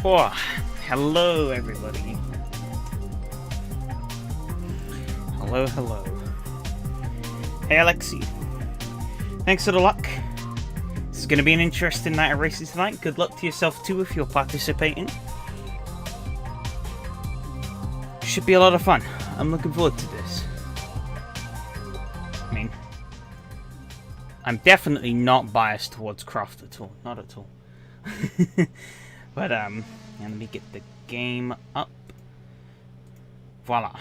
Oh, hello everybody. Hello, hello. Hey Alexei. Thanks for the luck. This is going to be an interesting night of races tonight. Good luck to yourself too if you're participating. Should be a lot of fun. I'm looking forward to this. I mean, I'm definitely not biased towards Croft at all. Not at all. But, let me get the game up. Voila.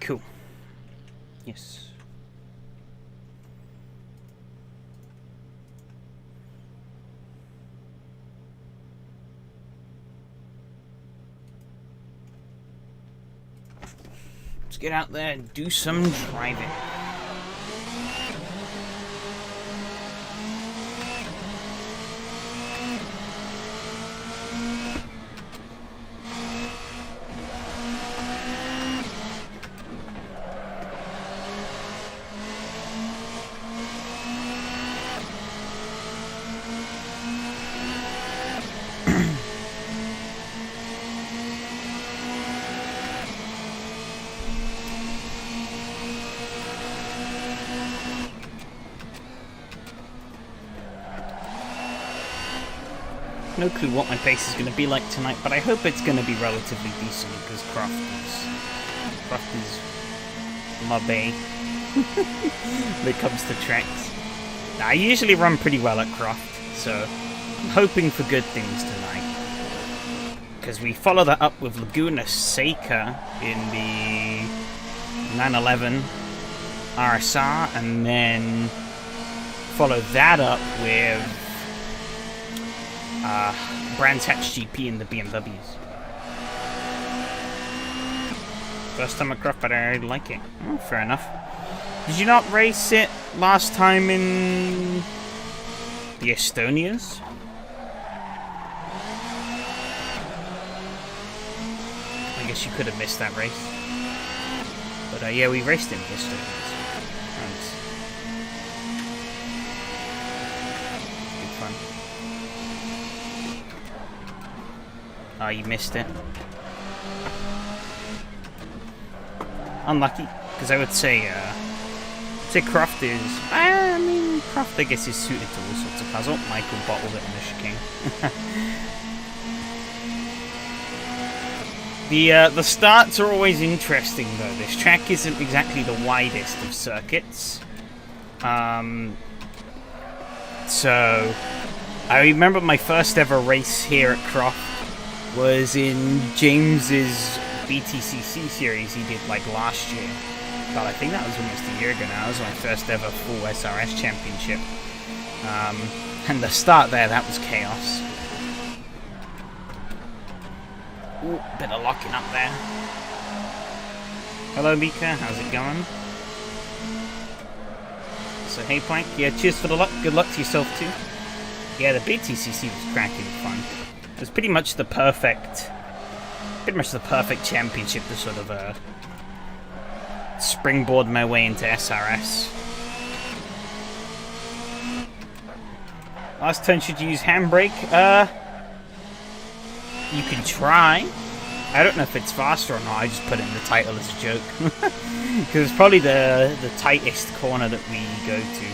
Cool. Yes. Let's get out there and do some driving. No clue what my pace is going to be like tonight, but I hope it's going to be relatively decent because Croft is my bae when it comes to tracks. Now, I usually run pretty well at Croft, so I'm hoping for good things tonight. Because we follow that up with Laguna Seca in the 911 RSR, and then follow that up with Brands Hatch GP in the BMWs. First time at Croft, but I like it. Oh, fair enough. Did you not race it last time in the Estonias? I guess you could have missed that race. But yeah, we raced in the Estonias. Thanks. Good fun. Oh, you missed it. Unlucky, because I would say Croft is... I mean, Croft, I guess, is suited to all sorts of cars. Oh, Michael bottled it in the chicane. The starts are always interesting, though. This track isn't exactly the widest of circuits. So, I remember my first ever race here at Croft was in James's BTCC series he did like last year. God, I think that was almost a year ago now. That was my first ever full SRS championship. And the start there, that was chaos. Ooh, bit of locking up there. Hello Mika, how's it going? So hey Plank, yeah, cheers for the luck. Good luck to yourself too. Yeah, the BTCC was cracking fun. It was pretty much the perfect championship to sort of springboard my way into SRS. Last turn, should you use Handbrake? You can try. I don't know if it's faster or not. I just put it in the title as a joke. Because it's probably the tightest corner that we go to.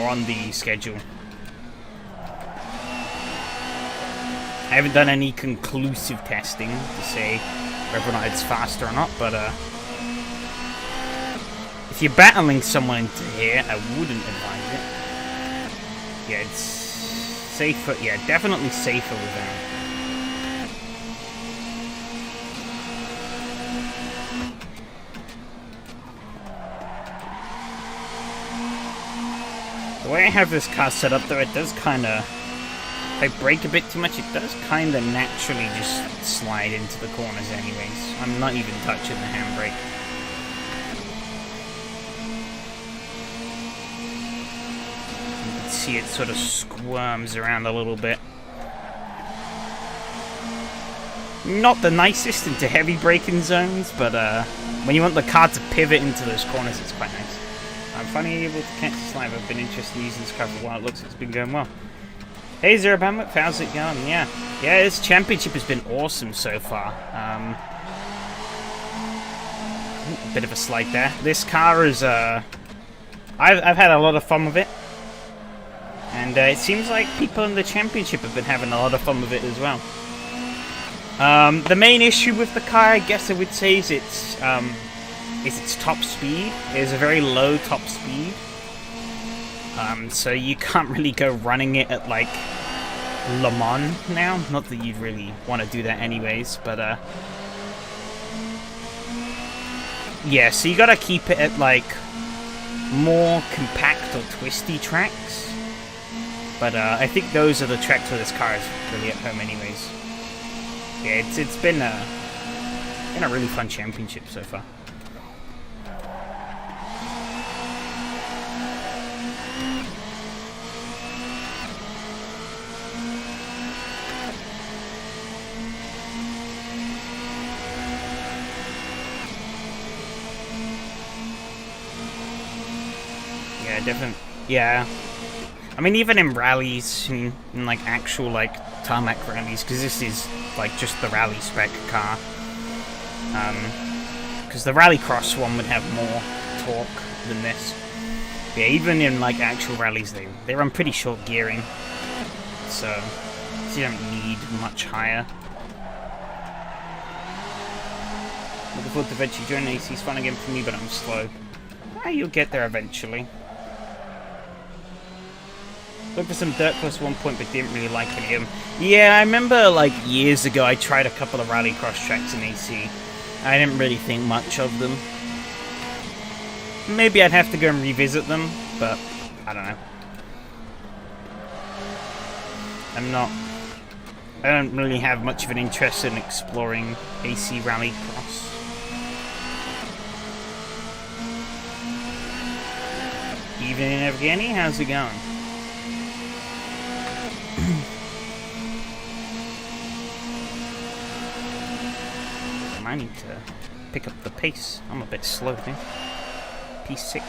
Or on the schedule. I haven't done any conclusive testing to say whether or not it's faster or not, but if you're battling someone into here, I wouldn't advise it. Yeah, it's safer. Yeah, definitely safer without. The way I have this car set up, though, it does kind of... If I brake a bit too much, it does kind of naturally just slide into the corners anyways. I'm not even touching the handbrake. You can see it sort of squirms around a little bit. not the nicest into heavy braking zones, but when you want the car to pivot into those corners, it's quite nice. I'm finally able to catch this live. I've been interested in using this car for a while. It looks like it's been going well. Hey, Zero Bandwidth, how's it going? Yeah, this championship has been awesome so far. A bit of a slide there. This car is, I've had a lot of fun with it. And it seems like people in the championship have been having a lot of fun with it as well. The main issue with the car, I guess I would say, is its top speed. It is a very low top speed. So you can't really go running it at, like, Le Mans now. Not that you'd really want to do that anyways, but, yeah, so you gotta keep it at, like, more compact or twisty tracks. But, I think those are the tracks where this car is really at home anyways. Yeah, it's been a really fun championship so far. Yeah, definitely. Yeah. I mean, even in rallies, in like actual like tarmac rallies, because this is like just the rally spec car. Because the rallycross one would have more torque than this. Yeah, even in like actual rallies, they run pretty short gearing, so you don't need much higher. Looking forward to eventually joining AC. It's fun again for me, but I'm slow. You'll get there eventually. Looked for some dirt course at one point, but didn't really like any of them. Yeah, I remember, like, years ago, I tried a couple of rallycross tracks in AC. I didn't really think much of them. Maybe I'd have to go and revisit them, but I don't know. I don't really have much of an interest in exploring AC rallycross. Evening, Evgeny, how's it going? I need to pick up the pace. I'm a bit slow there. P6.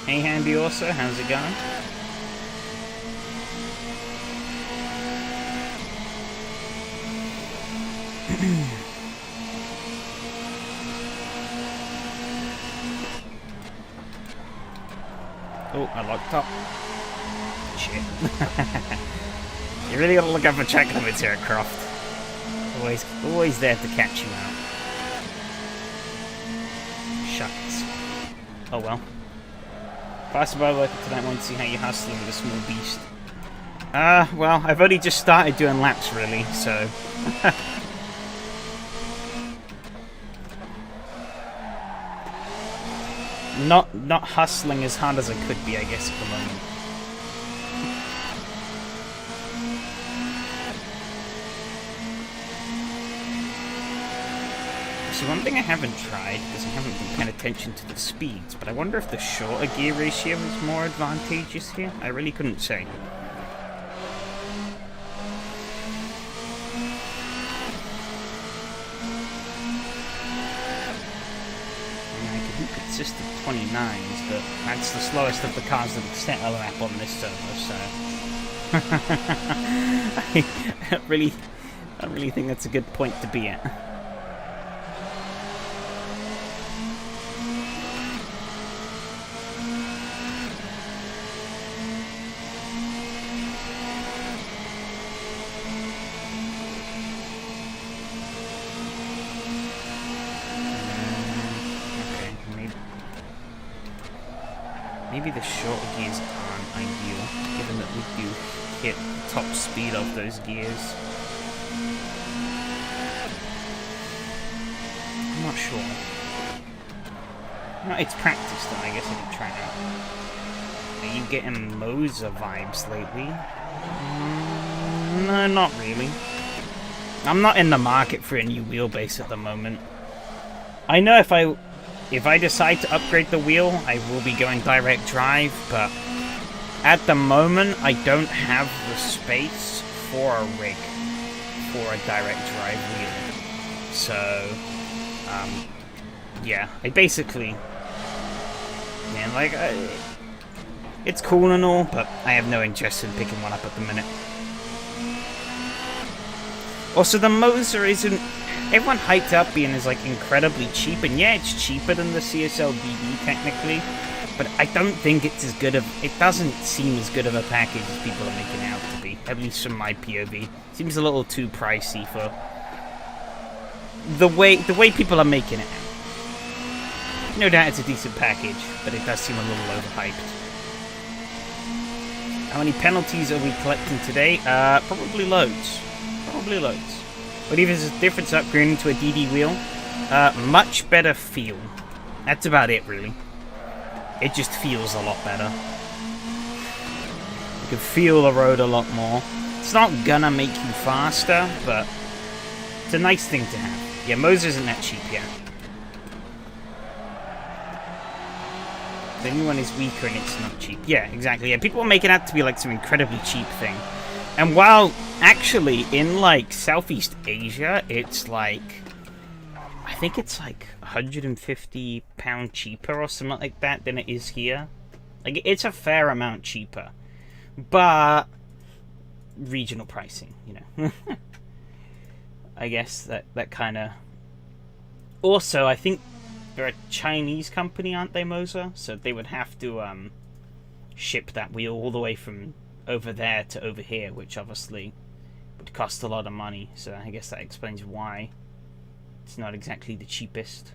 Hey Handy also, how's it going? Oh, I locked up. Shit. You really gotta look out for track limits here at Croft. Always there to catch you out. Shucks. Oh well. Pass by working tonight, want to see how you're hustling with a small beast. Well, I've only just started doing laps really, so... Not hustling as hard as I could be, I guess, at the moment. So one thing I haven't tried, because I haven't been paying attention to the speeds, but I wonder if the shorter gear ratio is more advantageous here? I really couldn't say. Consistent 29s, but that's the slowest of the cars that have set a lap on this server, so I don't really think that's a good point to be at. Maybe the shorter gears aren't ideal, given that we do hit the top speed of those gears. I'm not sure. No, it's practice though, I guess I could try it out. Are you getting Moza vibes lately? No, not really. I'm not in the market for a new wheelbase at the moment. I know if I decide to upgrade the wheel, I will be going direct drive, but at the moment, I don't have the space for a rig for a direct drive wheel. So, yeah, I basically, man, like, it's cool and all, but I have no interest in picking one up at the minute. Also, the Moser isn't, everyone hyped up being as, like, incredibly cheap, and yeah, it's cheaper than the CSL DD, technically, but I don't think it's as good of, it doesn't seem as good of a package as people are making it out to be, at least from my POV. Seems a little too pricey for the way people are making it out. No doubt it's a decent package, but it does seem a little overhyped. How many penalties are we collecting today? Probably loads. Probably loads. But even as a difference upgrading to a DD wheel, much better feel. That's about it, really. It just feels a lot better. You can feel the road a lot more. It's not gonna make you faster, but it's a nice thing to have. Yeah, Moser isn't that cheap yet. The new one is weaker and it's not cheap. Yeah, exactly. Yeah, people make it out to be like some incredibly cheap thing. And while actually in like Southeast Asia, it's like, I think it's like £150 cheaper or something like that than it is here. Like, it's a fair amount cheaper. But regional pricing, you know. I guess that kind of... Also, I think they're a Chinese company, aren't they, Moser? So they would have to ship that wheel all the way from over there to over here, which obviously would cost a lot of money. So I guess that explains why it's not exactly the cheapest.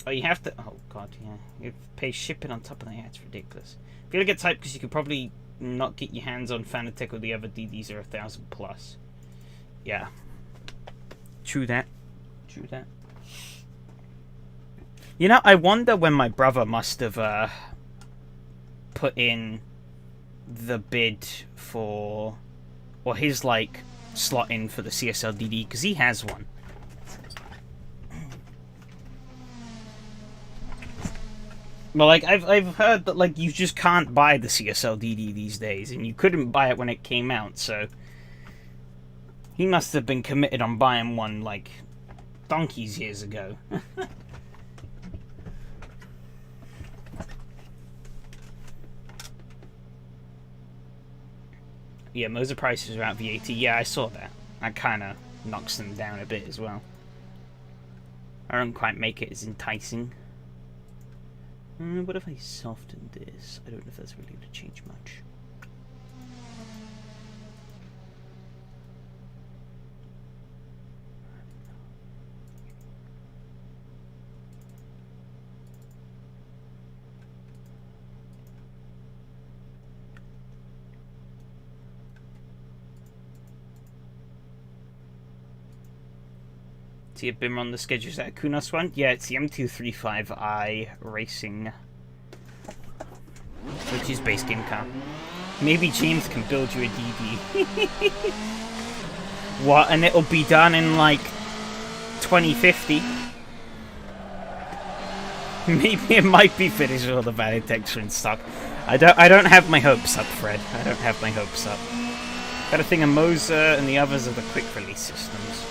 Oh, you have to... Oh, God, yeah. You have to pay shipping on top of that. Yeah, it's ridiculous. I feel like it's hype because you could probably not get your hands on Fanatec or the other DDs are 1,000 plus. Yeah. True that. True that. You know, I wonder when my brother must have put in the bid for... or his, like, slot in for the CSL DD, because he has one. Well, like, I've heard that, like, you just can't buy the CSL DD these days, and you couldn't buy it when it came out, so... He must have been committed on buying one, like, donkeys years ago. Yeah, Moser prices are out VAT. Yeah, I saw that. That kind of knocks them down a bit as well. I don't quite make it as enticing. What if I soften this? I don't know if that's really going to change much. See a bimmer on the schedule. Is that a Kunos one? Yeah, it's the M235i Racing, which is base game car. Maybe James can build you a DD. What? And it'll be done in like 2050. Maybe it might be finished with all the valid texture in stock. I don't have my hopes up, Fred. I don't have my hopes up. Got a thing of Moser, and the others are the quick release systems.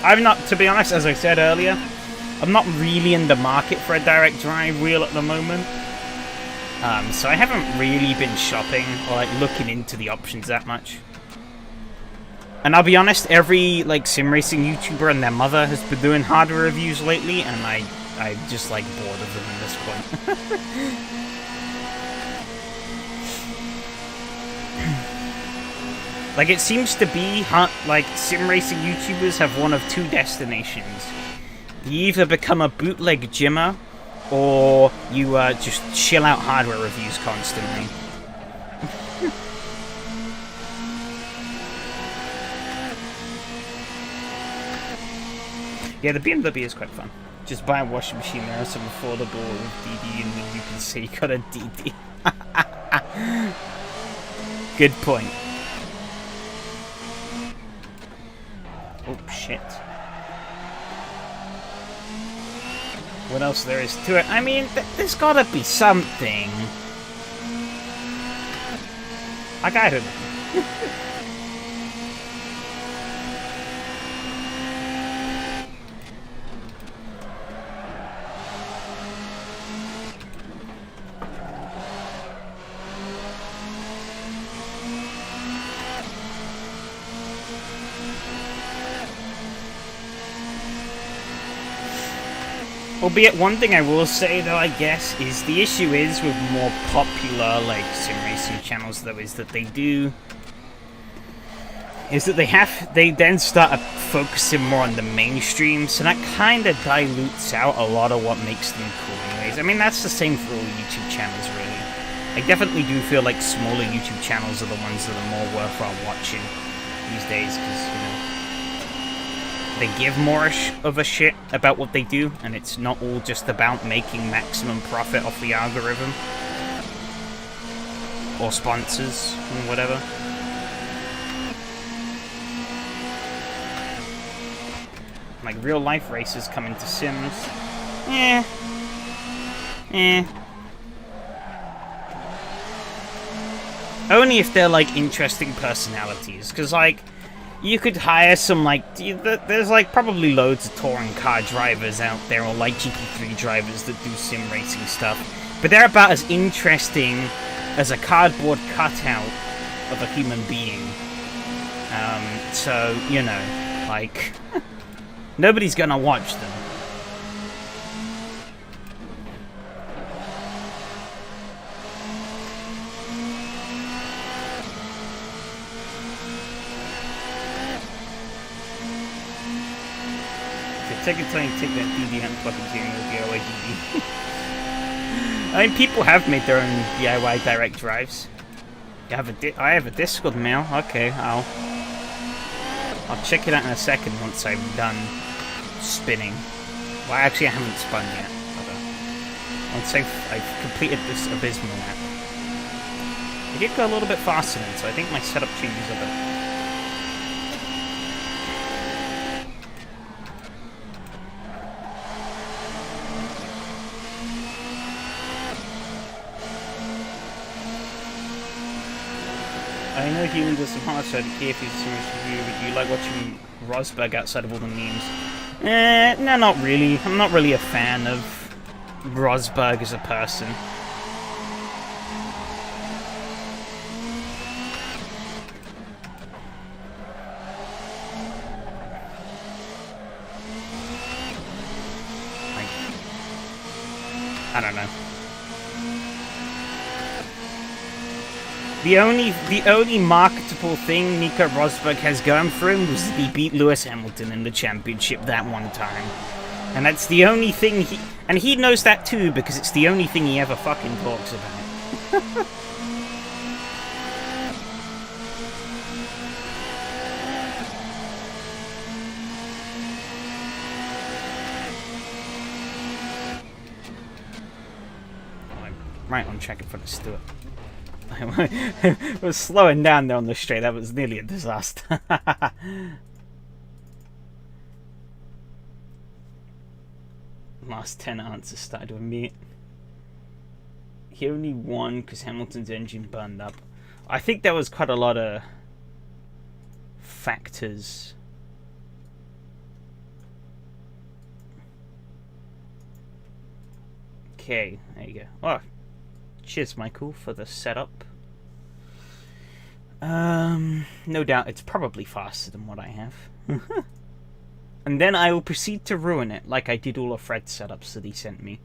I'm not, to be honest, as I said earlier, I'm not really in the market for a direct drive wheel at the moment. So I haven't really been shopping or like looking into the options that much. And I'll be honest, every like sim racing YouTuber and their mother has been doing hardware reviews lately, and I'm just like bored of them at this point. Like, it seems to be, like, sim racing YouTubers have one of two destinations. You either become a bootleg gymmer, or you just chill out hardware reviews constantly. Yeah, the BMW is quite fun. Just buy a washing machine, there are some affordable DD, and then you can say you got a DD. Good point. Oh, shit. what else there is to it. I mean, there's gotta be something. Like, I don't know. Albeit, one thing I will say, though, I guess, is the issue is with more popular, like, sim racing channels, though, is that they then start focusing more on the mainstream, so that kind of dilutes out a lot of what makes them cool anyways. I mean, that's the same for all YouTube channels, really. I definitely do feel like smaller YouTube channels are the ones that are more worthwhile watching these days, because, you know, they give more of a shit about what they do, and it's not all just about making maximum profit off the algorithm. Or sponsors, or whatever. Like, real life races come into Sims. Only if they're, like, interesting personalities, because, like, you could hire some, like, there's, like, probably loads of touring car drivers out there, or, like, GT3 drivers that do sim racing stuff, but they're about as interesting as a cardboard cutout of a human being. So, you know, like, nobody's gonna watch them. Take your time, take that DD and plug it in with DIY DD. I mean, people have made their own DIY direct drives. I have a Discord mail. Okay, I'll check it out in a second once I'm done spinning. Well, actually, I haven't spun yet. But, once I've completed this abysmal lap. It did go a little bit faster then, so I think my setup changes a bit. I know he does some hard side here if he's a serious review, but you like watching Rosberg outside of all the memes? No, not really. I'm not really a fan of Rosberg as a person. Like, I don't know. The only marketable thing Nico Rosberg has going for him was that he beat Lewis Hamilton in the championship that one time. And that's the only thing and he knows that too, because it's the only thing he ever fucking talks about. I'm right on track in front of Stuart. I was slowing down there on the straight. That was nearly a disaster. Last 10 answers started with me. He only won because Hamilton's engine burned up. I think there was quite a lot of factors. Okay, there you go. Oh, cheers, Michael, for the setup. No doubt it's probably faster than what I have. And then I will proceed to ruin it, like I did all of Fred's setups that he sent me.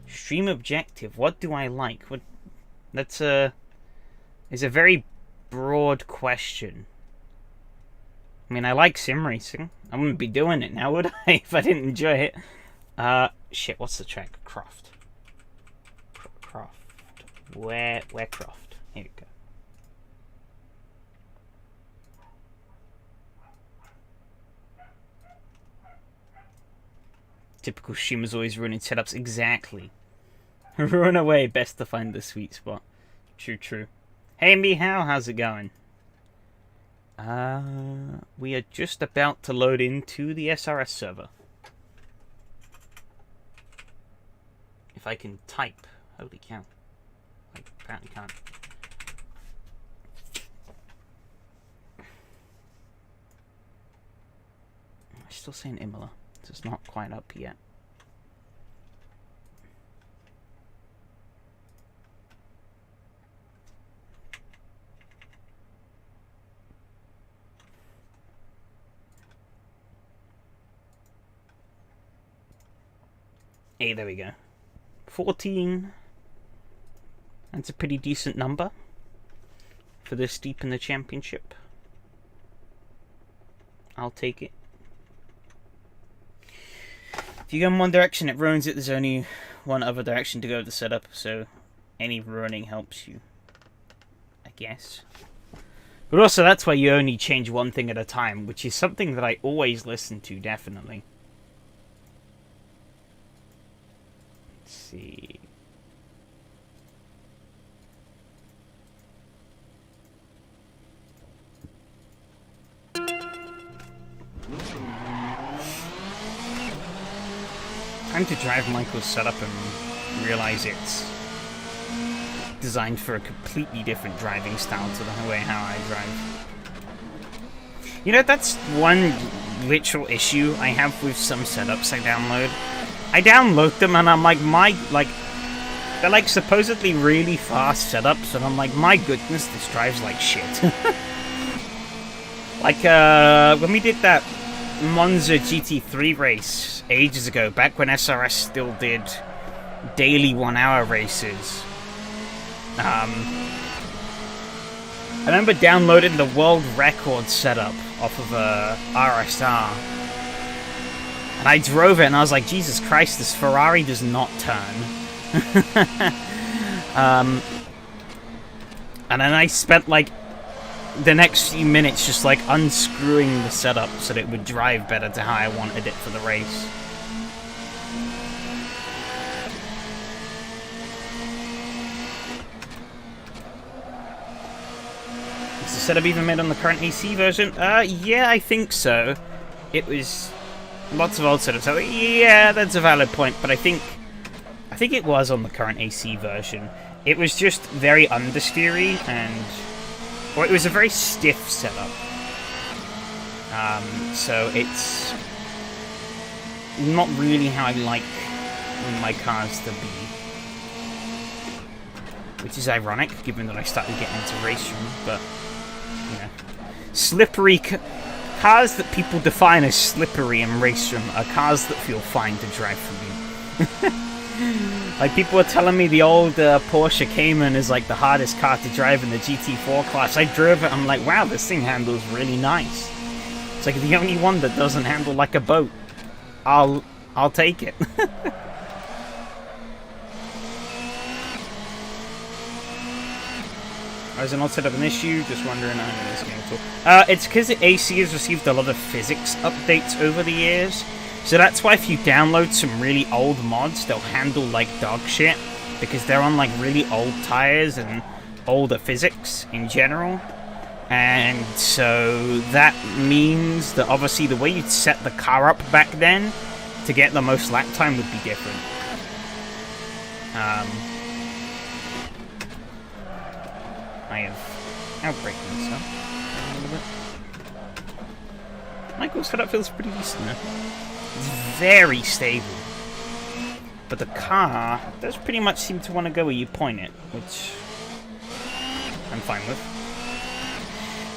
Stream objective. What do I like? What? That's is a very broad question. I mean, I like sim racing. I wouldn't be doing it now, would I, if I didn't enjoy it? Shit, what's the track? Croft. Croft. Where Croft? Here we go. Typical streamers always ruining setups. Exactly. Run away, best to find the sweet spot. True, true. Hey, Mihao, how's it going? We are just about to load into the SRS server. If I can type. Holy cow. I apparently can't. I'm still saying Imola. So it's not quite up yet. Hey, there we go. 14. That's a pretty decent number for this deep in the championship. I'll take it. If you go in one direction, it ruins it. There's only one other direction to go with the setup, so any ruining helps you, I guess. But also, that's why you only change one thing at a time, which is something that I always listen to, definitely. See. Time to drive Michael's setup and realize it's designed for a completely different driving style to the way how I drive. You know, that's one literal issue I have with some setups I download. I download them and I'm like, they're like supposedly really fast setups, and I'm like, my goodness, this drives like shit. Like, when we did that Monza GT3 race ages ago, back when SRS still did daily 1 hour races, I remember downloading the world record setup off of a RSR. And I drove it and I was like, Jesus Christ, this Ferrari does not turn. And then I spent like the next few minutes just like unscrewing the setup so that it would drive better to how I wanted it for the race. Is the setup even made on the current AC version? Yeah, I think so. It was lots of old setups. So yeah, that's a valid point, but I think it was on the current AC version. It was just very understeery and, well, it was a very stiff setup. So it's not really how I like my cars to be. Which is ironic, given that I started getting into racing, but, you know. Slippery cars that people define as slippery in race room are cars that feel fine to drive for me. Like, people were telling me the old Porsche Cayman is like the hardest car to drive in the GT4 class. I drove it, I'm like, wow, this thing handles really nice. It's like the only one that doesn't handle like a boat. I'll take it. Is an old setup an issue? Just wondering. I know this game at all. It's because AC has received a lot of physics updates over the years. So that's why if you download some really old mods, they'll handle like dog shit. Because they're on like really old tires and older physics in general. And so that means that obviously the way you'd set the car up back then to get the most lap time would be different. I have Handbrake myself a little bit. Michael's setup feels pretty decent now. It's very stable. But the car does pretty much seem to want to go where you point it, which I'm fine with.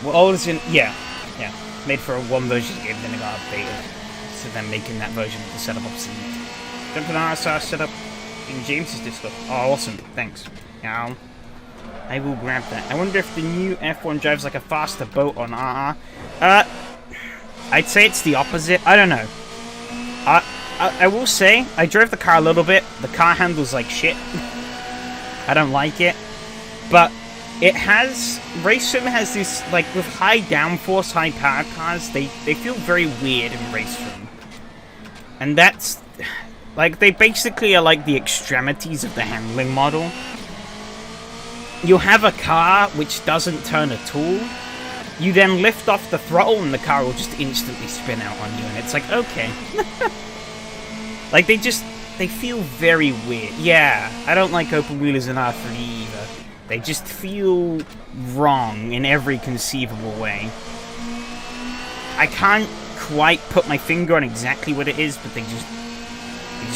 Well, old is in... Yeah. Made for a one version game, then it got updated. So then making that version of the setup obsolete. Jump to the RSR setup in James's Discord. Oh, awesome. Thanks. Yeah. I will grab that. I wonder if the new F1 drives like a faster boat on RR. I'd say it's the opposite. I don't know. I will say, I drove the car a little bit. The car handles like shit. I don't like it. But it has... Race Sim has this, like, with high downforce, high power cars, they feel very weird in Race Sim. And that's... Like, they basically are like the extremities of the handling model. You'll have a car which doesn't turn at all, you then lift off the throttle and the car will just instantly spin out on you, and it's like, okay. Like, they feel very weird. Yeah, I don't like open wheelers in R3 either. They just feel wrong in every conceivable way. I can't quite put my finger on exactly what it is, but they just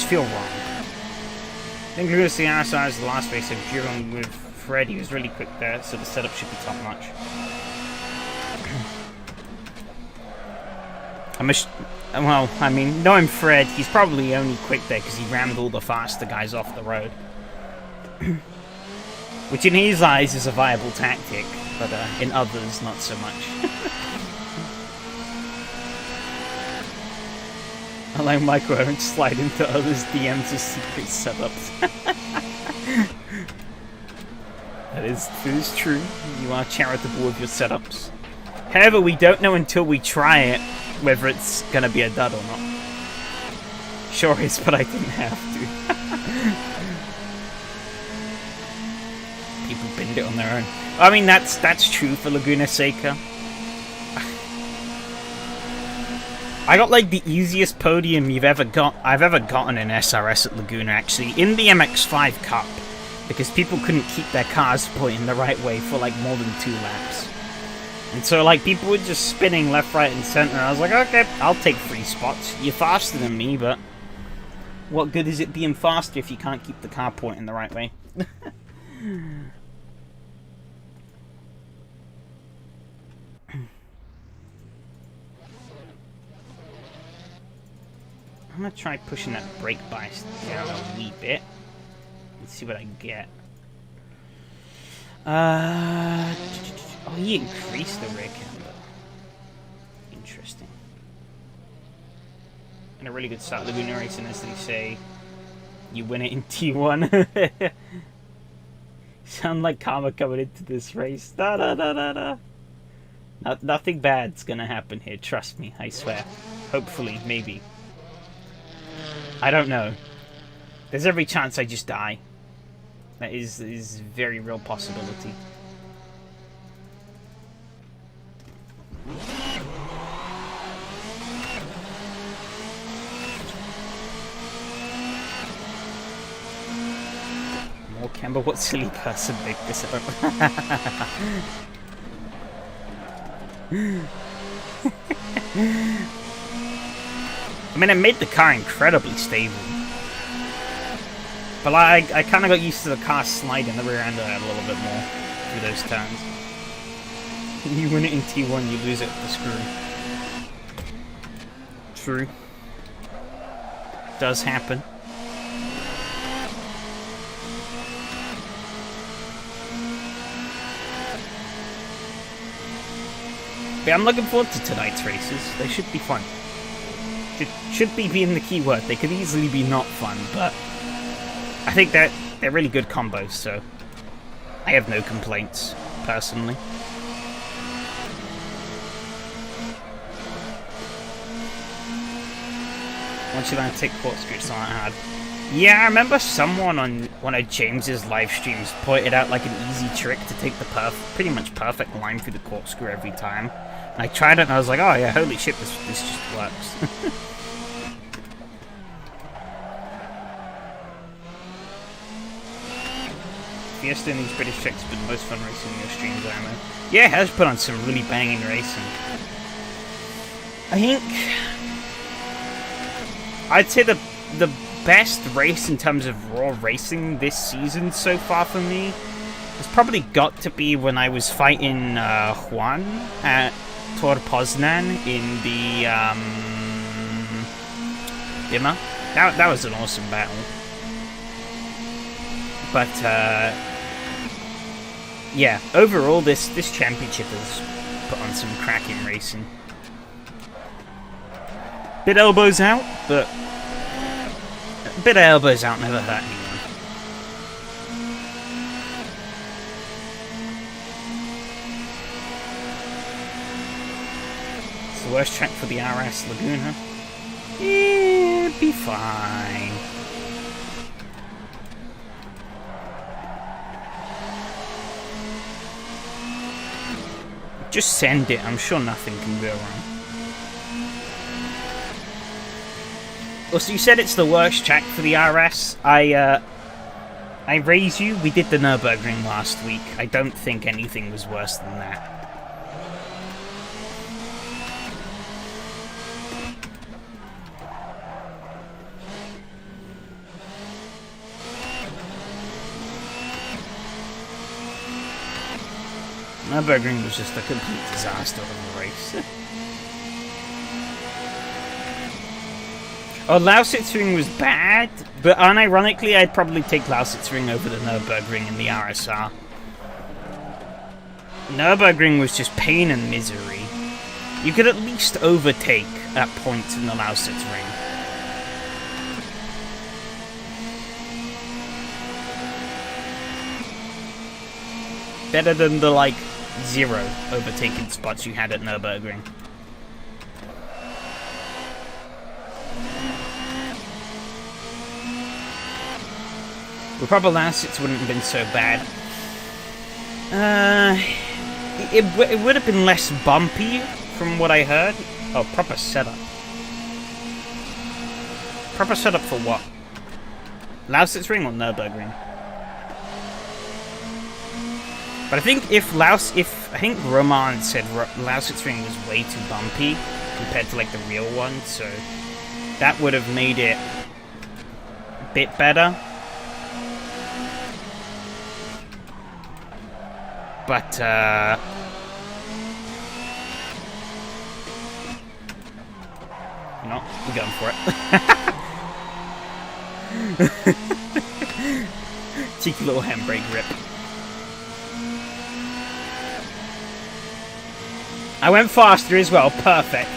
feel wrong. I think Lewis RSR is the last race I've driven with Fred. He was really quick there, so the setup should be top notch. Well, I mean, knowing Fred, he's probably only quick there because he rammed all the faster guys off the road. Which in his eyes is a viable tactic, but in others, not so much. I like Michael Owens slide into others' DMs as secret setups. That is true. You are charitable with your setups. However, we don't know until we try it whether it's gonna be a dud or not. Sure is, but I didn't have to. People binned it on their own. I mean, that's true for Laguna Seca. I got like the easiest podium I've ever gotten in SRS at Laguna, actually, in the MX-5 Cup, because people couldn't keep their cars pointing the right way for like more than 2 laps. And so, like, people were just spinning left, right, and center. I was like, okay, I'll take 3 spots. You're faster than me, but what good is it being faster if you can't keep the car pointing the right way? I'm gonna try pushing that brake bias down a wee bit. Let's see what I get. Oh, he increased the rear camber. Interesting. And a really good start Laguna racing, as they say. You win it in T1. Sound like karma coming into this race. Da da da da da. Nothing bad's gonna happen here. Trust me. I swear. Hopefully, maybe. I don't know. There's every chance I just die. That is a very real possibility. More camber, what silly person made this up? I mean, it made the car incredibly stable. But I kind of got used to the car sliding the rear end of that a little bit more through those turns. You win it in T1, you lose it at the screw. True. Does happen. But I'm looking forward to tonight's races. They should be fun. It should be being the key word. They could easily be not fun, but I think they're really good combos, so I have no complaints, personally. Once you learn to take corkscrew, it's not hard. Yeah, I remember someone on one of James's live streams pointed out like an easy trick to take the pretty much perfect line through the corkscrew every time. And I tried it and I was like, oh yeah, holy shit, this just works. Fiesta and these British tricks have been the most fun racing in your streams, I know. Yeah, it has put on some really banging racing. I think I'd say the best race in terms of raw racing this season so far for me has probably got to be when I was fighting Juan at Tor Poznan in the Bima. That was an awesome battle. But yeah, overall this championship has put on some cracking racing. Bit elbows out, but a bit of elbows out never hurt anyone. It's the worst track for the RS Laguna. Yeah, it'd be fine. Just send it. I'm sure nothing can go wrong. Also, you said it's the worst track for the RS. I raise you. We did the Nürburgring last week. I don't think anything was worse than that. Nürburgring was just a complete disaster of a race. Oh, Lausitzring was bad, but unironically, I'd probably take Lausitzring over the Nürburgring in the RSR. Nürburgring was just pain and misery. You could at least overtake at points in the Lausitzring. Better than the, like, 0 overtaking spots you had at Nürburgring. With proper Lausitz wouldn't have been so bad. It would have been less bumpy, from what I heard. Oh, proper setup. Proper setup for what? Lausitzring or Nürburgring? But I think I think Roman said Lausitzring was way too bumpy compared to like the real one, so that would have made it a bit better. But no, we're going for it. Cheeky little handbrake rip. I went faster as well. Perfect.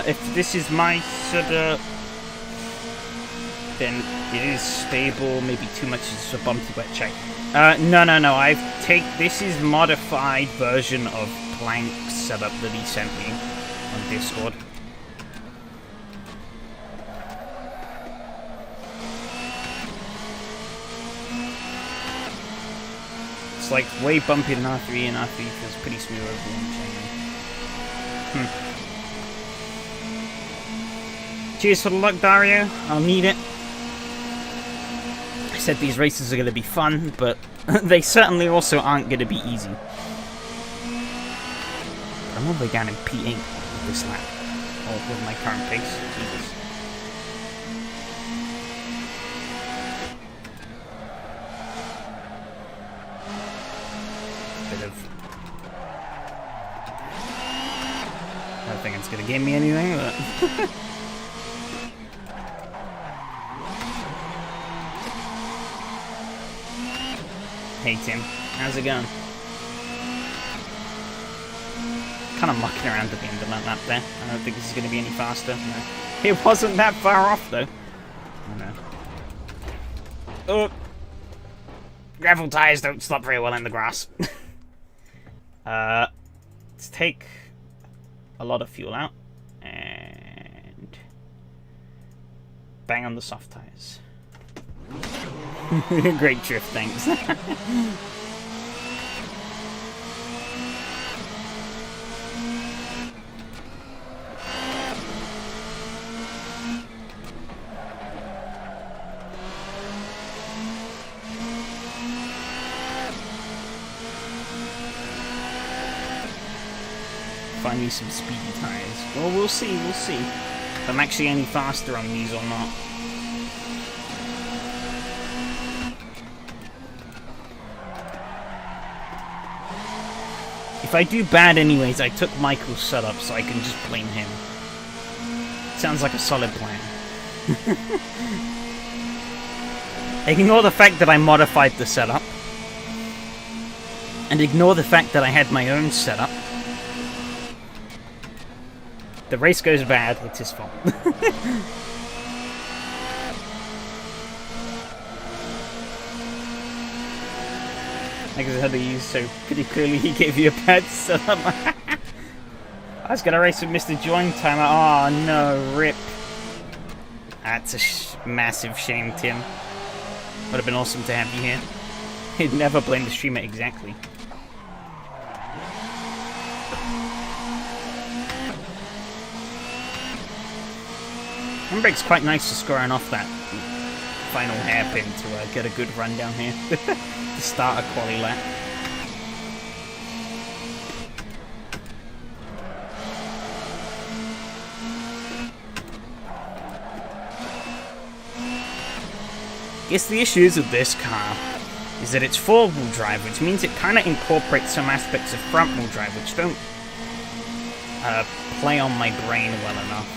If this is my setup, then it is stable. Maybe too much is a bumpy wet check. No. This is modified version of Plank's setup that he sent me on Discord. It's like way bumpier than R3, and R3 feels pretty smooth over the Cheers for the luck, Dario. I'll need it. I said these races are going to be fun, but they certainly also aren't going to be easy. I'm all the way down in P8 with this lap. Or with my current pace. Jesus. I don't think it's going to give me anything, but... Hey Tim, how's it going? Kind of mucking around at the end of that lap there. I don't think this is going to be any faster. No. It wasn't that far off though. Oh no. Oh! Gravel tyres don't stop very well in the grass. Let's take a lot of fuel out and bang on the soft tyres. Great drift, thanks. Find me some speedy tires. Well, we'll see, if I'm actually any faster on these or not. If I do bad anyways, I took Michael's setup, so I can just blame him. Sounds like a solid plan. Ignore the fact that I modified the setup. And ignore the fact that I had my own setup. The race goes bad, it's his fault. I guess how to use, so pretty clearly he gave you a bad setup. I was gonna race with Mr. Join Timer. Oh no, rip. That's a massive shame, Tim. Would have been awesome to have you here. He'd never blame the streamer exactly. Handbrake's quite nice to scoring off that final hairpin to get a good run down here. To start a quali lap. I guess the issue is with this car is that it's four-wheel drive, which means it kind of incorporates some aspects of front-wheel drive, which don't play on my brain well enough.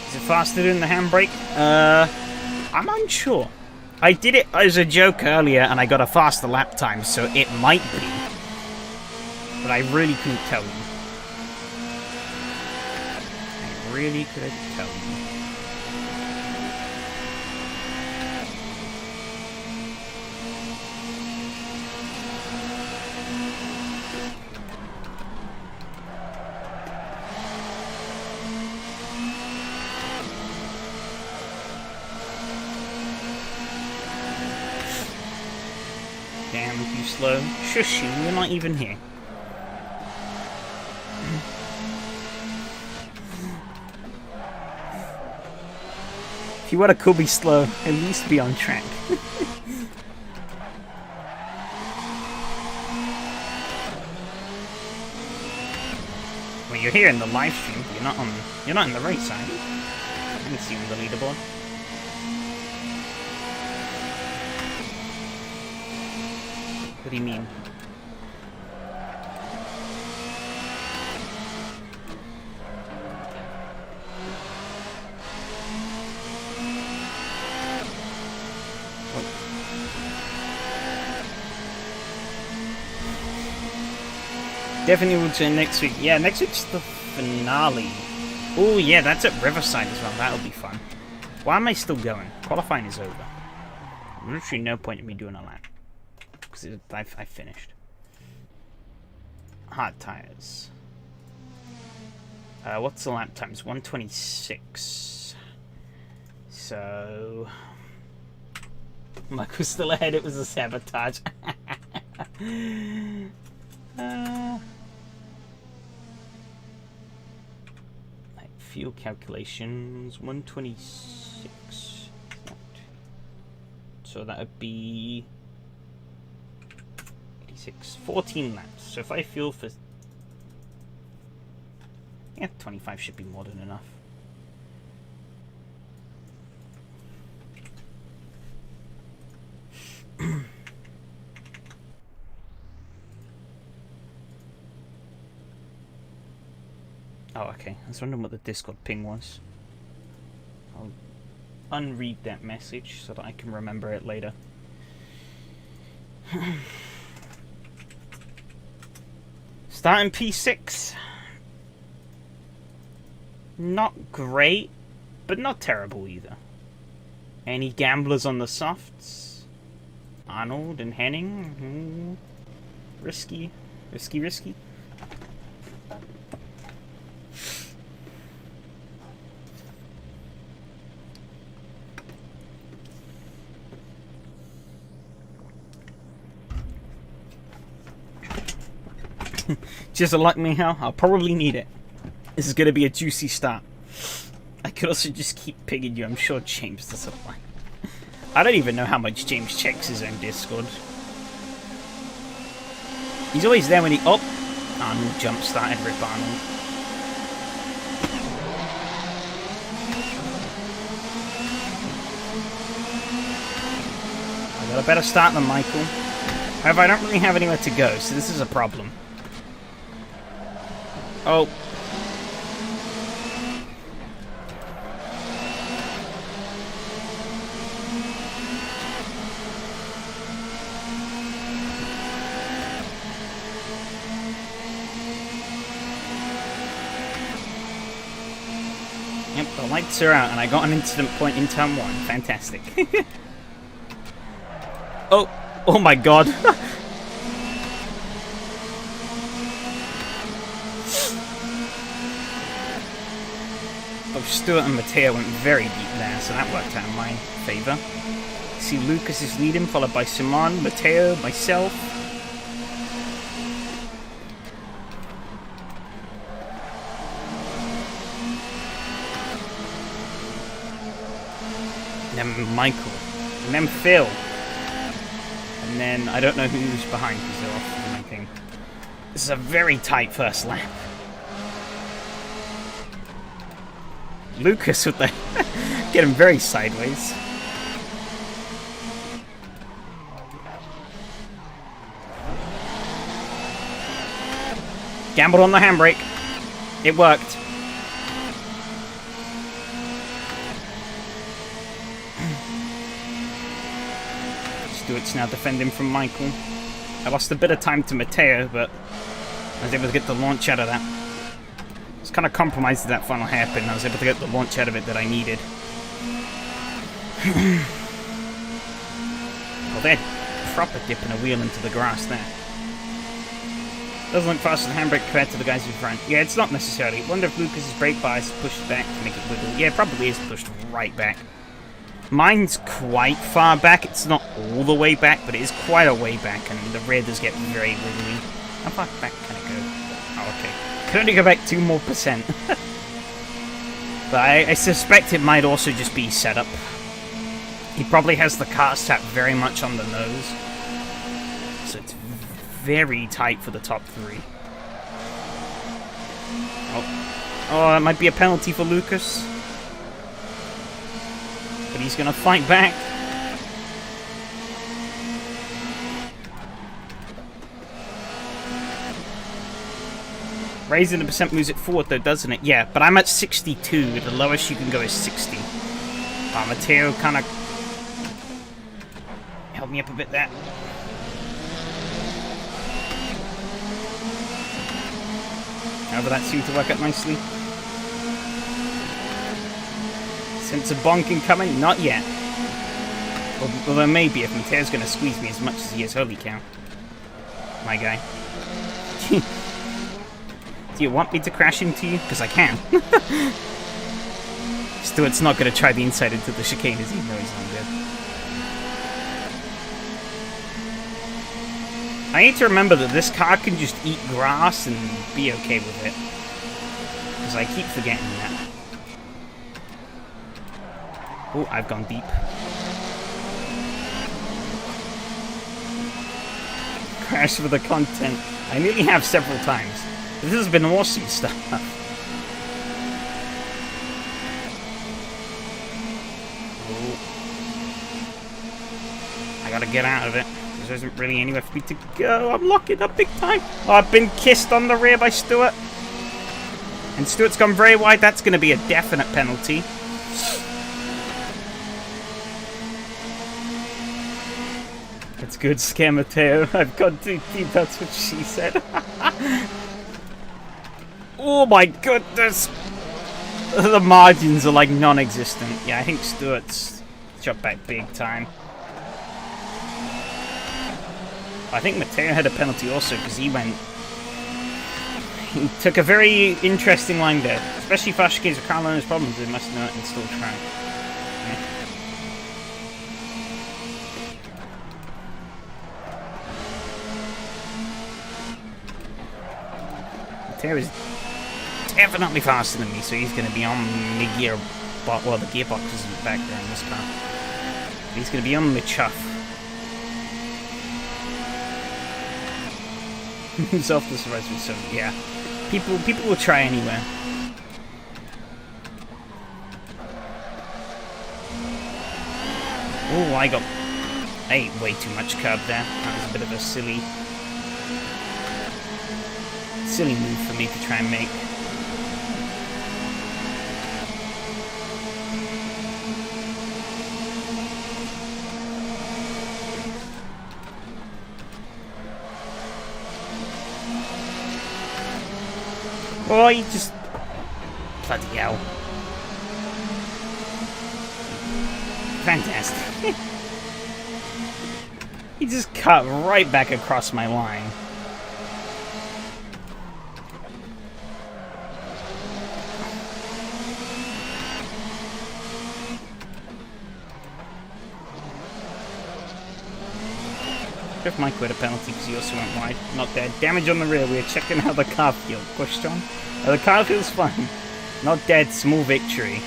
Is it faster than the handbrake? I'm unsure. I did it as a joke earlier, and I got a faster lap time, so it might be. But I really couldn't tell you. I really couldn't tell you. Damn, you slow. Shush you, you're not even here. If you want to cool be slow, at least be on track. Well, you're here in the live stream, but you're not in the race, are you? I can see you on the leaderboard. What do you mean? Definitely will turn next week. Yeah, next week's the finale. Oh yeah, that's at Riverside as well. That'll be fun. Why am I still going? Qualifying is over. There's literally no point in me doing a lap. Because I finished. Hard tires. What's the lap time? It's 1:26. So... Michael's still ahead. It was a sabotage. Fuel calculations. 1:26. So that would be 86, 14 laps. So if I fuel for 25 should be more than enough. Oh, okay. I was wondering what the Discord ping was. I'll unread that message so that I can remember it later. Starting P6. Not great, but not terrible either. Any gamblers on the softs? Arnold and Henning? Risky. Risky. Just like me, how I'll probably need it. This is going to be a juicy start. I could also just keep pinging you. I'm sure James does apply. I don't even know how much James checks his own Discord. He's always there when he... Oh! Arnold jump-started. Rip Arnold. I got a better start than Michael. However, I don't really have anywhere to go, so this is a problem. Oh. Yep, the lights are out and I got an incident point in turn 1. Fantastic. Oh my god. both Stuart and Matteo went very deep there, so that worked out in my favour. See, Lucas is leading, followed by Simon, Matteo, myself. And then Michael. And then Phil. And then I don't know who's behind because they're off doing my thing. This is a very tight first lap. Lucas with the getting very sideways. Gambled on the handbrake. It worked. Stuart's now defending from Michael. I lost a bit of time to Matteo, but I was able to get the launch out of that. I was kind of compromised at that final hairpin, and I was able to get the launch out of it that I needed. Well, they're proper dipping a wheel into the grass there. Doesn't look faster than handbrake compared to the guys in front. Yeah, it's not necessarily. I wonder if Lucas's brake bias is pushed back to make it wiggle. Yeah, it probably is pushed right back. Mine's quite far back. It's not all the way back, but it is quite a way back, and the rear does get very wiggly. How far back can it go? Oh, okay. Can only go back 2% more. But I suspect it might also just be setup. He probably has the car sat very much on the nose, so it's very tight for the top three. Oh, that might be a penalty for Lucas. But he's going to fight back. Raising the percent moves it forward though, doesn't it? Yeah, but I'm at 62. The lowest you can go is 60. Matteo kind of held me up a bit there. However, that seemed to work out nicely. Sense of bonking coming? Not yet. Well, there may be if Matteo's going to squeeze me as much as he is. Holy cow. My guy. Do you want me to crash into you? Because I can. Stuart's not going to try the inside into the chicane as he knows I'm good. I need to remember that this car can just eat grass and be okay with it. Because I keep forgetting that. Oh, I've gone deep. Crash for the content. I nearly have several times. This has been awesome stuff. Oh. I gotta get out of it. There isn't really anywhere for me to go. I'm locking up big time. Oh, I've been kissed on the rear by Stuart. And Stuart's gone very wide. That's going to be a definite penalty. That's good, scare Matteo. I've gone too deep, that's what she said. Oh my goodness! The margins are like non-existent. Yeah, I think Stuart's shot back big time. I think Matteo had a penalty also because he took a very interesting line there. Especially if Ash games with car learner's problems, they must not install track. Yeah. Matteo is definitely faster than me, so he's going to be on the gear. Well, the gearbox isn't back there in this car. He's going to be on the chuff. Self the surprise with some, yeah. People will try anywhere. Oh, I ate way too much curb there. That was a bit of a silly move for me to try and make. Oh, he just... Bloody hell. Fantastic. He just cut right back across my line. If Mike had a penalty because he also went wide. Not dead. Damage on the rear. We are checking how the car feels. Pushed on. Oh, the car feels fine. Not dead. Small victory.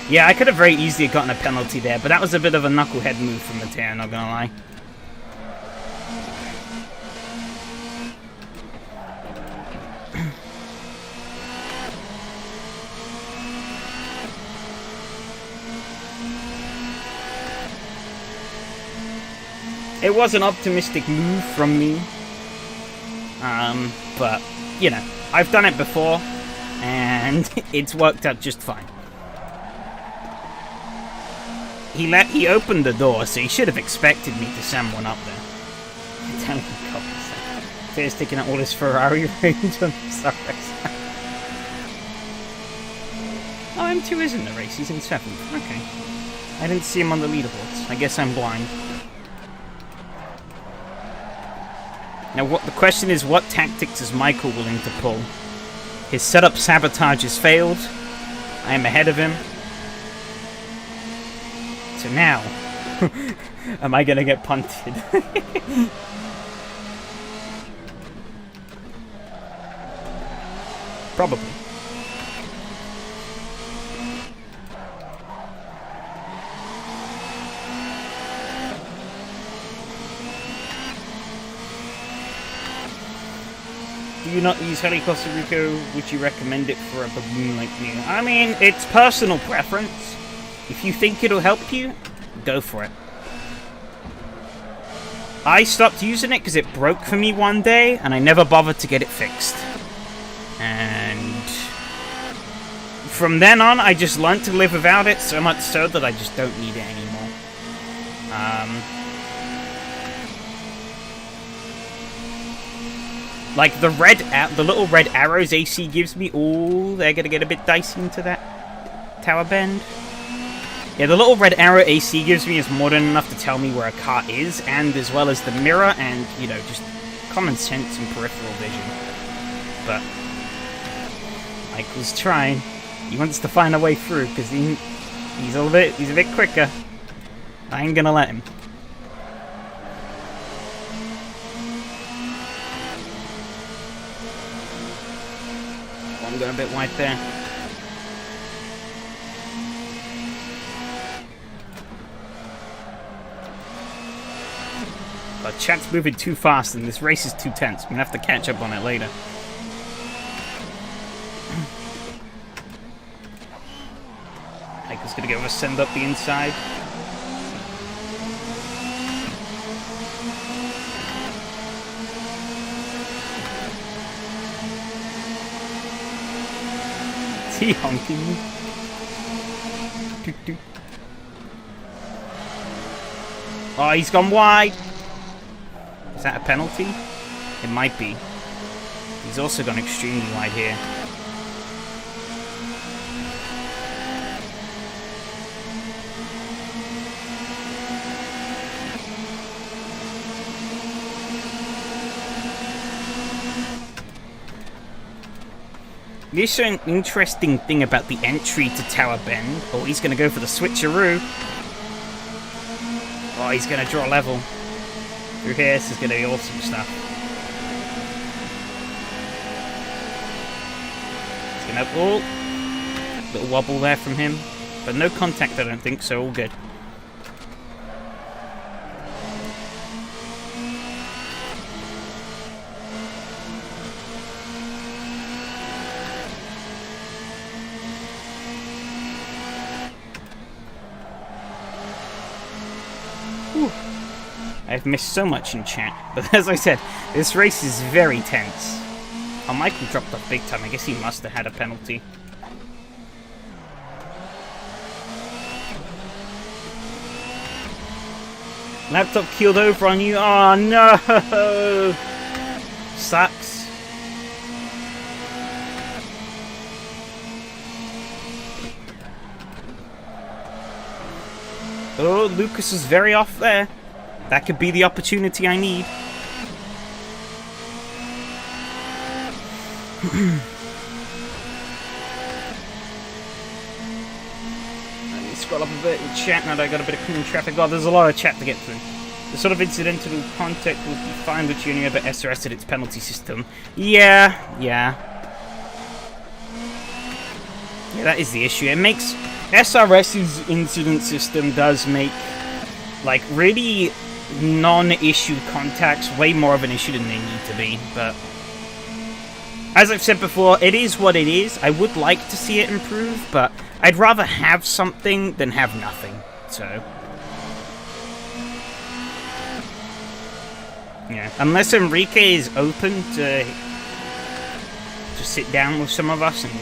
Yeah, I could have very easily gotten a penalty there, but that was a bit of a knucklehead move from Matteo, not gonna lie. It was an optimistic move from me, but, you know, I've done it before, and it's worked out just fine. He opened the door, so he should have expected me to send one up there. Italian cop. Fear's taking out all his Ferrari range on SRS. Oh, M2 is in the race, he's in 7th. Okay. I didn't see him on the leaderboards. I guess I'm blind. Now, the question is, what tactics is Michael willing to pull? His setup sabotage has failed. I am ahead of him. So now, am I going to get punted? Probably. Do you not use Helicopter Rico? Would you recommend it for a baboon like me? I mean, it's personal preference. If you think it'll help you, go for it. I stopped using it because it broke for me one day, and I never bothered to get it fixed. And from then on, I just learned to live without it, so much so that I just don't need it anymore. Like the little red arrows AC gives me, ooh, they're gonna get a bit dicey into that tower bend. Yeah, the little red arrow AC gives me is more than enough to tell me where a car is, and as well as the mirror and, you know, just common sense and peripheral vision. But Michael's trying. He wants to find a way through because he's a bit quicker. I ain't gonna let him. I'm going a bit wide there. But chat's moving too fast and this race is too tense. I'm going to have to catch up on it later. Michael's going to go over, send up the inside. Is he honking me? Doot, doot. Oh, he's gone wide. Is that a penalty? It might be. He's also gone extremely wide here. There's an interesting thing about the entry to Tower Bend. Oh, he's going to go for the switcheroo. Oh, he's going to draw level. Through here, this is going to be awesome stuff. He's going to have, oh, little wobble there from him. But no contact, I don't think, so all good. I've missed so much in chat, but as I said, this race is very tense. Oh, Michael dropped off big time. I guess he must have had a penalty. Laptop keeled over on you. Oh no! Sucks. Oh, Lucas was very off there. That could be the opportunity I need. Let me scroll up a bit in chat now that I got a bit of clean traffic. Oh, there's a lot of chat to get through. The sort of incidental contact would be fine, but you only ever SRS at its penalty system. Yeah, that is the issue. It makes SRS's incident system does make like really non-issue contacts way more of an issue than they need to be. But as I've said before, it is what it is. I would like to see it improve, but I'd rather have something than have nothing. So. Yeah, unless Enrique is open to just sit down with some of us and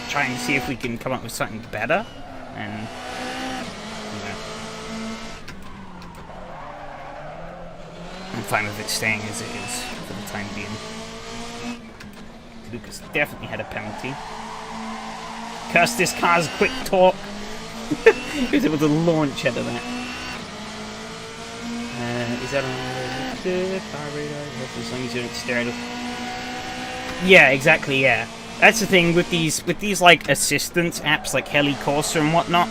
try and see if we can come up with something better, and you know, I'm fine with it staying as it is for the time being. Lucas definitely had a penalty. Curse this car's quick torque. He was able to launch out of that. Is that on? As long as you don't stare at it. Yeah, exactly, yeah. That's the thing with these like assistance apps like Helicorsa and whatnot.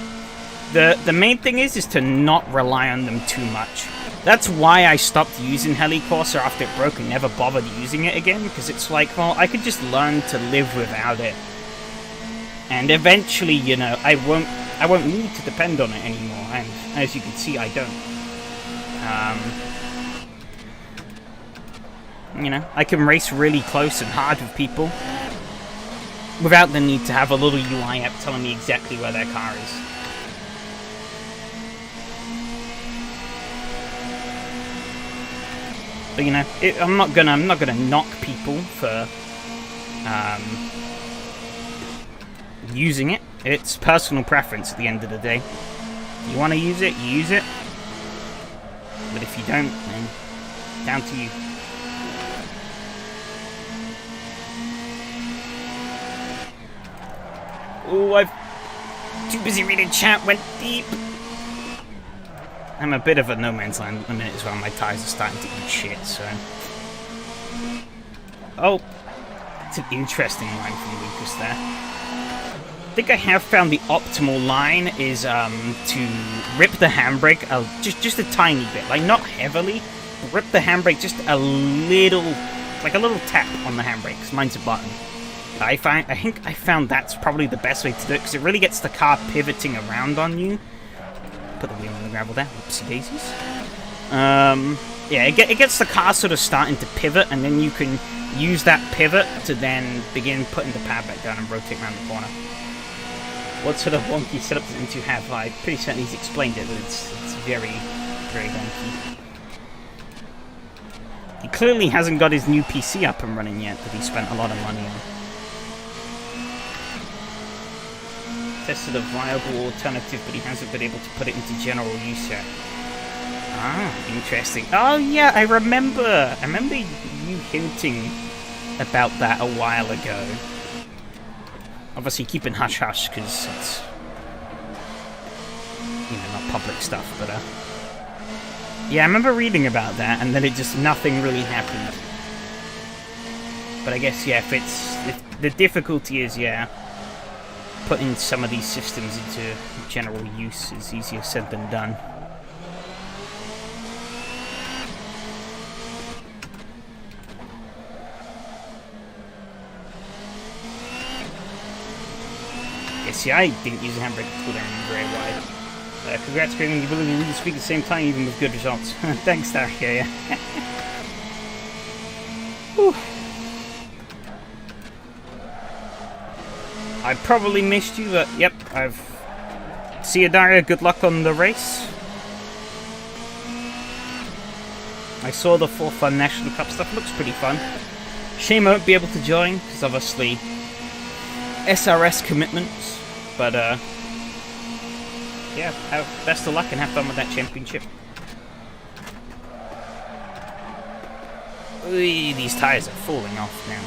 The main thing is to not rely on them too much. That's why I stopped using Helicorsa after it broke and never bothered using it again, because it's like, well, I could just learn to live without it. And eventually, you know, I won't need to depend on it anymore, and as you can see, I don't. You know, I can race really close and hard with people without the need to have a little UI app telling me exactly where their car is. But you know, I'm not gonna knock people for using it. It's personal preference at the end of the day. You want to use it, you use it. But if you don't, then down to you. Oh, I'm too busy reading chat, went deep. I'm a bit of a no man's land at the minute as well. My tyres are starting to eat shit, so. Oh, it's an interesting line from Lucas there. I think I have found the optimal line is to rip the handbrake just a tiny bit, like not heavily, but rip the handbrake just a little, like a little tap on the handbrake, because mine's a button. I think I found that's probably the best way to do it, because it really gets the car pivoting around on you. Put the wheel on the gravel there, whoopsie daisies. Yeah, it gets the car sort of starting to pivot, and then you can use that pivot to then begin putting the pad back down and rotate around the corner. What sort of wonky setup does Into have? I'm pretty certain he's explained it, but it's very, very wonky. He clearly hasn't got his new PC up and running yet that he spent a lot of money on. Tested a viable alternative, but he hasn't been able to put it into general use yet. Ah, interesting. Oh yeah, I remember you hinting about that a while ago. Obviously keeping hush-hush, because it's, you know, not public stuff, but, yeah, I remember reading about that, and then it just, nothing really happened. But I guess, yeah, if the difficulty is, yeah, putting some of these systems into general use is easier said than done. See, I didn't use the handbrake to cool down very wide. Congrats for having the ability to read and speak at the same time, even with good results. Thanks, Dark. Yeah. I probably missed you, but yep, See you, Daria. Good luck on the race. I saw the 4 Fun National Cup stuff. Looks pretty fun. Shame I won't be able to join, because obviously SRS commitments. But, yeah, best of luck and have fun with that championship. Ooh, these tires are falling off now.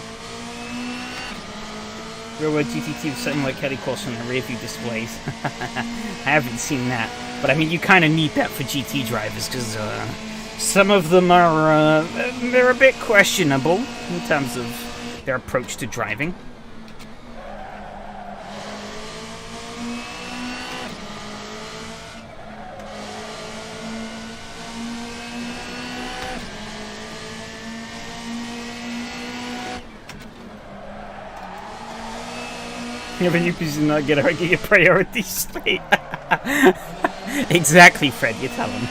Real World GT2 with something like Helicorsa on the rear view displays. I haven't seen that. But, I mean, you kind of need that for GT drivers, because some of them are, they're a bit questionable in terms of their approach to driving. Yeah, but you do not get a priority straight. Exactly, Fred, you tell him.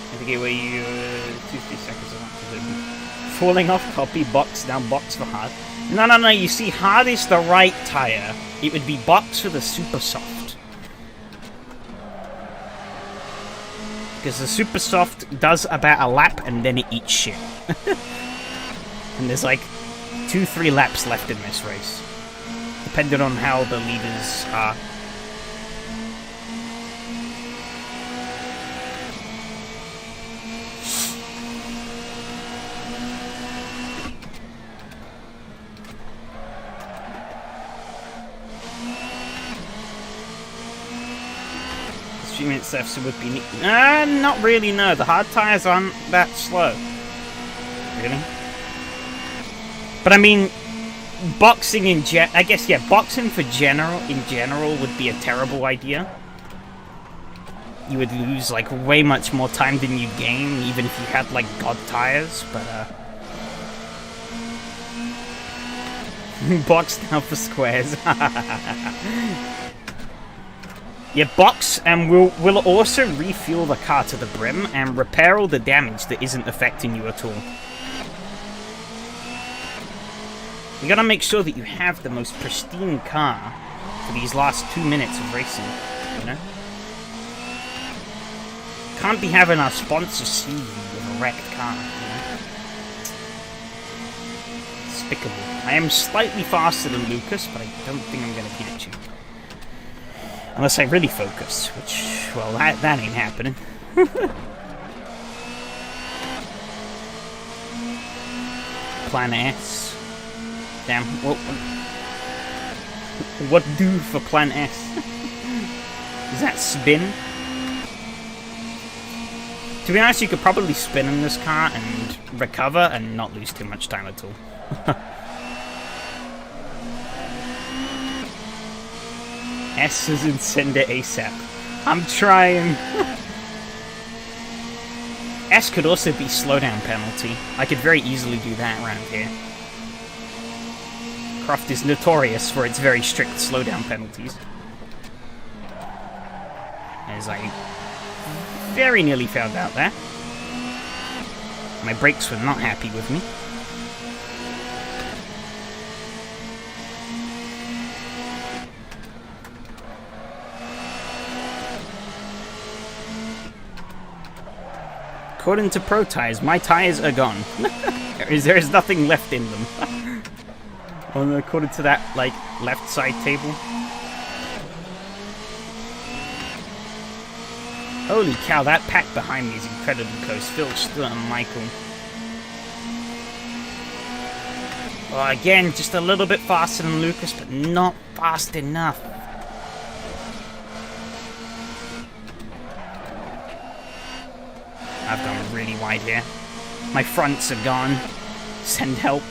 I think where you 2-3 seconds of falling off, copy, box, down, box for hard. No, you see, hard is the right tire. It would be box for the super soft. Because the super soft does about a lap and then it eats shit. And there's like 2-3 laps left in this race. Depending on how the leaders are. Minutes left, so would be not really. No, the hard tires aren't that slow, really. But I mean, boxing I guess, yeah, boxing in general would be a terrible idea. You would lose like way much more time than you'd gain, even if you had like god tires. But box now for squares. Yeah, box, and we'll also refuel the car to the brim and repair all the damage that isn't affecting you at all. You gotta make sure that you have the most pristine car for these last 2 minutes of racing, you know? Can't be having our sponsor see you with a wrecked car, you know? Despicable. I am slightly faster than Lucas, but I don't think I'm gonna beat it you. Unless I really focus, which, well, that ain't happening. Plan S. Damn, what do for Plan S? Is that spin? To be honest, you could probably spin in this car and recover and not lose too much time at all. S is in send it ASAP. I'm trying. S could also be slowdown penalty. I could very easily do that around here. Croft is notorious for its very strict slowdown penalties. As I very nearly found out there. My brakes were not happy with me. According to Pro Tires, my tires are gone. There is nothing left in them. According to that, like, left side table. Holy cow, that pack behind me is incredibly close. Phil, Stuart, and Michael. Well, again, just a little bit faster than Lucas, but not fast enough. I've gone really wide here. My fronts are gone. Send help.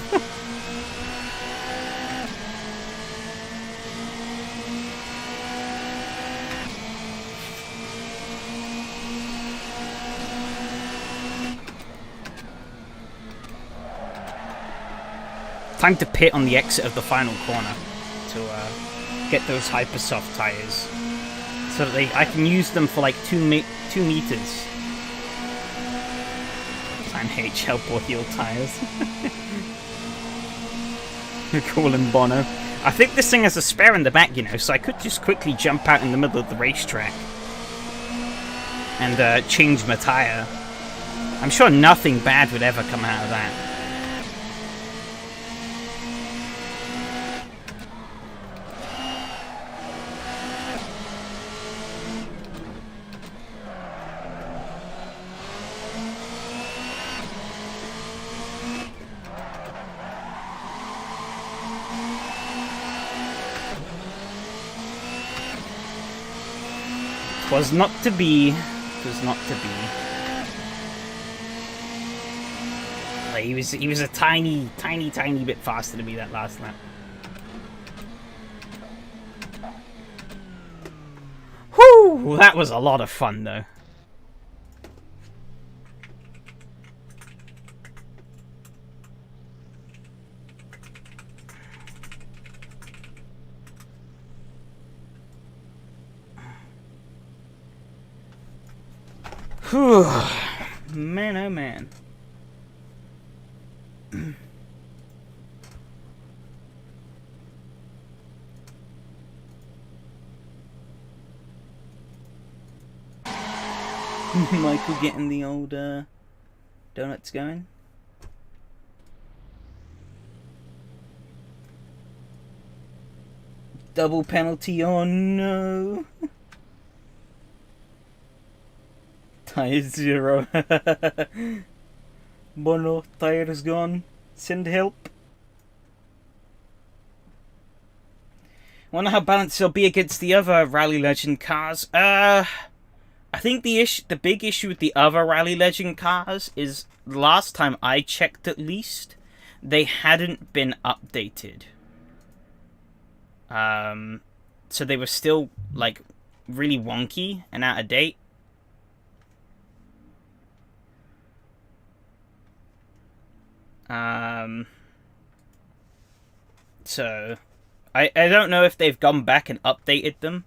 Time to pit on the exit of the final corner to get those hyper soft tires, so that I can use them for like 2 meters. H help or heel tires. Calling Bono. I think this thing has a spare in the back, you know, so I could just quickly jump out in the middle of the racetrack and change my tire. I'm sure nothing bad would ever come out of that. Was not to be. Was not to be. Like, he was a tiny bit faster than me that last lap. Whew! That was a lot of fun, though. Whew. Man, oh man. Michael getting the old donuts going. Double penalty, oh no. Tire 0. Bono, tire is gone. Send help. Wonder how balanced it'll be against the other Rally Legend cars. I think the big issue with the other Rally Legend cars is, last time I checked at least, they hadn't been updated. So they were still, like, really wonky and out of date. So I don't know if they've gone back and updated them.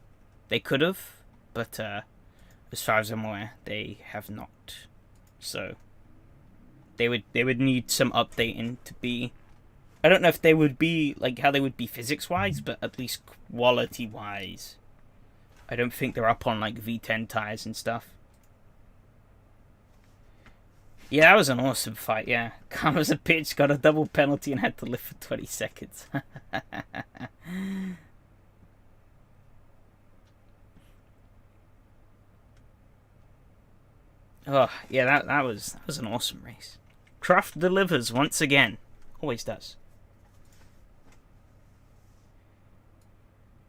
They could have, but as far as I'm aware, they have not. So they would need some updating to be. I don't know if they would be like how they would be physics wise, but at least quality wise, I don't think they're up on like V10 tires and stuff. Yeah, that was an awesome fight, yeah. Calm as a pitch, got a double penalty and had to live for 20 seconds. Oh, yeah, that was an awesome race. Croft delivers once again. Always does.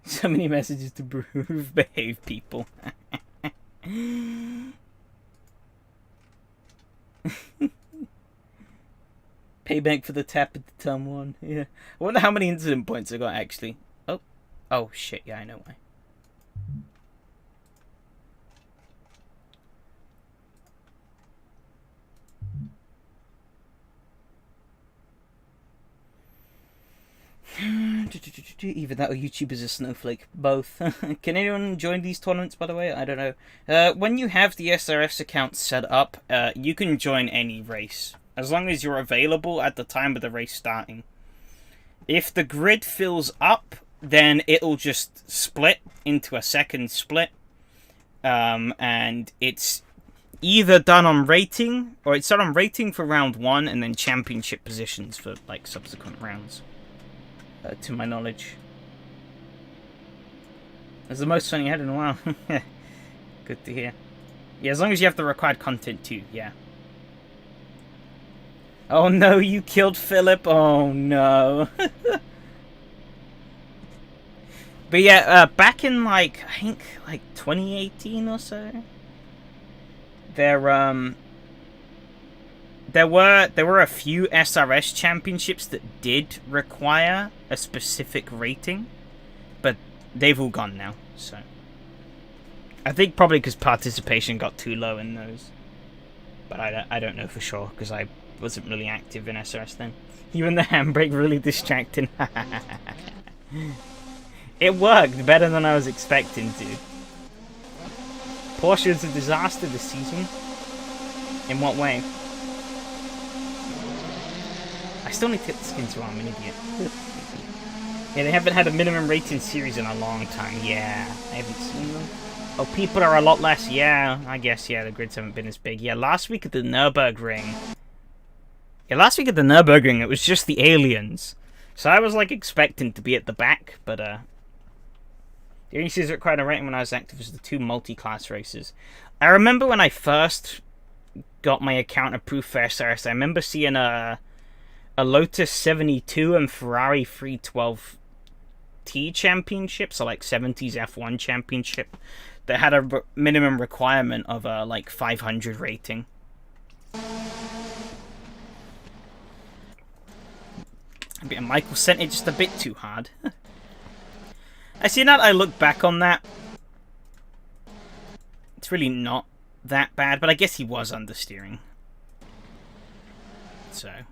So many messages to prove, behave, people. Payback for the tap at the turn 1. Yeah. I wonder how many incident points I got, actually. Oh shit, yeah, I know why. Either that or YouTube is a snowflake. Both. Can anyone join these tournaments, by the way? I don't know. When you have the SRS account set up, you can join any race, as long as you're available at the time of the race starting. If the grid fills up, then it'll just split into a second split. And it's either done on rating, or it's done on rating for round 1, and then championship positions for like subsequent rounds. To my knowledge. That's the most fun you had in a while. Good to hear. Yeah, as long as you have the required content too, yeah. Oh no, you killed Philip. Oh no. But yeah, back in like, I think like 2018 or so, there were a few SRS championships that did require a specific rating, but they've all gone now, so. I think probably because participation got too low in those. But I don't know for sure, because I wasn't really active in SRS then. Even the handbrake really distracting. It worked better than I was expecting to. Porsche is a disaster this season. In what way? I still need to get the skins wrong, I'm an idiot. Yeah, they haven't had a minimum rating series in a long time. Yeah, I haven't seen them. Oh, people are a lot less. Yeah, I guess, yeah, the grids haven't been as big. Yeah, last week at the Nürburgring. Yeah, last week at the Nürburgring, it was just the aliens. So I was, like, expecting to be at the back, but, the only series that required a rating when I was active was the 2 multi-class races. I remember when I first got my account approved for SRS, I remember seeing a Lotus 72 and Ferrari 312T championship, so like 70s F1 championship, that had a minimum requirement of a like 500 rating. And Michael sent it just a bit too hard. I see now that I look back on that, it's really not that bad, but I guess he was understeering. So, I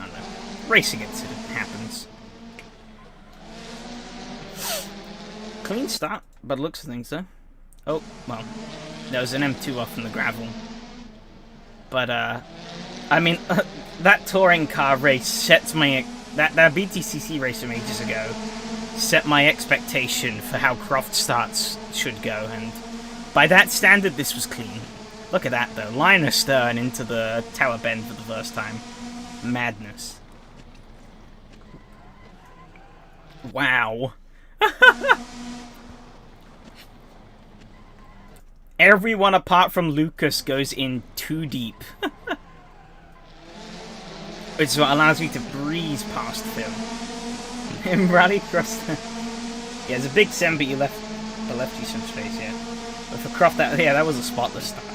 don't know. Racing incident happens. Clean start, but looks of things though. Oh, well. There was an M2 off in the gravel. But, I mean, that touring car race sets my... That BTCC race from ages ago set my expectation for how Croft starts should go, and by that standard, this was clean. Look at that, though. Line astern into the tower bend for the first time. Madness. Wow. Everyone apart from Lucas goes in too deep. Which is what allows me to breeze past Phil. In Rallycross... yeah, it's a big 7, but you left you some space, yeah. But for Croft, that was a spotless start.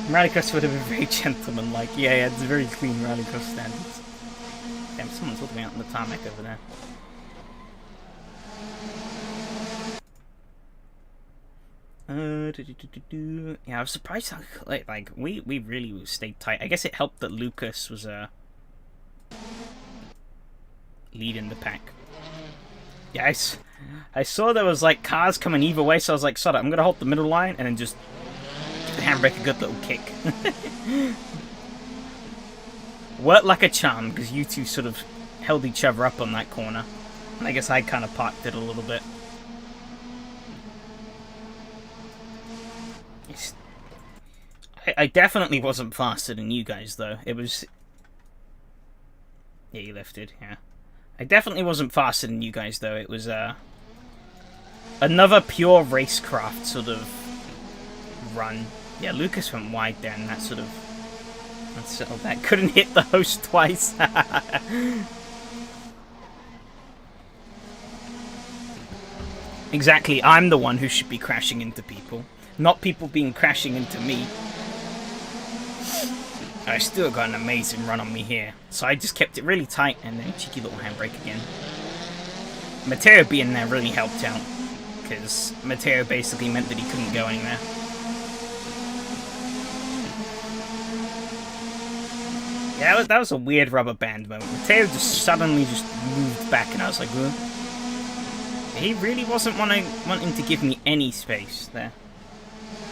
Rallycross would have been very gentleman-like. Yeah, it's very clean Rallycross standards. Damn, someone's looking out on the tarmac over there. Yeah, I was surprised how like we really stayed tight. I guess it helped that Lucas was lead in the pack. Yeah, I saw there was like cars coming either way, so I was like, sod it, I'm gonna hold the middle line and then just give the handbrake a good little kick. Worked like a charm because you two sort of held each other up on that corner, and I guess I kind of parked it a little bit. I definitely wasn't faster than you guys, though. It was... yeah, you lifted, yeah. I definitely wasn't faster than you guys, though. It was, another pure racecraft sort of run. Yeah, Lucas went wide there, and that sort of... that couldn't hit the host twice. Exactly, I'm the one who should be crashing into people. Not people being crashing into me. I still got an amazing run on me here. So I just kept it really tight and then cheeky little handbrake again. Matteo being there really helped out. Because Matteo basically meant that he couldn't go anywhere. Yeah, that was a weird rubber band moment. Matteo just suddenly just moved back and I was like, huh? He really wasn't wanting to give me any space there.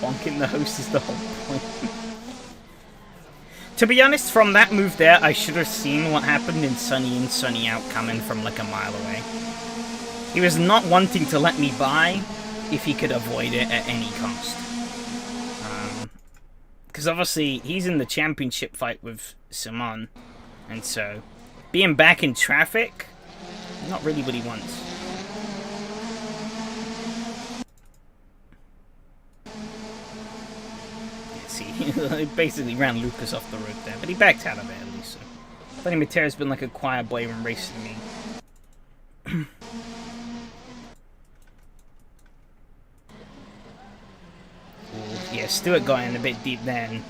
Bonking the host is the whole point. To be honest, from that move there, I should have seen what happened in Sunny in, Sunny out coming from like a mile away. He was not wanting to let me by if he could avoid it at any cost. Because obviously, he's in the championship fight with Simon, and so being back in traffic, not really what he wants. He basically ran Lucas off the road there, but he backed out of it at least. So. I think Matteo's been like a quiet boy when racing me. Ooh, yeah, Stewart got in a bit deep then.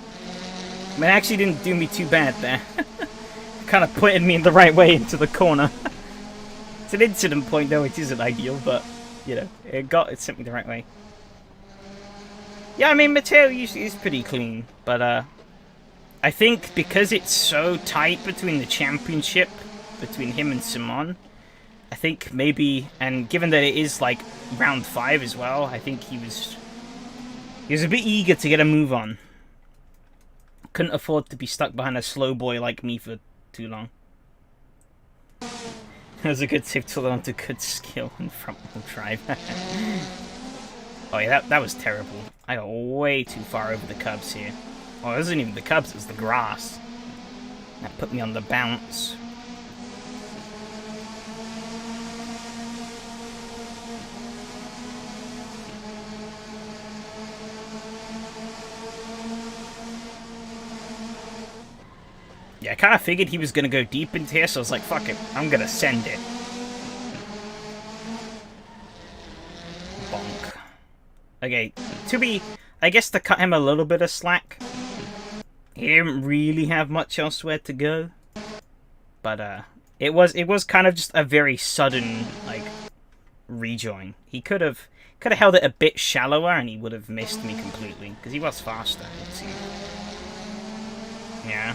I mean, it actually didn't do me too bad there. Kind of pointed me in the right way into the corner. It's an incident point though, which isn't ideal, but you know, it sent me the right way. Yeah, I mean, Matteo usually is pretty clean, but I think because it's so tight between the championship, between him and Simon, I think maybe, and given that it is like round 5 as well, I think he was a bit eager to get a move on. Couldn't afford to be stuck behind a slow boy like me for too long. That was a good tip to learn to good skill in front-wheel drive. Oh yeah, that was terrible. I got way too far over the curbs here. Oh, it wasn't even the curbs, it was the grass. That put me on the bounce. Yeah, I kind of figured he was going to go deep into here, so I was like, fuck it, I'm going to send it. Bonk. Okay, I guess to cut him a little bit of slack, he didn't really have much elsewhere to go. But, it was kind of just a very sudden, like, rejoin. He could have held it a bit shallower and he would have missed me completely, because he was faster, it seemed. Yeah.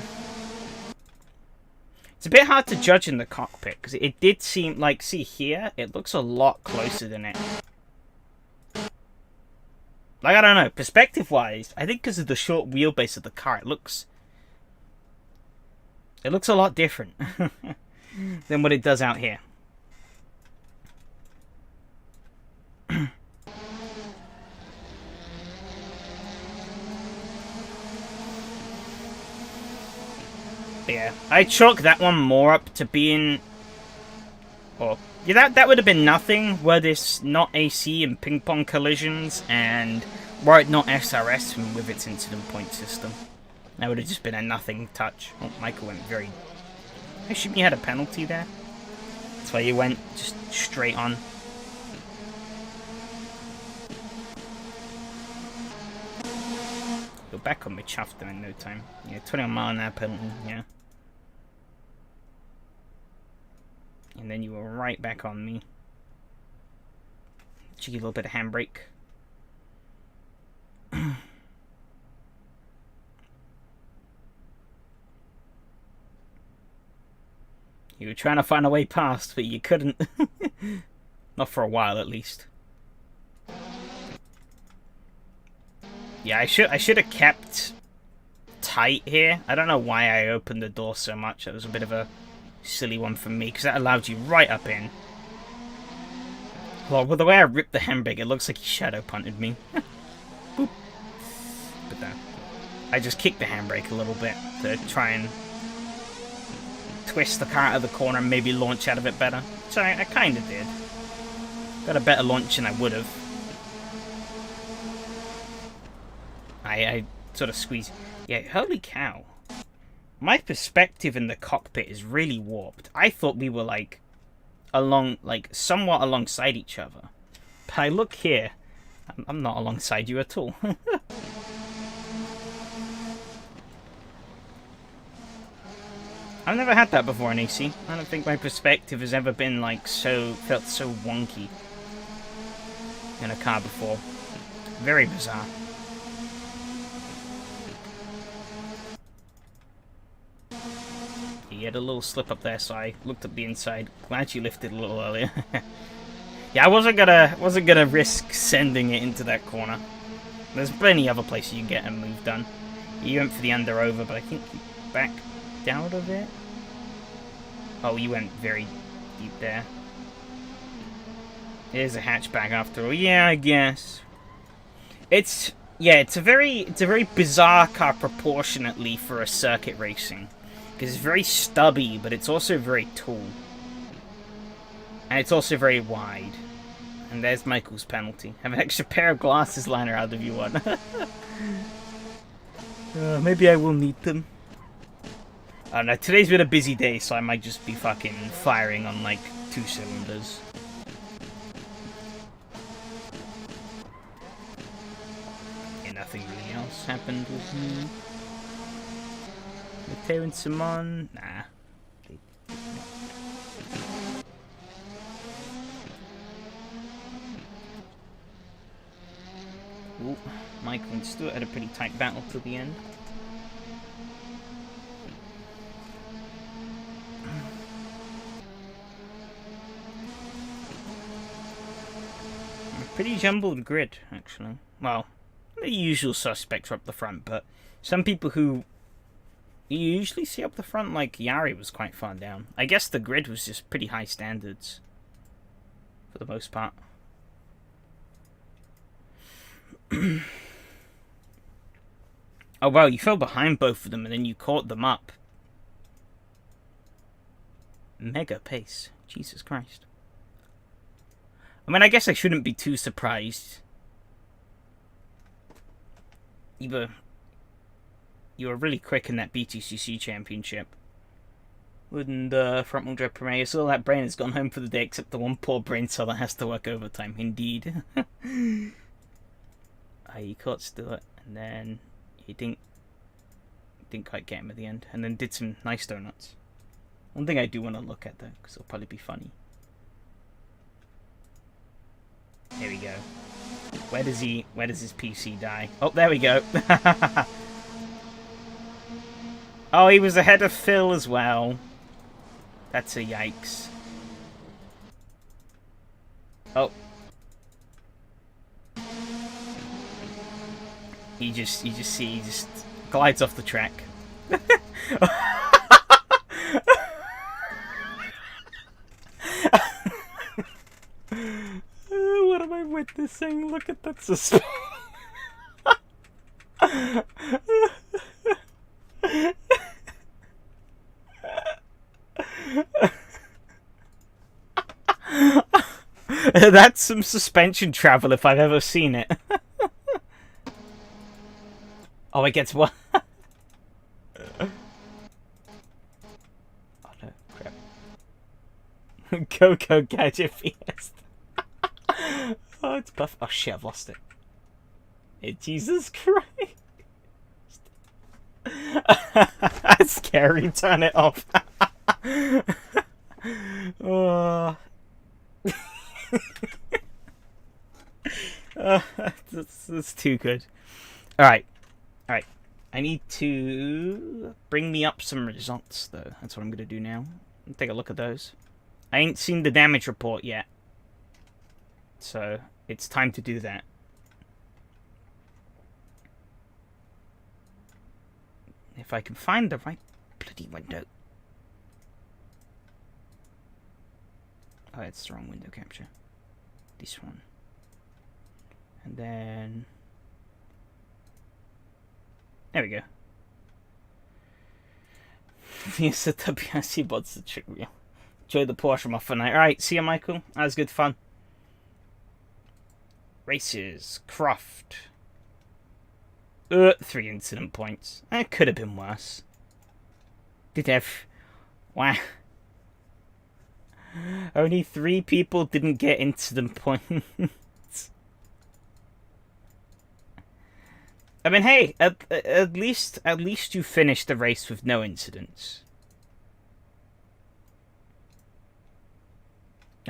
It's a bit hard to judge in the cockpit, because it did seem like, see here, it looks a lot closer than it. Like, I don't know, perspective-wise, I think because of the short wheelbase of the car, it looks a lot different than what it does out here. Yeah, I chalk that one more up to being... Or, yeah, that would have been nothing were this not AC and ping-pong collisions, and were it not SRS with its incident point system. That would have just been a nothing touch. Oh, Michael went very... I assume you had a penalty there? That's why you went just straight on. You're back on me, chuffed them in no time. Yeah, 21 mile an hour penalty, yeah. And then you were right back on me. Cheeky little bit of handbrake. You were trying to find a way past, but you couldn't. Not for a while, at least. Yeah, I should have kept tight here. I don't know why I opened the door so much. That was a bit of a silly one for me, because that allowed you right up in. Well, with the way I ripped the handbrake, it looks like he shadow punted me. Boop. But no. I just kicked the handbrake a little bit to try and twist the car out of the corner and maybe launch out of it better. So I kind of did. Got a better launch than I would have. I sort of squeezed. Yeah, holy cow. My perspective in the cockpit is really warped. I thought we were like somewhat alongside each other. But I look here, I'm not alongside you at all. I've never had that before in AC. I don't think my perspective has ever been like felt so wonky in a car before. Very bizarre. You had a little slip up there, so I looked at the inside. Glad you lifted a little earlier. Yeah, I wasn't gonna risk sending it into that corner. There's plenty other places you can get a move done. You went for the under over, but I think you backed out of it. Oh, you went very deep there. It is a hatchback after all. Yeah, I guess. It's a very bizarre car proportionately for a circuit racing. Because it's very stubby, but it's also very tall. And it's also very wide. And there's Michael's penalty. Have an extra pair of glasses, Liner, out of you one. Maybe I will need them. I don't know, today's been a busy day, so I might just be fucking firing on like 2 cylinders. Yeah, nothing really else happened with me. Mateo and Simon? Nah. Ooh, Michael and Stuart had a pretty tight battle till the end. Pretty jumbled grid, actually. Well, the usual suspects are up the front, but some people who you usually see up the front, like Yari, was quite far down. I guess the grid was just pretty high standards, for the most part. Oh wow, you fell behind both of them and then you caught them up. Mega pace. Jesus Christ. I mean, I guess I shouldn't be too surprised. You were really quick in that BTCC championship. Wouldn't front wheel drive Premier, so all that brain has gone home for the day except the one poor brain cell that has to work overtime. Indeed. You caught Stuart, and then he didn't quite get him at the end, and then did some nice donuts. One thing I do want to look at though, because it'll probably be funny. Here we go. Where does his PC die? Oh, there we go. Oh, he was ahead of Phil as well. That's a yikes. You just see he just glides off the track. What am I witnessing? Look at that suspension. That's some suspension travel if I've ever seen it. Oh, it gets what? Oh no, crap. Coco Gadget Fiesta. Oh, it's buff. Oh shit, I've lost it. Jesus Christ. That's scary, turn it off. Oh. That's too good. Alright. Alright. I need to bring me up some results, though. That's what I'm going to do now. Take a look at those. I ain't seen the damage report yet. So, it's time to do that. If I can find the right bloody window. Oh, it's the wrong window capture. This one. And then... there we go. Fiesta WRC bots the trick wheel. Enjoy the Porsche off for night. Alright, see ya, Michael. That was good fun. Races. Croft. 3 incident points. That could have been worse. Did have... wow. Only 3 people didn't get incident points. I mean, hey, at least you finished the race with no incidents.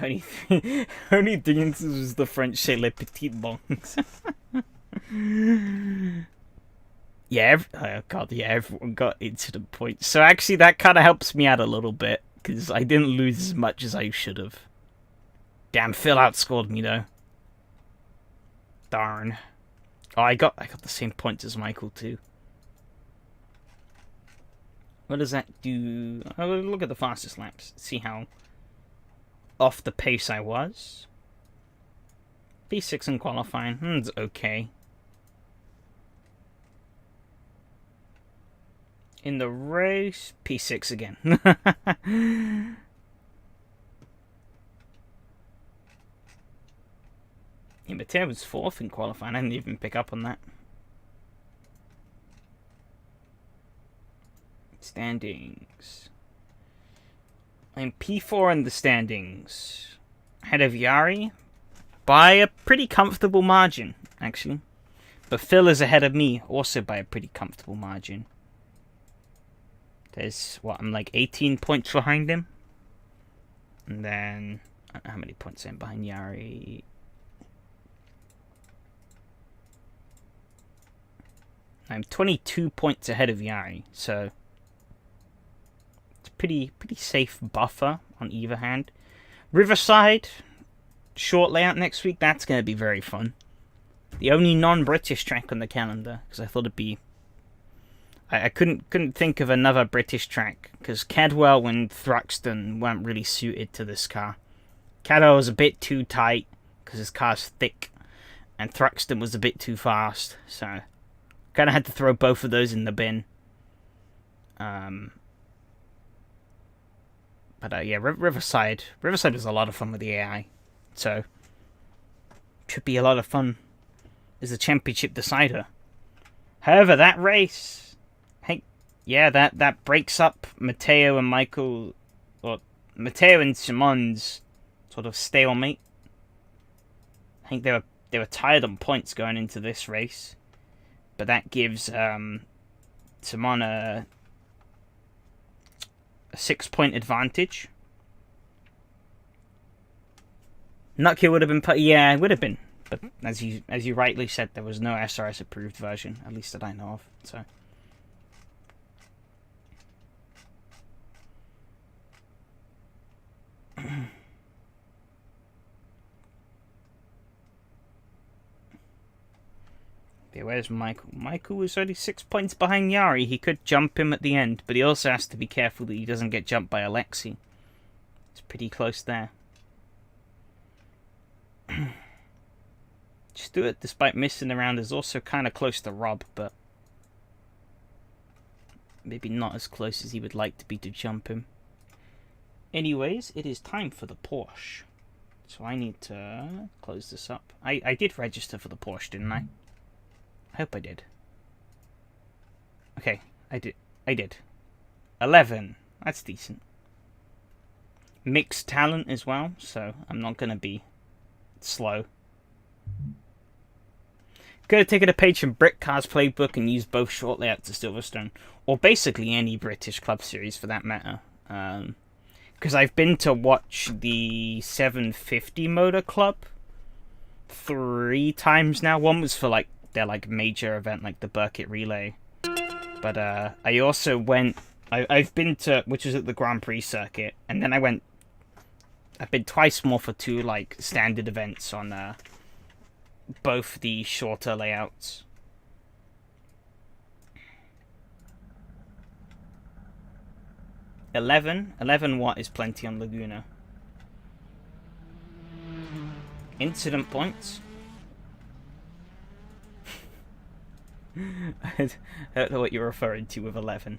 Only 3 incidents was the French chez les petites bongs. Yeah, oh god, yeah, everyone got incident points. So actually that kind of helps me out a little bit, because I didn't lose as much as I should have. Damn, Phil outscored me though. Darn. Oh, I got the same points as Michael too. What does that do? Oh, look at the fastest laps. See how off the pace I was. P6 in qualifying. It's okay. In the race, P6 again. Yeah, but Ted was 4th in qualifying. I didn't even pick up on that. Standings. I'm P4 in the standings. Ahead of Yari by a pretty comfortable margin, actually. But Phil is ahead of me, also by a pretty comfortable margin. There's, what, I'm like 18 points behind him. And then, I don't know how many points I'm behind Yari. I'm 22 points ahead of Yari, so it's a pretty safe buffer on either hand. Riverside, short layout next week, that's going to be very fun. The only non-British track on the calendar, because I thought it'd be... I couldn't think of another British track, because Cadwell and Thruxton weren't really suited to this car. Cadwell was a bit too tight, because his car's thick, and Thruxton was a bit too fast, so... kind of had to throw both of those in the bin. But yeah, Riverside. Riverside was a lot of fun with the AI. So, should be a lot of fun as a championship decider. However, that race... hey, yeah, that breaks up Matteo and Michael... or Matteo and Simon's sort of stalemate. I think they were tied on points going into this race. But that gives Simon a 6-point advantage. Nucky would have been yeah, it would have been. But as you rightly said, there was no SRS approved version, at least that I know of. So Yeah, where's Michael? Michael was only 6 points behind Yari. He could jump him at the end, but he also has to be careful that he doesn't get jumped by Alexei. It's pretty close there. Stewart, despite missing around, is also kind of close to Rob, but maybe not as close as he would like to be to jump him. Anyways, it is time for the Porsche. So I need to close this up. I did register for the Porsche, didn't I? I hope I did. Okay, I did. 11. That's decent. Mixed talent as well, so I'm not going to be slow. Could have taken a page from Britcar's playbook and used both short layouts to Silverstone. Or basically any British club series for that matter. Because I've been to watch the 750 Motor Club 3 times now. One was for like their like major event, like the Burkitt Relay. But I also went. I've been to, which was at the Grand Prix circuit, and then I've been twice more for 2 like standard events on both the shorter layouts. $11 watt is plenty on Laguna. Incident points. I don't know what you're referring to with 11.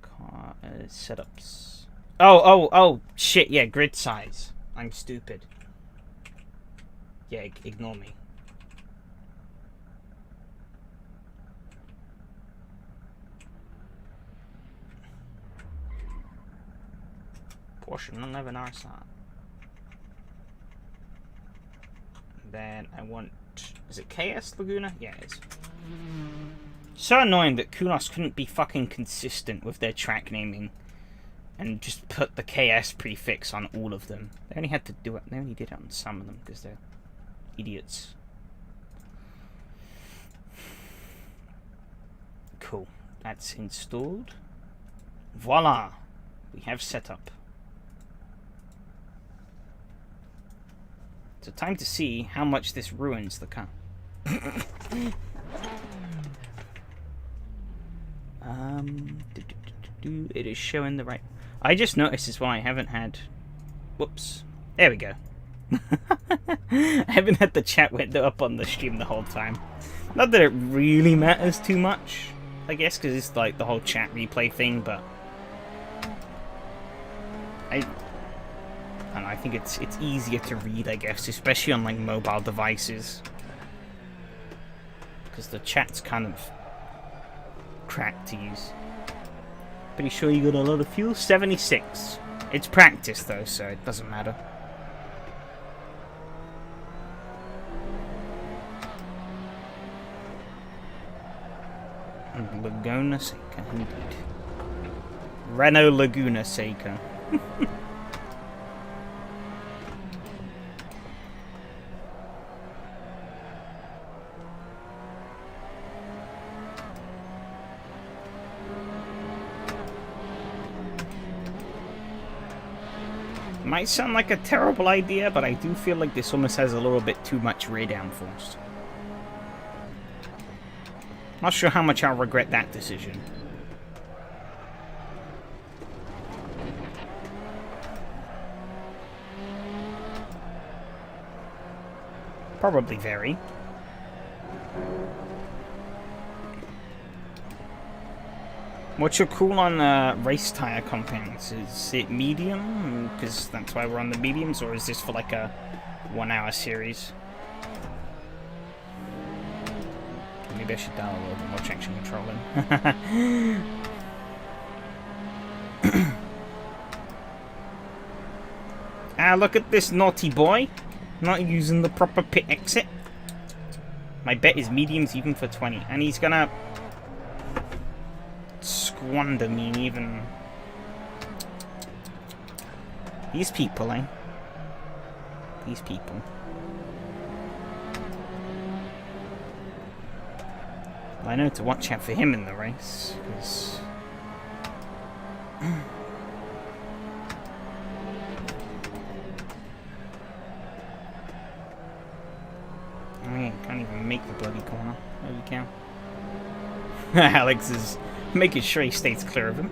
Car setups. Oh, shit, yeah, grid size. I'm stupid. Yeah, ignore me. Porsche 911 RSR. Then I want... Is it KS Laguna? Yeah, it is. So annoying that Kunos couldn't be fucking consistent with their track naming and just put the KS prefix on all of them. They only had to do it. They only did it on some of them because they're idiots. Cool. That's installed. Voila! We have setup. So time to see how much this ruins the car. It is showing the right... I just noticed as well I haven't had... Whoops. There we go. I haven't had the chat window up on the stream the whole time. Not that it really matters too much, I guess, because it's like the whole chat replay thing, but... I think it's easier to read, I guess, especially on like mobile devices, because the chat's kind of cracked to use. Pretty sure you got a lot of fuel. 76. It's practice though, so it doesn't matter. Laguna Seca, indeed. Renault Laguna Seca. Might sound like a terrible idea, but I do feel like this almost has a little bit too much rear downforce. Not sure how much I'll regret that decision. Probably very. What's your call on race tire compounds? Is it medium? Because that's why we're on the mediums, or is this for like a 1 hour series? Maybe I should dial a little bit more traction control in. Look at this naughty boy. Not using the proper pit exit. My bet is mediums even for 20. And he's gonna squander me even. These people, eh? These people. Well, I know to watch out for him in the race, because... bloody corner. Holy cow. Alex is making sure he stays clear of him.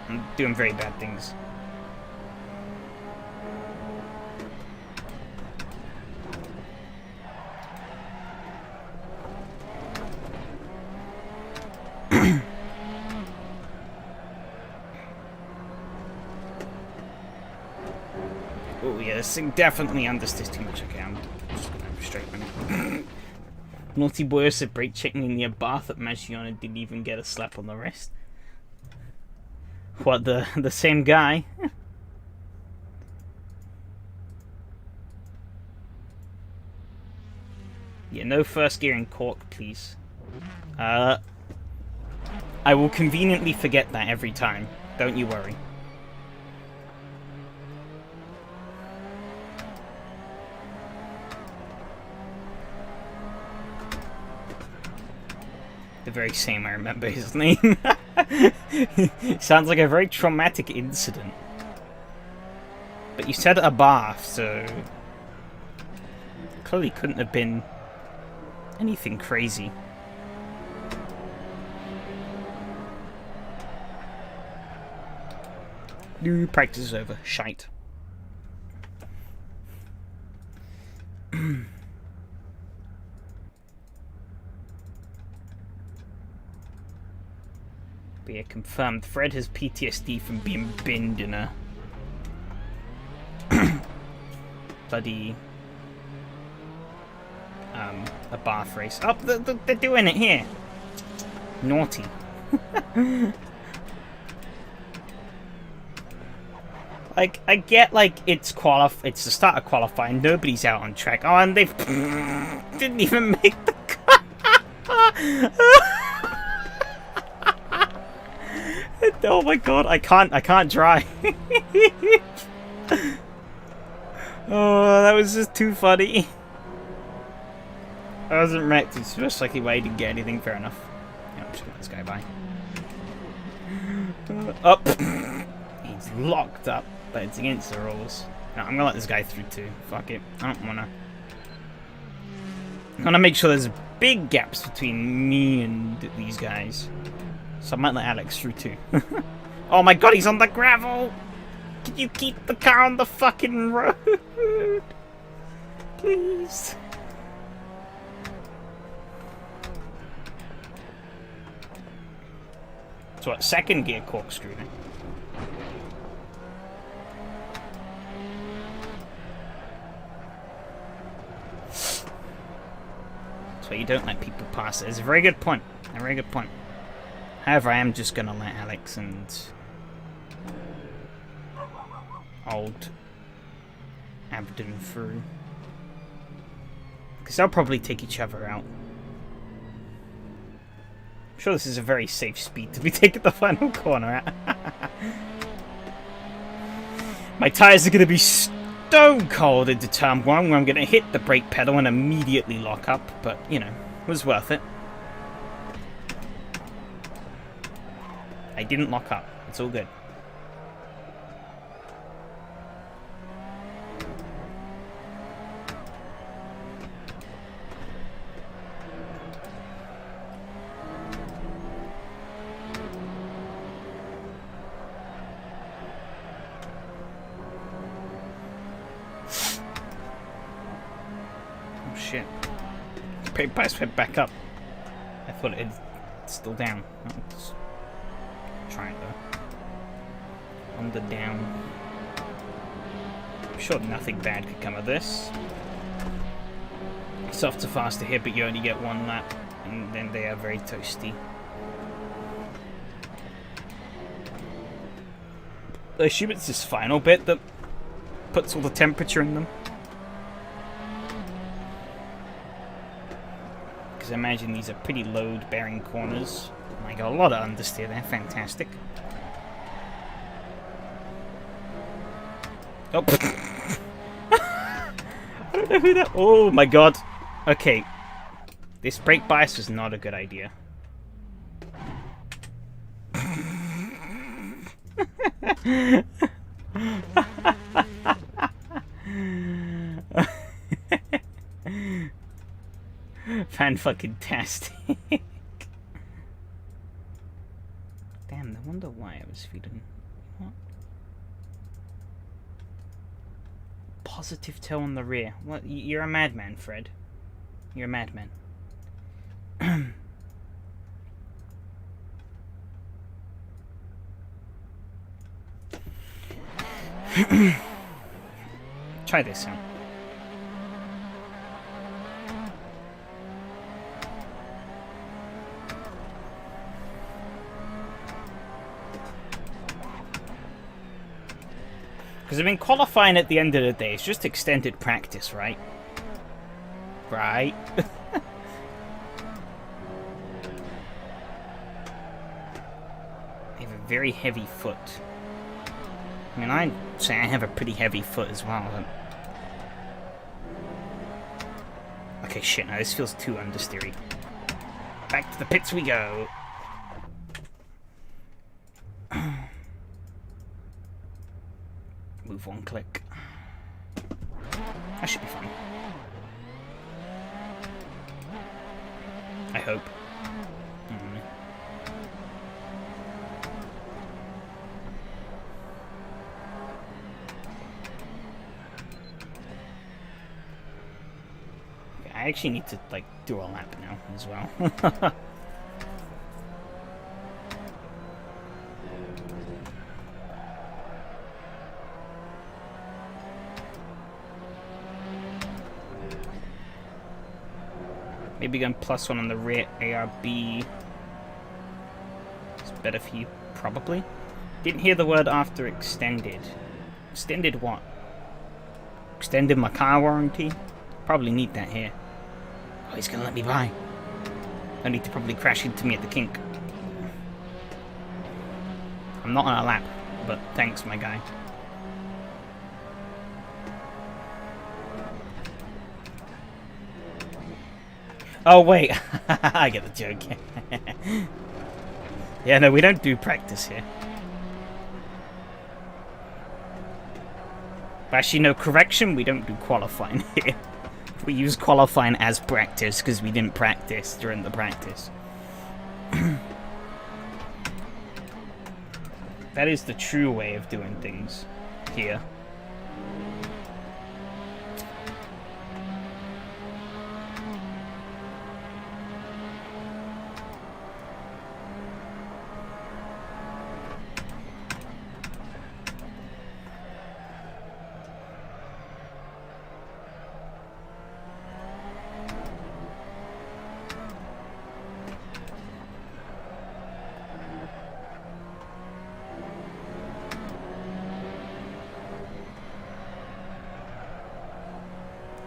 I'm doing very bad things. Oh yeah, this thing definitely understeers too much. Okay, I'm just gonna straight run. Naughty boy said brake checking in the bath at Magiona didn't even get a slap on the wrist. What, the same guy? Yeah, no first gear in Cork, please. I will conveniently forget that every time. Don't you worry. The very same, I remember his name. Sounds like a very traumatic incident. But you said a bath, so clearly couldn't have been anything crazy. New practice is over. Shite. But yeah, confirmed. Fred has PTSD from being binned in a bloody a bath race. Oh, they're doing it here. Naughty. Like, I get, like, it's the start of qualifying, nobody's out on track. Oh, and they didn't even make the cut. Oh my god, I can't drive. Oh, that was just too funny. I wasn't wrecked, it's just like I didn't get anything, fair enough. Yeah, I'm just gonna let this guy by. Up. He's locked up, but it's against the rules. No, I'm gonna let this guy through too. Fuck it. I don't wanna. I wanna make sure there's big gaps between me and these guys. So I might let Alex through too. Oh my god, he's on the gravel! Can you keep the car on the fucking road? Please. So what, second gear corkscrew then? So you don't let people pass it. It's a very good point. A very good point. However, I am just gonna let Alex and old Abden through. Because they'll probably take each other out. I'm sure this is a very safe speed to be taking the final corner at. My tyres are going to be stone cold into turn 1 where I'm going to hit the brake pedal and immediately lock up. But, you know, it was worth it. I didn't lock up. It's all good. Oh shit. Brake bias went back up. I thought it's still down. Oh, it's try it though. On the down. I'm sure nothing bad could come of this. Softer, faster here, but you only get one lap, and then they are very toasty. I assume it's this final bit that puts all the temperature in them. Because I imagine these are pretty load-bearing corners. I got a lot of understeer there, fantastic. Oh, I don't know who that. Oh my god. Okay, this brake bias was not a good idea. Fan-fucking-tastic. Damn, I wonder why I was feeling... What? Positive toe on the rear. What? You're a madman, Fred. You're a madman. Try this out. Because I mean, qualifying at the end of the day is just extended practice, right? Right? I have a very heavy foot. I mean, I'd say I have a pretty heavy foot as well. Okay, shit, now this feels too understeery. Back to the pits we go. Move one click. That should be fun. I hope. I actually need to, like, do a lap now as well. Maybe going +1 on the rear ARB. It's better for you, probably. Didn't hear the word after extended. Extended what? Extended my car warranty? Probably need that here. Oh, he's gonna let me by. I need to probably crash into me at the kink. I'm not on a lap, but thanks, my guy. Oh, wait. I get the joke. Yeah, no, we don't do practice here. Actually, no, correction, we don't do qualifying here. We use qualifying as practice because we didn't practice during the practice. That is the true way of doing things here.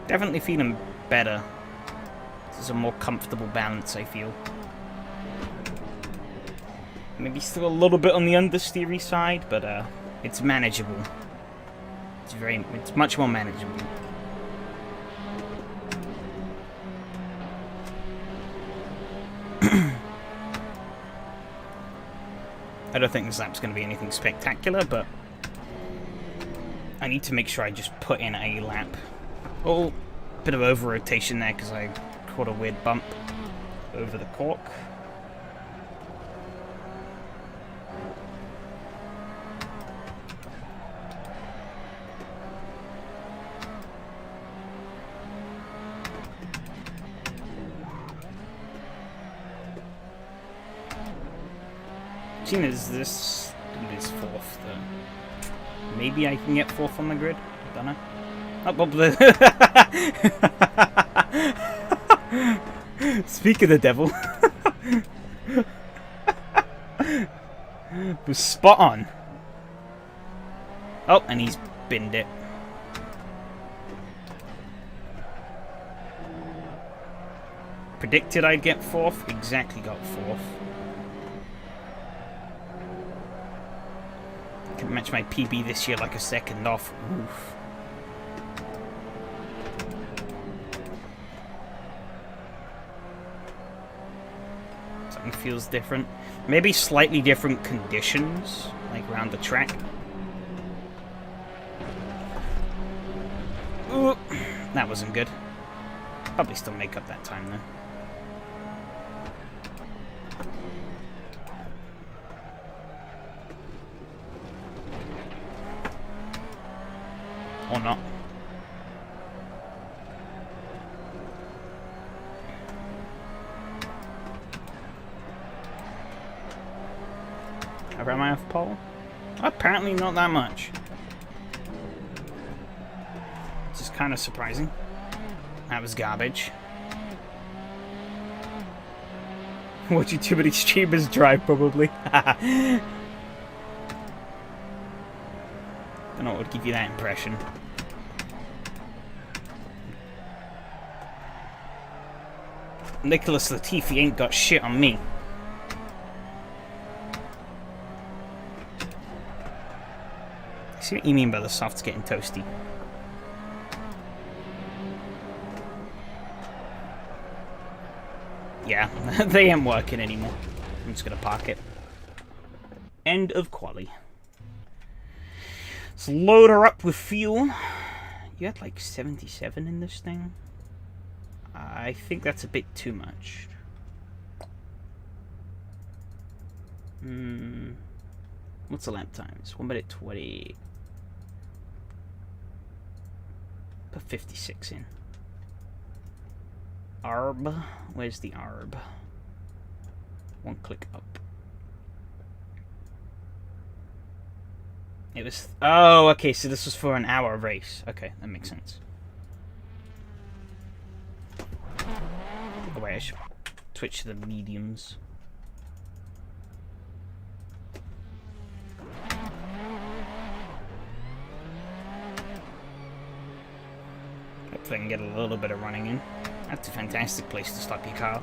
Definitely feeling better. This is a more comfortable balance, I feel. Maybe still a little bit on the understeery side, but it's manageable. It's much more manageable. I don't think this lap's going to be anything spectacular, but I need to make sure I just put in a lap. Oh, bit of over-rotation there because I caught a weird bump over the cork. Seeing as this is fourth, though. Maybe I can get fourth on the grid. I don't know. Speak of the devil. Was spot on. Oh, and he's binned it. Predicted I'd get fourth. Exactly got fourth. Can match my PB this year like a second off. Oof. Feels different. Maybe slightly different conditions, like around the track. Ooh, that wasn't good. Probably still make up that time though. Or not. Am I off pole? Apparently not that much. Which is kind of surprising. That was garbage. Watching too many streamers drive, probably. Don't know what would give you that impression. Nicholas Latifi ain't got shit on me. I see what you mean by the softs getting toasty. Yeah, they ain't working anymore. I'm just gonna park it. End of quali. Let's load her up with fuel. You had like 77 in this thing? I think that's a bit too much. What's the lap times? 1 minute 20. Put 56 in. ARB. Where's the ARB? One click up. It was... Oh, okay, so this was for an hour race. Okay, that makes sense. Oh, wait, I should switch to the mediums. Hopefully I can get a little bit of running in. That's a fantastic place to stop your car.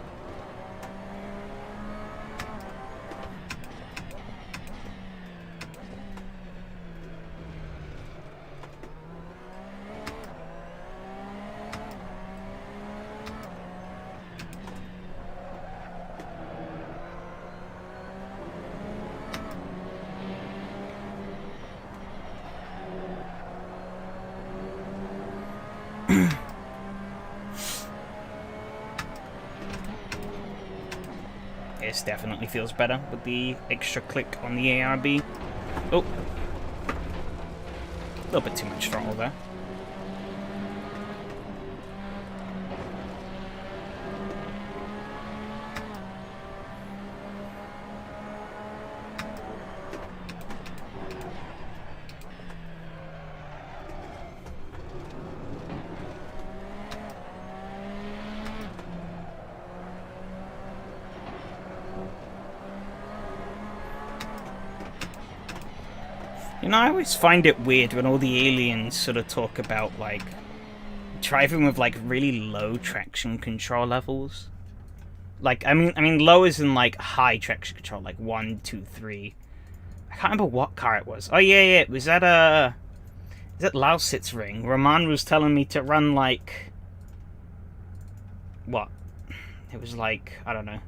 This definitely feels better with the extra click on the ARB. Oh, a little bit too much throttle there. You know, I always find it weird when all the aliens sort of talk about, like, driving with, like, really low traction control levels. Like, I mean, low is in, like, high traction control, like 1, 2, 3. I can't remember what car it was. Oh, yeah, it was at, is it Lausitz Ring? Roman was telling me to run, like, what? It was, like, I don't know.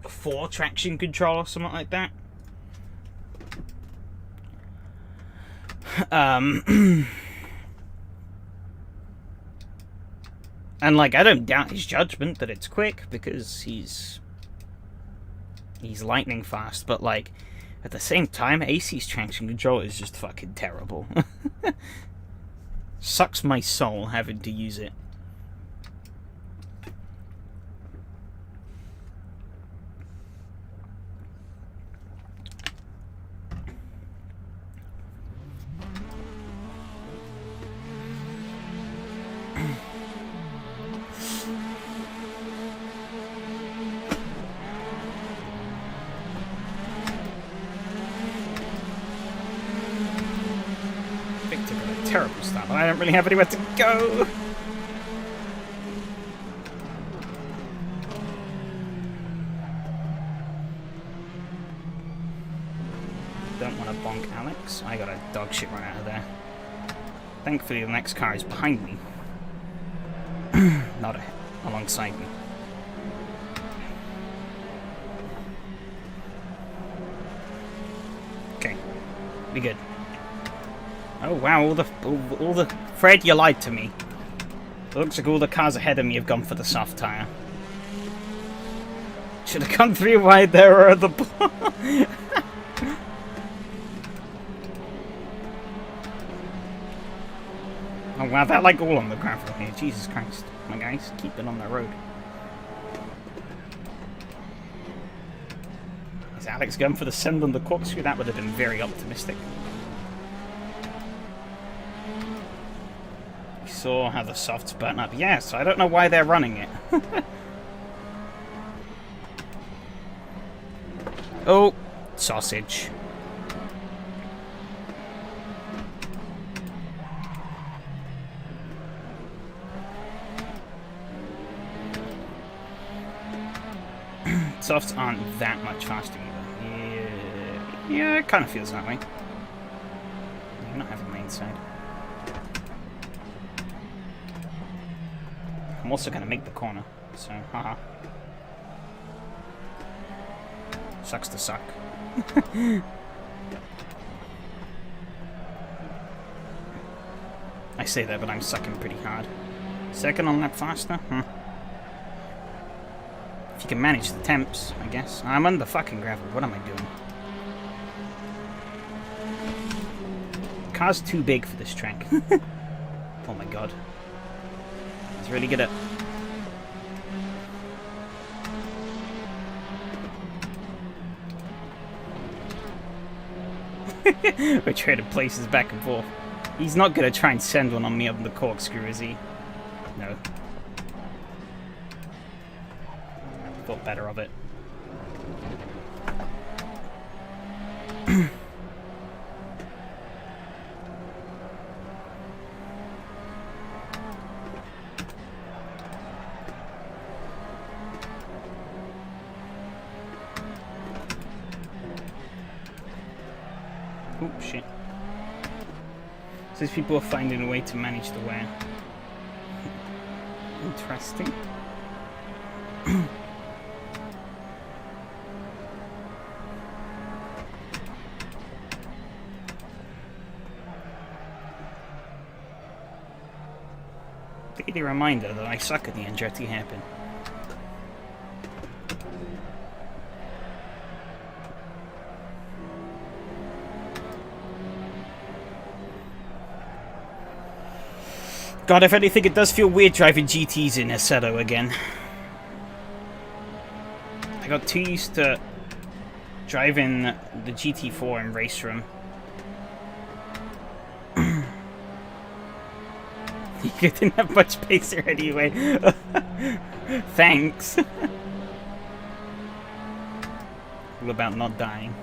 4 traction control or something like that. And like, I don't doubt his judgment that it's quick because he's lightning fast, but like at the same time AC's traction control is just fucking terrible. Sucks my soul having to use it. Terrible stuff, and I don't really have anywhere to go. Don't want to bonk Alex. I got a dog shit run out of there. Thankfully, the next car is behind me, not alongside me. Okay, be good. Oh wow, all the Fred, you lied to me. It looks like all the cars ahead of me have gone for the soft tyre. Should have gone 3 wide there or at the Oh wow, they're like all on the gravel here. Jesus Christ. My guys, keep it on the road. Is Alex going for the send on the corkscrew? That would have been very optimistic. You saw how the softs burnt up. Yeah, so I don't know why they're running it. Oh, sausage. Softs aren't that much faster either. Yeah, it kind of feels that way. You're not having my inside. I'm also going to make the corner, so haha. Sucks to suck. I say that, but I'm sucking pretty hard. Second on lap faster? If you can manage the temps, I guess. I'm under fucking gravel. What am I doing? The car's too big for this track. Oh my god. It's really good at... We're trading places back and forth. He's not going to try and send one on me on the corkscrew, is he? No. Thought better of it. Oh shit. So these people are finding a way to manage the wear. Interesting. Daily reminder that I suck at the Andretti hairpin. God, if anything, it does feel weird driving GTs in Assetto again. I got too used to driving the GT4 in Race Room. You didn't have much pace there anyway. Thanks. All about not dying.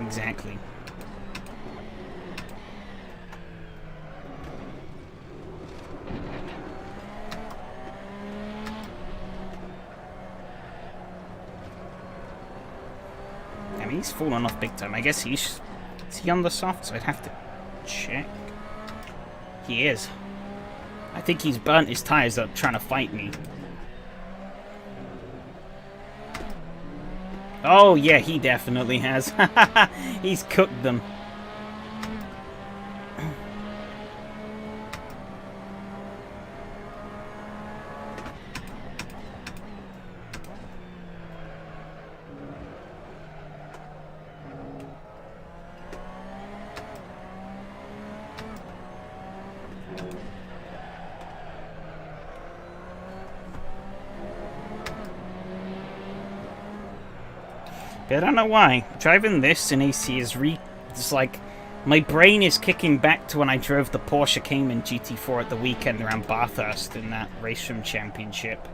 Exactly. I mean, he's fallen off big time. I guess is he on the soft, so I'd have to check. He is. I think he's burnt his tires up trying to fight me. Oh, yeah, he definitely has. He's cooked them. I don't know why. Driving this in AC is it's like my brain is kicking back to when I drove the Porsche Cayman GT4 at the weekend around Bathurst in that Race Room Championship.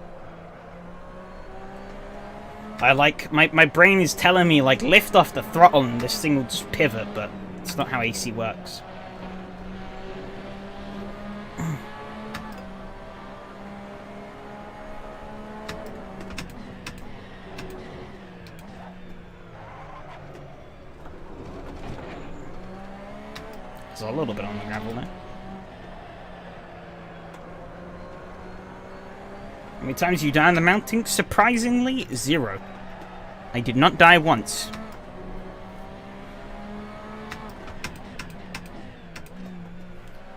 I like my brain is telling me like lift off the throttle and this thing will just pivot, but it's not how AC works. A little bit on the gravel there. How many times you die on the mounting? Surprisingly, 0. I did not die once.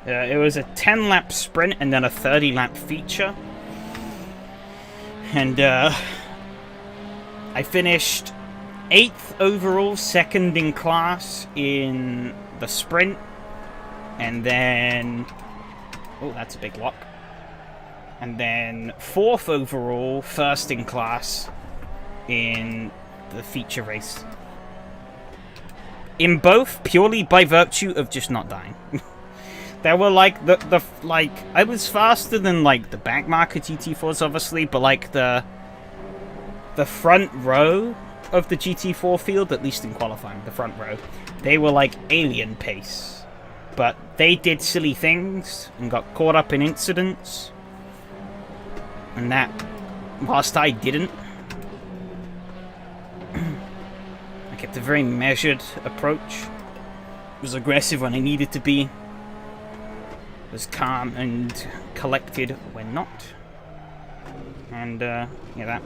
It was a 10-lap sprint and then a 30-lap feature. And I finished 8th overall, 2nd in class in the sprint. And then Oh, that's a big lock. And then 4th overall, 1st in class in the feature race. In both, purely by virtue of just not dying. There were like like I was faster than like the backmarker GT4s, obviously, but like the front row of the GT4 field, at least in qualifying, the front row, they were like alien pace. But they did silly things and got caught up in incidents. And that, whilst I didn't, I kept a very measured approach. Was aggressive when I needed to be. Was calm and collected when not. And, yeah, that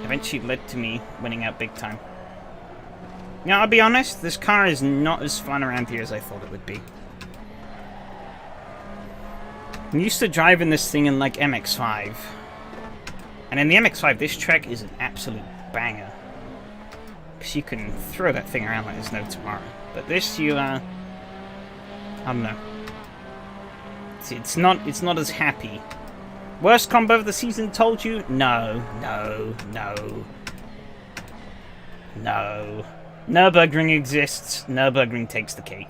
eventually led to me winning out big time. Now, I'll be honest, this car is not as fun around here as I thought it would be. I'm used to driving this thing in, like, MX-5. And in the MX-5, this track is an absolute banger. Because you can throw that thing around like there's no tomorrow. But this, you, I don't know. It's not as happy. Worst combo of the season, told you? No. Nürburgring exists. Nürburgring takes the cake.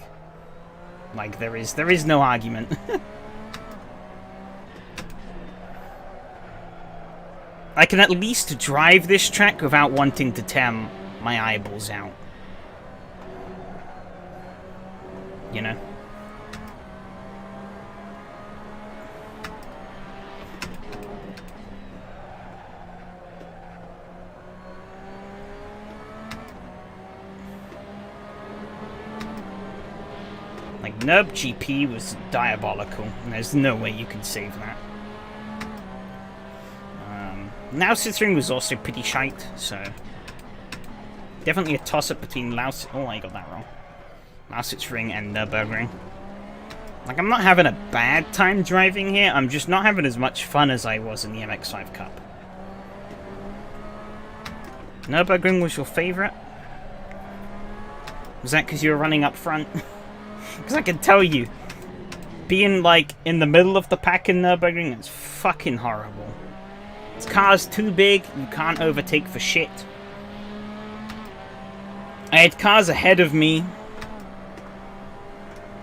Like, there is no argument. I can at least drive this track without wanting to tear my eyeballs out. You know? Like, Nurb GP was diabolical, and there's no way you can save that. Now Sitzring was also pretty shite, so definitely a toss-up between Lausitz. Oh, I got that wrong. Lausitzring and Nürburgring. Like, I'm not having a bad time driving here. I'm just not having as much fun as I was in the MX-5 Cup. Nürburgring was your favorite? Was that because you were running up front? Because I can tell you, being like in the middle of the pack in Nürburgring is fucking horrible. This car's too big, you can't overtake for shit. I had cars ahead of me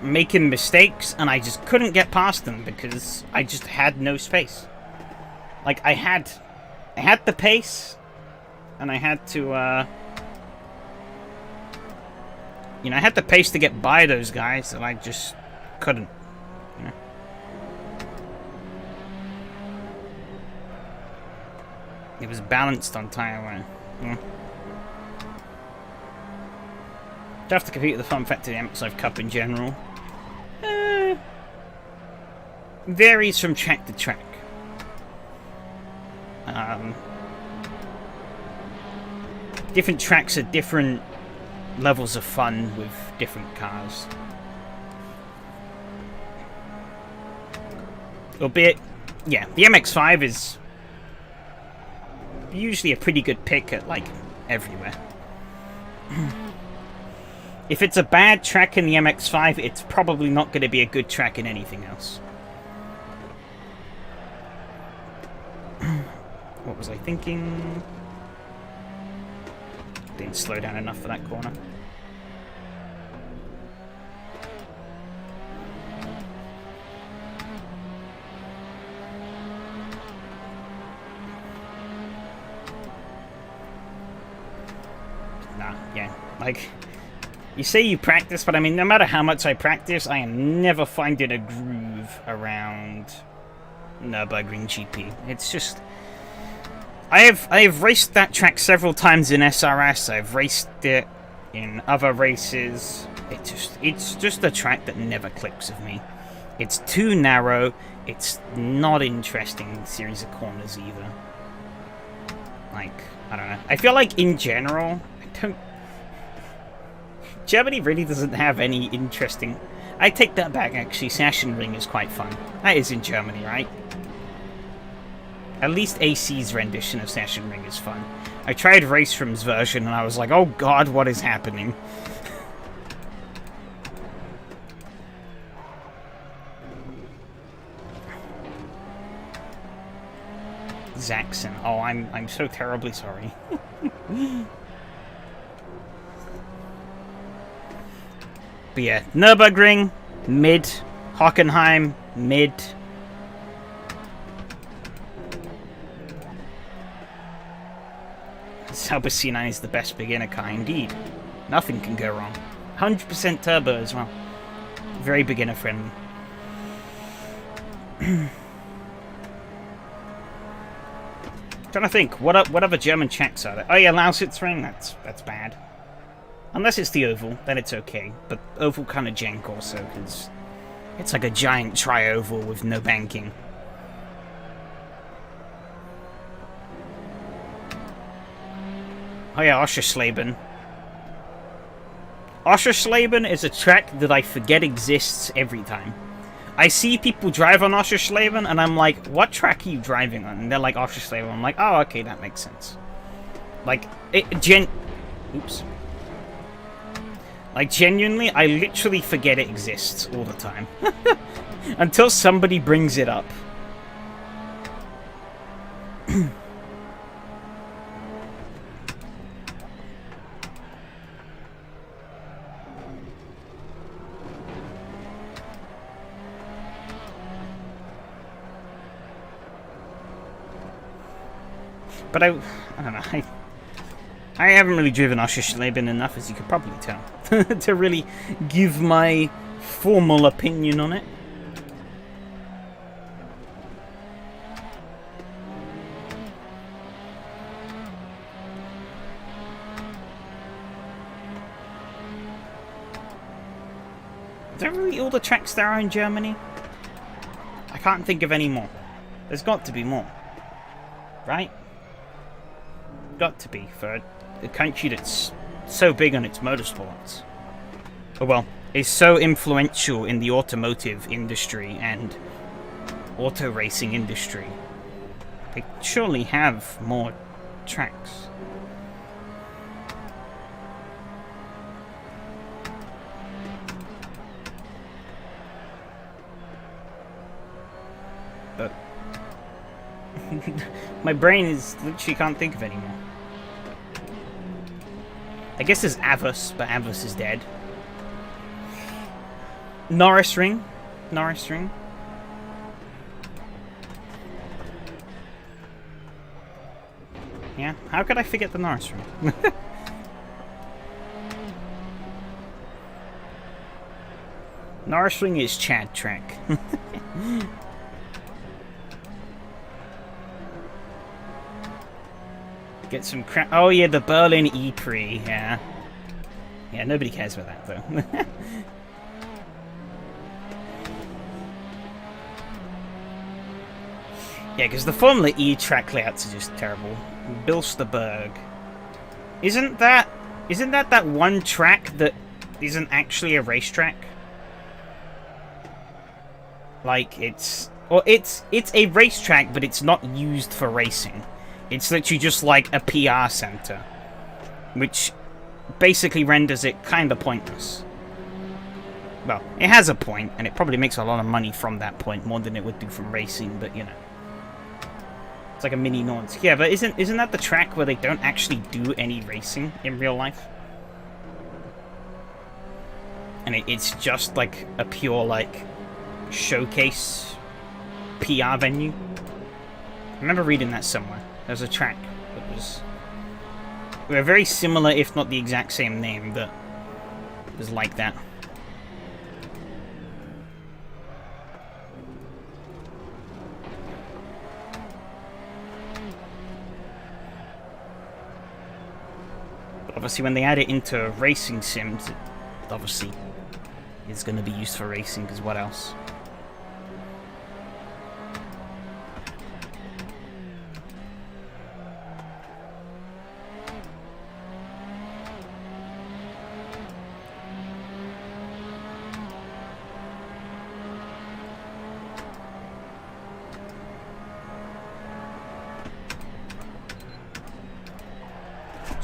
making mistakes, and I just couldn't get past them because I just had no space. Like, I had the pace, and I had to, I had the pace to get by those guys, and I just couldn't, you know. It was balanced on tyre wear. Yeah. Do have to compete with the fun factor of the MX-5 Cup in general. Varies from track to track. Different tracks are different levels of fun with different cars. Albeit, yeah, the MX-5 is usually a pretty good pick at, like, everywhere. If it's a bad track in the MX-5, it's probably not going to be a good track in anything else. What was I thinking? Didn't slow down enough for that corner. Nah, yeah, like, you say you practice, but I mean, no matter how much I practice, I am never finding a groove around Nürburgring GP. It's just, I have raced that track several times in SRS. I've raced it in other races. It's just a track that never clicks with me. It's too narrow. It's not interesting series of corners either. Like, I don't know. I feel like in general, Germany really doesn't have any interesting... I take that back, actually. Sachsenring is quite fun. That is in Germany, right? At least AC's rendition of Sachsenring is fun. I tried Racerum's version, and I was like, oh god, what is happening? Zaxxon. Oh, I'm so terribly sorry. But yeah, Nürburgring, mid. Hockenheim, mid. Sauber C9 is the best beginner car, indeed. Nothing can go wrong. 100% turbo as well. Very beginner friendly. Trying to think, what other German tracks are there? Oh yeah, Lausitzring, that's bad. Unless it's the oval, then it's okay. But oval kind of jank also, because it's like a giant tri-oval with no banking. Oh yeah, Oschersleben. Oschersleben is a track that I forget exists every time. I see people drive on Oschersleben, and I'm like, what track are you driving on? And they're like, Oschersleben. I'm like, oh, okay, that makes sense. Like, oops. Like, genuinely, I literally forget it exists all the time. Until somebody brings it up. But I don't know, I haven't really driven Oschersleben enough, as you could probably tell, to really give my formal opinion on it. Is that really all the tracks there are in Germany? I can't think of any more. There's got to be more. Right? Got to be, for a country that's so big on its motorsports. Oh well, is so influential in the automotive industry and auto racing industry. They surely have more tracks. But my brain is literally can't think of any more. I guess there's Avus, but Avus is dead. Norrisring. Norrisring. Yeah, how could I forget the Norrisring? Norrisring is Chad track. Get some crap. Oh yeah, the Berlin E-Prix. Yeah. Yeah, nobody cares about that though. Yeah, because the Formula E track layouts are just terrible. Bilsterberg. Isn't that that one track that isn't actually a racetrack? Like it's a racetrack, but it's not used for racing. It's literally just like a PR center, which basically renders it kind of pointless. Well, it has a point, and it probably makes a lot of money from that point, more than it would do from racing, but you know. It's like a mini Nords. Yeah, but isn't that the track where they don't actually do any racing in real life? And it's just like a pure, like, showcase PR venue? I remember reading that somewhere. There's a track that was a very similar, if not the exact same name, that was like that. But obviously when they add it into racing sims, it obviously is going to be used for racing, because what else?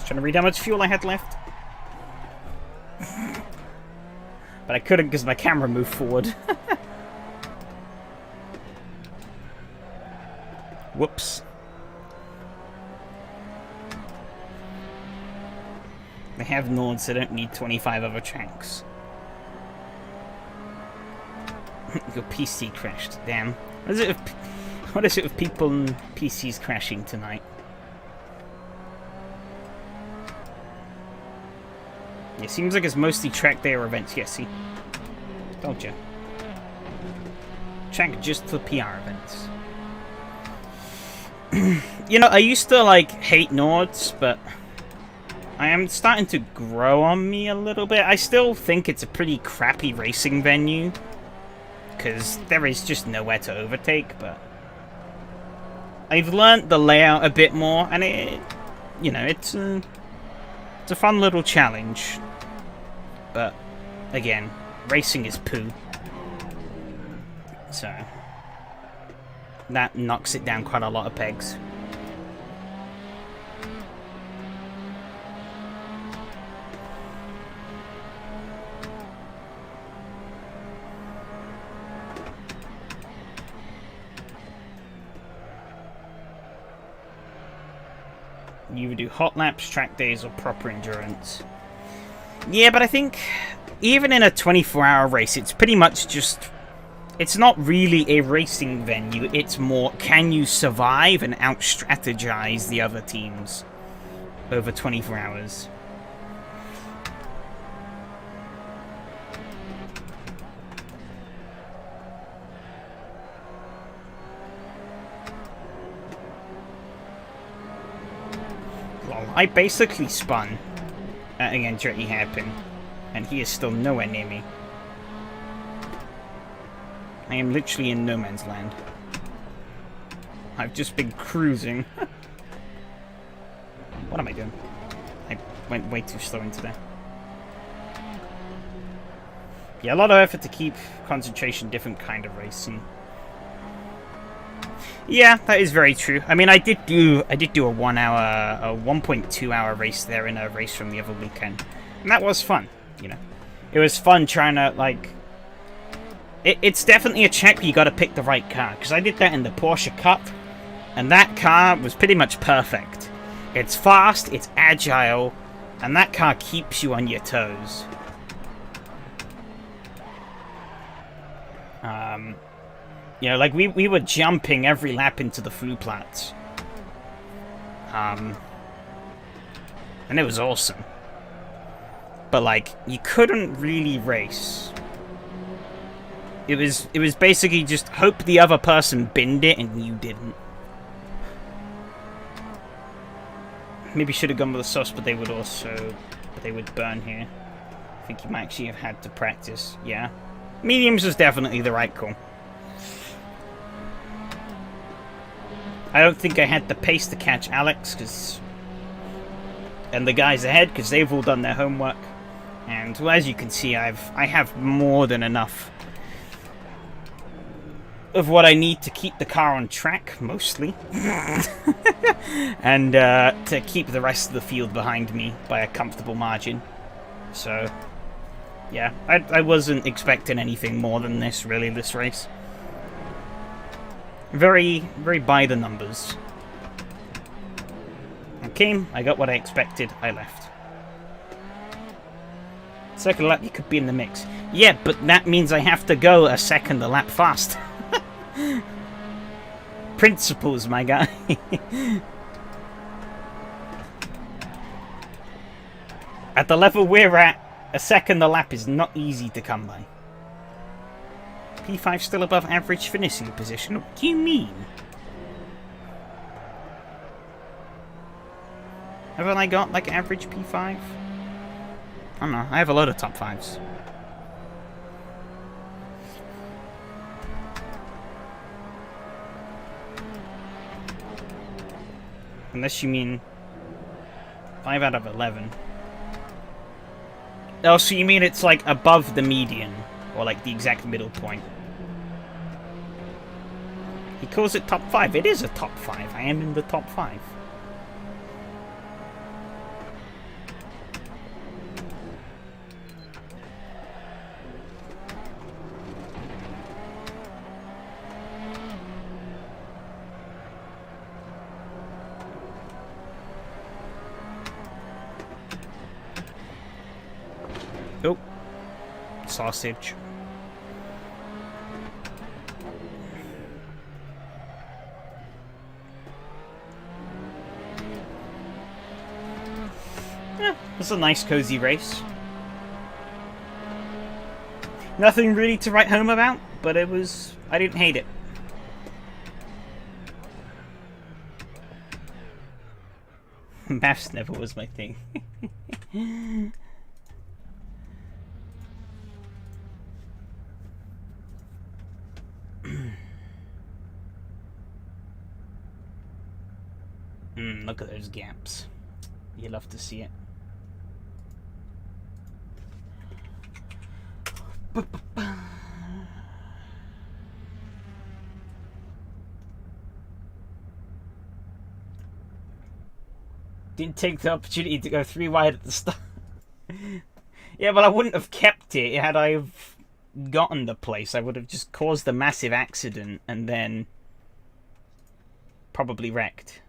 Trying to read how much fuel I had left. But I couldn't because my camera moved forward. Whoops. They have Nords, they don't need 25 other tracks. Your PC crashed, damn. What is it with people and PCs crashing tonight? It seems like it's mostly track day or events. Yeah, see? Told you. Track just for PR events. You know, I used to, like, hate Nords, but I am starting to grow on me a little bit. I still think it's a pretty crappy racing venue, because there is just nowhere to overtake, but I've learned the layout a bit more, and it, you know, it's a fun little challenge. But again, racing is poo, so that knocks it down quite a lot of pegs. You would do hot laps, track days, or proper endurance. Yeah, but I think even in a 24-hour race, it's pretty much just... It's not really a racing venue. It's more, can you survive and out-strategize the other teams over 24 hours? I basically spun against Dirty Hairpin, and he is still nowhere near me. I am literally in no man's land. I've just been cruising. What am I doing? I went way too slow into there. Yeah, a lot of effort to keep concentration, different kind of racing. Yeah, that is very true. I mean, I did do a 1.2 hour race there in a race from the other weekend, and that was fun. You know, it was fun trying to like. It's definitely a check where you got to pick the right car, because I did that in the Porsche Cup, and that car was pretty much perfect. It's fast, it's agile, and that car keeps you on your toes. You know, like, we were jumping every lap into the Flugplatz. And it was awesome. But, like, you couldn't really race. It was basically just hope the other person binned it and you didn't. Maybe should have gone with the sauce, but they would burn here. I think you might actually have had to practice, yeah. Mediums was definitely the right call. I don't think I had the pace to catch Alex, and the guys ahead, because they've all done their homework. And well, as you can see, I have more than enough of what I need to keep the car on track, mostly. And to keep the rest of the field behind me by a comfortable margin. So, yeah, I wasn't expecting anything more than this, really, this race. Very, very by the numbers. I came, I got what I expected, I left. Second lap, you could be in the mix. Yeah, but that means I have to go a second a lap fast. Principles, my guy. At the level we're at, a second a lap is not easy to come by. P5 still above average finishing position? What do you mean? Haven't I got like average P5? I don't know, I have a lot of top 5s. Unless you mean 5 out of 11. Oh, so you mean it's like above the median, or like the exact middle point. He calls it top 5. It is a top 5. I am in the top 5. sausage. Yeah, it's a nice, cozy race. Nothing really to write home about, but it was... I didn't hate it. Maths never was my thing. Look at those gaps. You love to see it. Didn't take the opportunity to go 3 wide at the start. Yeah, but I wouldn't have kept it had I gotten the place. I would have just caused a massive accident and then probably wrecked.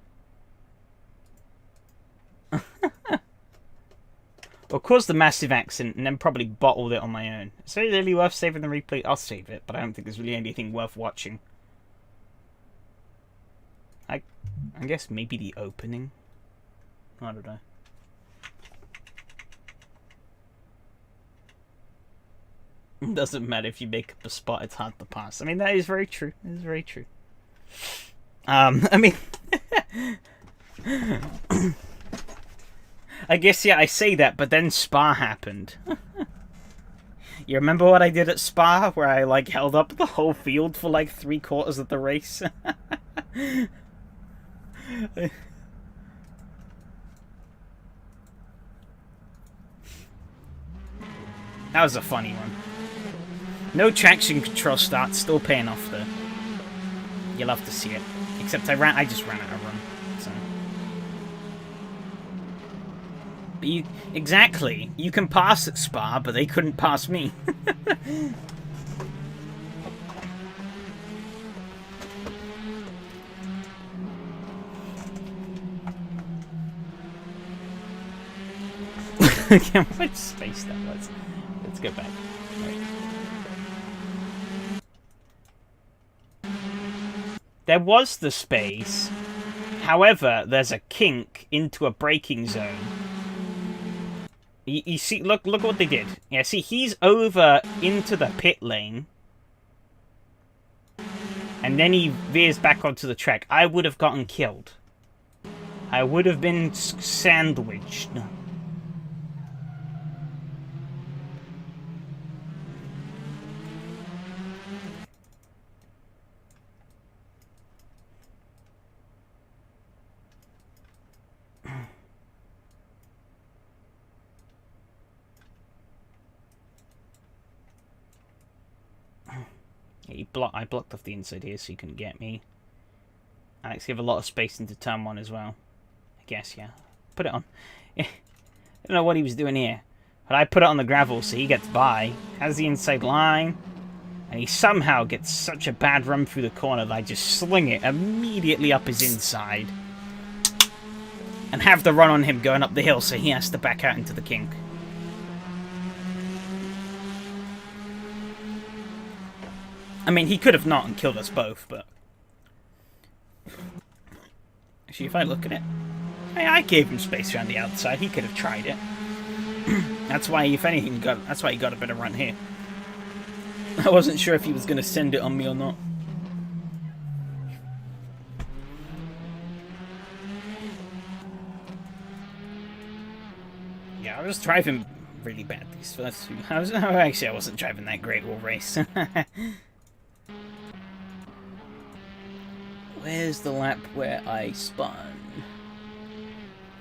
Or caused the massive accident and then probably bottled it on my own. Is it really worth saving the replay? I'll save it, but I don't think there's really anything worth watching. I guess maybe the opening. I don't know. It doesn't matter if you make up a spot, it's hard to pass. I mean, that is very true. It is very true. I mean... I guess, yeah, I say that, but then Spa happened. You remember what I did at Spa, where I, like, held up the whole field for, like, 3/4 of the race? That was a funny one. No traction control start, still paying off though. You'll have to see it. Except I just ran out of run. So. But exactly. You can pass at Spa, but they couldn't pass me. Look how much space that was. Let's go back. Right. There was the space. However, there's a kink into a braking zone. You see, look what they did. Yeah, see, he's over into the pit lane. And then he veers back onto the track. I would have gotten killed. I would have been sandwiched. I blocked off the inside here so you couldn't get me. Alex gave a lot of space into turn 1 as well. I guess, yeah. Put it on. I don't know what he was doing here. But I put it on the gravel so he gets by. Has the inside line. And he somehow gets such a bad run through the corner that I just sling it immediately up his inside. And have the run on him going up the hill so he has to back out into the kink. I mean, he could have not and killed us both, but... Actually, if I look at it... I gave him space around the outside. He could have tried it. That's why, if anything, that's why he got a better run here. I wasn't sure if he was going to send it on me or not. Yeah, I was driving really bad these first two. Actually, I wasn't driving that great all race. Where's the lap where I spun?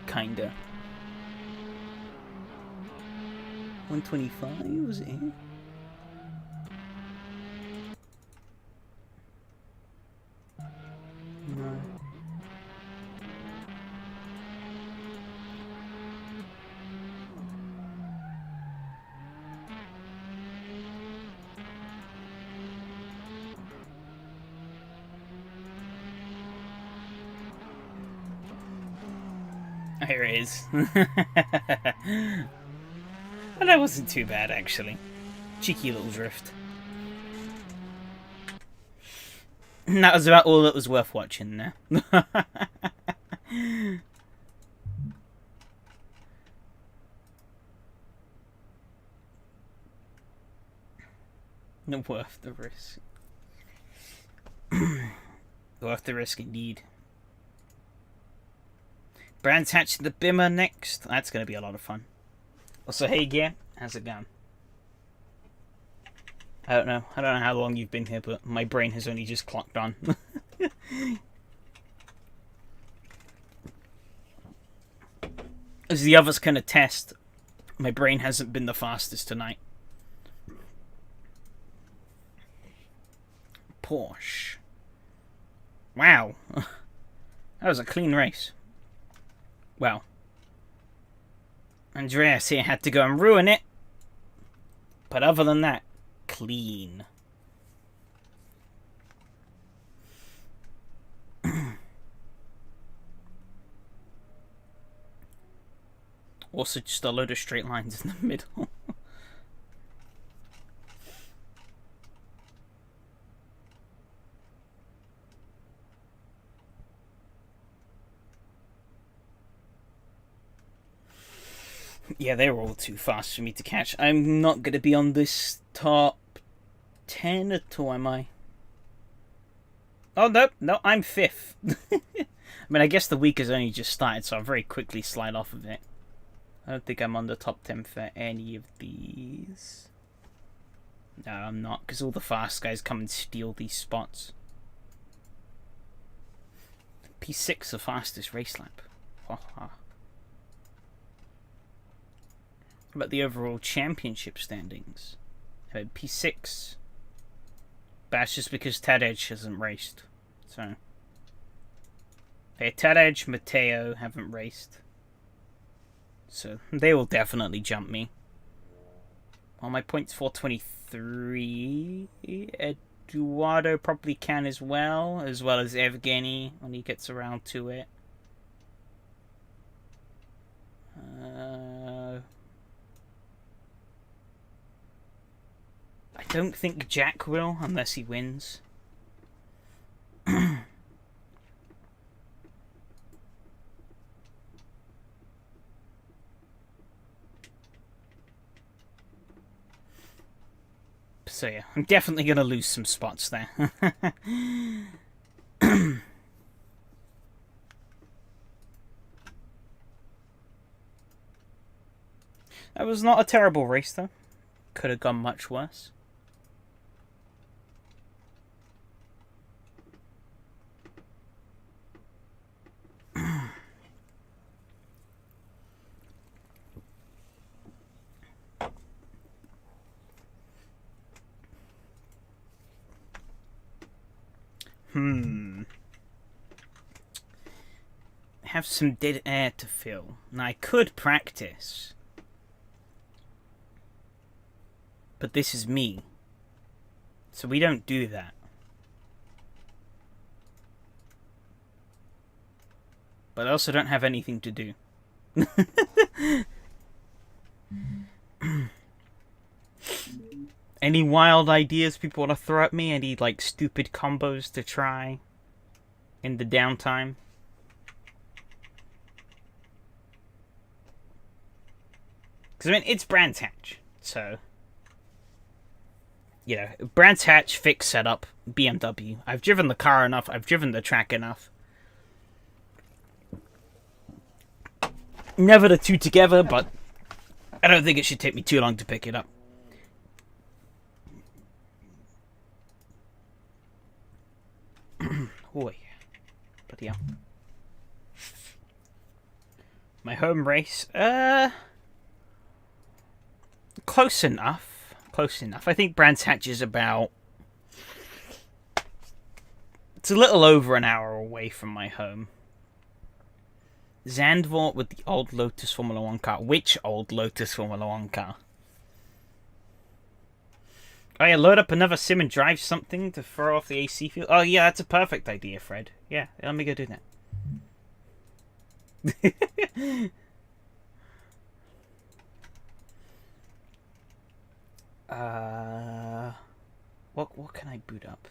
Kinda. 125, was it here? No. Here it is. Well, that wasn't too bad, actually. Cheeky little drift. And that was about all that was worth watching there. Not worth the risk. Worth the risk indeed. Brands Hatch the Bimmer next. That's going to be a lot of fun. Also, hey Gear, how's it going? I don't know how long you've been here, but my brain has only just clocked on. As the others can attest, my brain hasn't been the fastest tonight. Porsche. Wow. That was a clean race. Well, Andreas here had to go and ruin it. But other than that, clean. Also just a load of straight lines in the middle. Yeah, they were all too fast for me to catch. I'm not going to be on this top 10 at all, am I? Oh, no, I'm 5th. I mean, I guess the week has only just started, so I'll very quickly slide off of it. I don't think I'm on the top 10 for any of these. No, I'm not, because all the fast guys come and steal these spots. P6, the fastest race lap. Haha. About the overall championship standings. P6. But that's just because Tadej hasn't raced. So. Tadej, Matteo haven't raced. So they will definitely jump me. Well, my point's 423. Eduardo probably can as well as Evgeny when he gets around to it. I don't think Jack will, unless he wins. So yeah, I'm definitely going to lose some spots there. That was not a terrible race, though. Could have gone much worse. Have some dead air to fill. Now, I could practice. But this is me. So we don't do that. But I also don't have anything to do. Any wild ideas people want to throw at me? Any, like, stupid combos to try in the downtime? Because, I mean, it's Brands Hatch, so... You know, Brands Hatch, fixed setup, BMW. I've driven the car enough, I've driven the track enough. Never the two together, but I don't think it should take me too long to pick it up. Oh, yeah. Bloody hell. My home race, close enough. Close enough. I think Brands Hatch is about... It's a little over an hour away from my home. Zandvoort with the old Lotus Formula 1 car. Which old Lotus Formula 1 car? Oh yeah, load up another sim and drive something to throw off the AC field. Oh yeah, that's a perfect idea, Fred. Yeah, let me go do that. What can I boot up?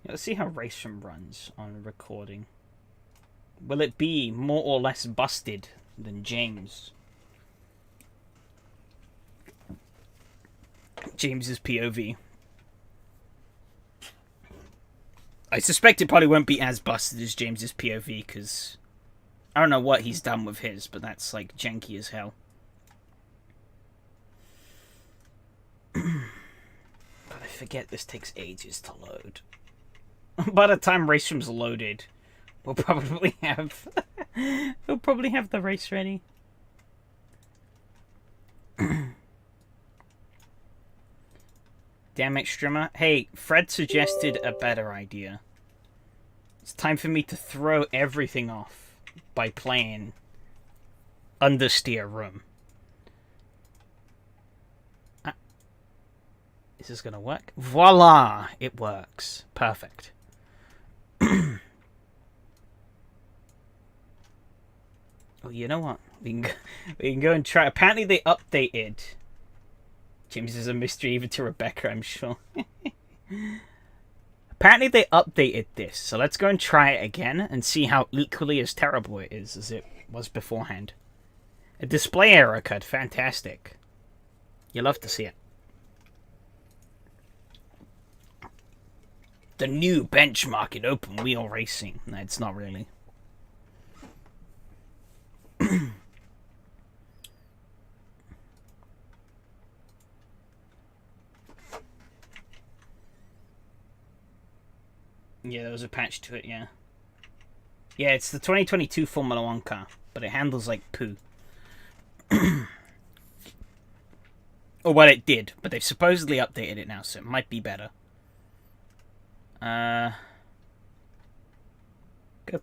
Let's see how Raceham runs on recording. Will it be more or less busted than James? James's POV. I suspect it probably won't be as busted as James's POV, because I don't know what he's done with his, but that's like janky as hell. But I forget this takes ages to load. By the time Raceham's loaded, we'll probably have the race ready. Damn it, Strimmer. Hey, Fred suggested a better idea. It's time for me to throw everything off by playing Understeer Room. Is this gonna work? Voila! It works. Perfect. Well, you know what? We can go and try. Apparently they updated. James is a mystery even to Rebecca, I'm sure. Apparently they updated this, so let's go and try it again and see how equally as terrible it is as it was beforehand. A display error occurred. Fantastic. You love to see it. The new benchmark in open wheel racing. No, it's not really. Yeah, there was a patch to it, yeah. Yeah, it's the 2022 Formula 1 car, but it handles like poo. Or well, it did, but they've supposedly updated it now, so it might be better. Go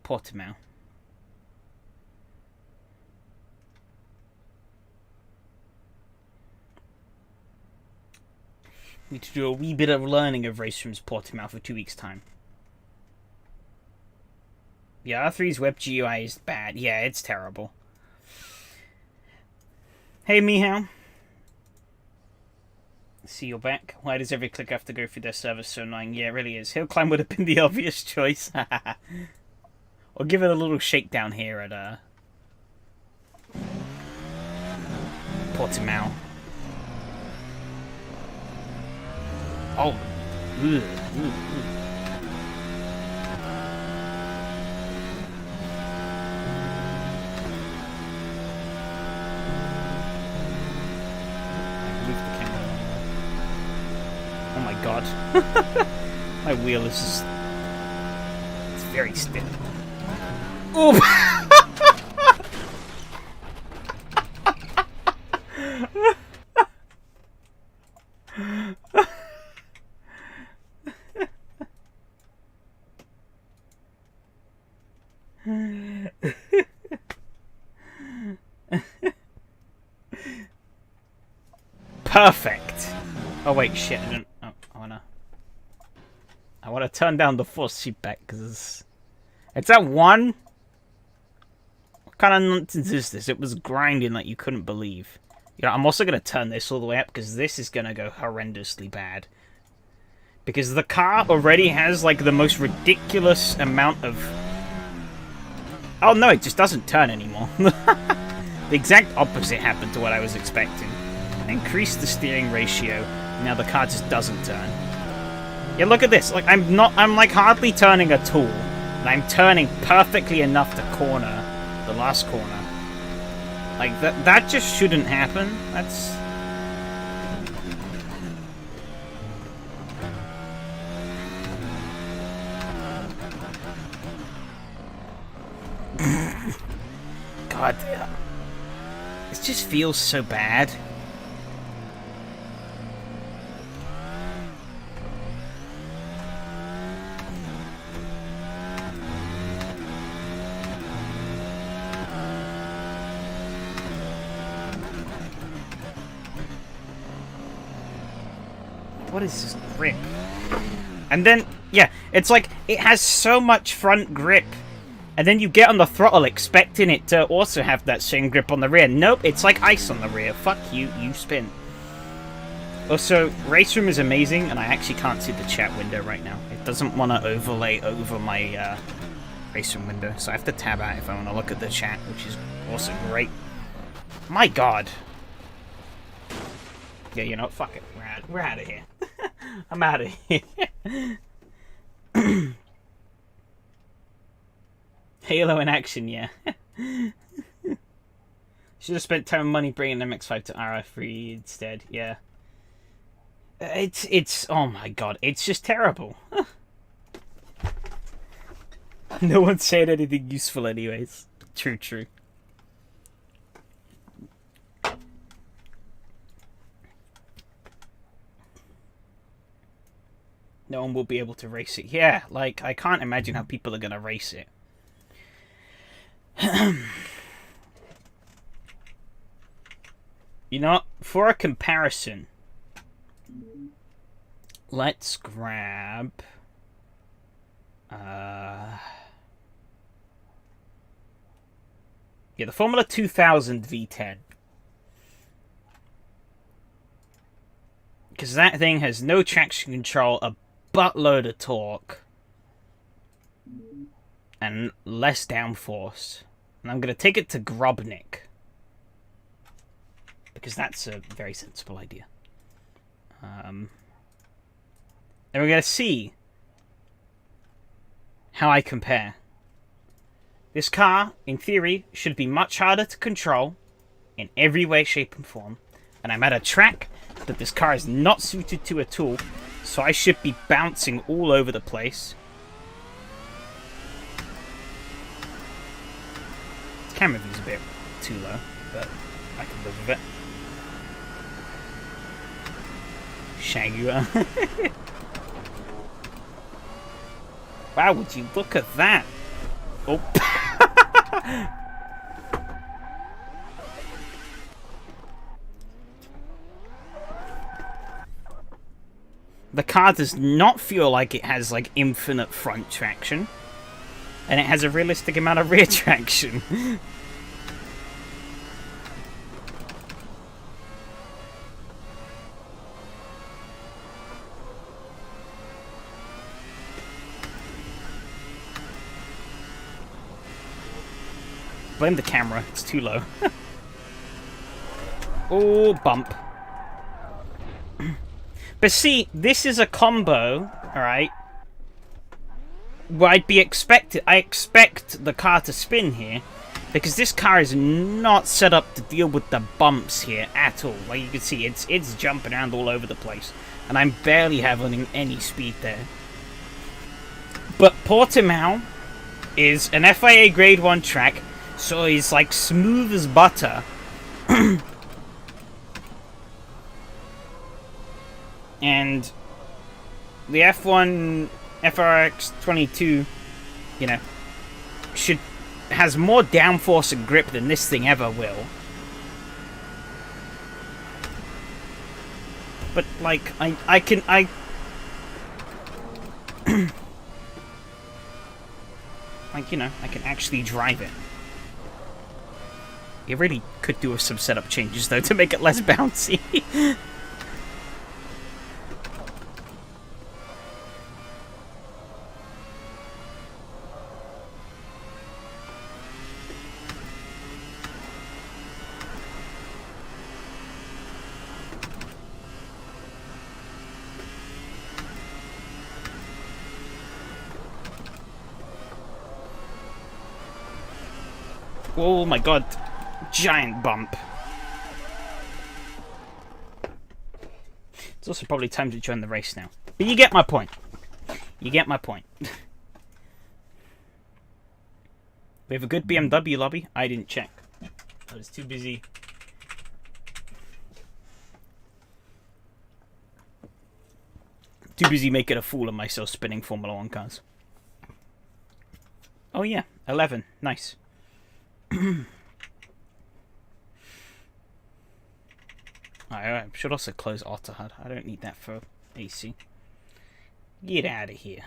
Portimao. Need to do a wee bit of learning of Raceham's Portimao for 2 weeks' time. Yeah, R3's web GUI is bad. Yeah, it's terrible. Hey, Mihao. See, you're back. Why does every click have to go through their server so annoying? Yeah, it really is. Hill climb would have been the obvious choice. Or give it a little shakedown here at Portimao. Oh. Ugh. Oh my god. My wheel is just... It's very stiff. Oh! Perfect. Oh wait, shit. I don't. Oh, I wanna turn down the force feedback because it's at 1. What kind of nonsense is this? It was grinding like you couldn't believe. You know, I'm also gonna turn this all the way up because this is gonna go horrendously bad. Because the car already has like the most ridiculous amount of. Oh no, it just doesn't turn anymore. The exact opposite happened to what I was expecting. I increased the steering ratio. Now the car just doesn't turn. Yeah, look at this. Like I'm like hardly turning at all. And I'm turning perfectly enough to corner the last corner. Like that just shouldn't happen. That's God damn. It just feels so bad. What is this grip? And then, yeah, it's like, it has so much front grip. And then you get on the throttle expecting it to also have that same grip on the rear. Nope, it's like ice on the rear. Fuck you, you spin. Also, Race Room is amazing, and I actually can't see the chat window right now. It doesn't want to overlay over my Race Room window, so I have to tab out if I want to look at the chat, which is also great. My god. Yeah, you know what? Fuck it. We're out of here. I'm out of here. Halo in action, yeah. Should have spent time and money bringing MX-5 to RF3 instead, yeah. It's oh my god, it's just terrible. No one said anything useful anyways. True, true. No one will be able to race it. Yeah, like, I can't imagine how people are going to race it. You know what? For a comparison, let's grab... yeah, the Formula 2000 V10. Because that thing has no traction control, a buttload of torque, and less downforce. And I'm going to take it to Grobnik, because that's a very sensible idea. And we're going to see how I compare. This car, in theory, should be much harder to control in every way, shape, and form. And I'm at a track that this car is not suited to at all, so I should be bouncing all over the place. Camera view's a bit too low, but I can live with it. Shaggy. Wow, would you look at that? Oh. The car does not feel like it has, like, infinite front traction. And it has a realistic amount of rear traction. Blame the camera, it's too low. Oh, bump. But see, this is a combo, alright, where I expect the car to spin here, because this car is not set up to deal with the bumps here at all. Like you can see, it's jumping around all over the place, and I'm barely having any speed there. But Portimao is an FIA Grade 1 track, so it's like smooth as butter. And the F1 FRX 22, you know, has more downforce and grip than this thing ever will. But like I can like, you know, I can actually drive it. You really could do some setup changes though to make it less bouncy. Oh my god, giant bump. It's also probably time to join the race now. But you get my point. You get my point. We have a good BMW lobby. I didn't check. I was too busy. Too busy making a fool of myself spinning Formula 1 cars. Oh yeah, 11. Nice. I should also close AutoHUD. I don't need that for AC. Get out of here.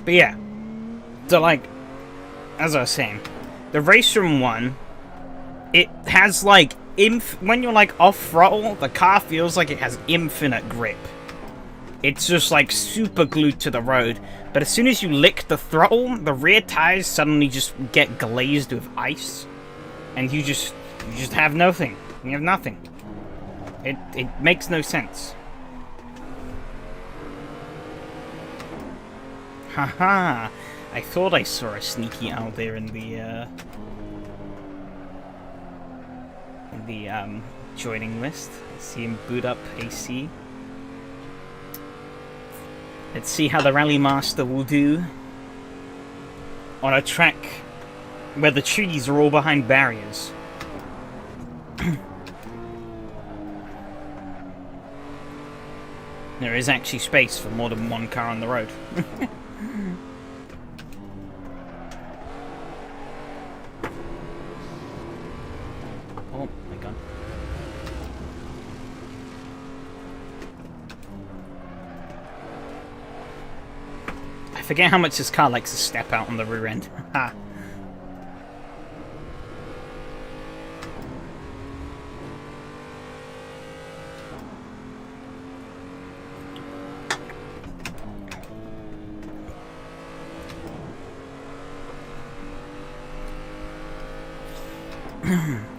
But yeah, so like, as I was saying, the Race Room one, it has like, when you're like off throttle, the car feels like it has infinite grip. It's just like super glued to the road, but as soon as you lick the throttle, the rear tires suddenly just get glazed with ice, and you just have nothing. You have nothing. It makes no sense. Haha! I thought I saw a sneaky owl there in the joining list. I see him boot up AC. Let's see how the Rally Master will do on a track where the trees are all behind barriers. There is actually space for more than one car on the road. Oh my god. I forget how much this car likes to step out on the rear end. Ha.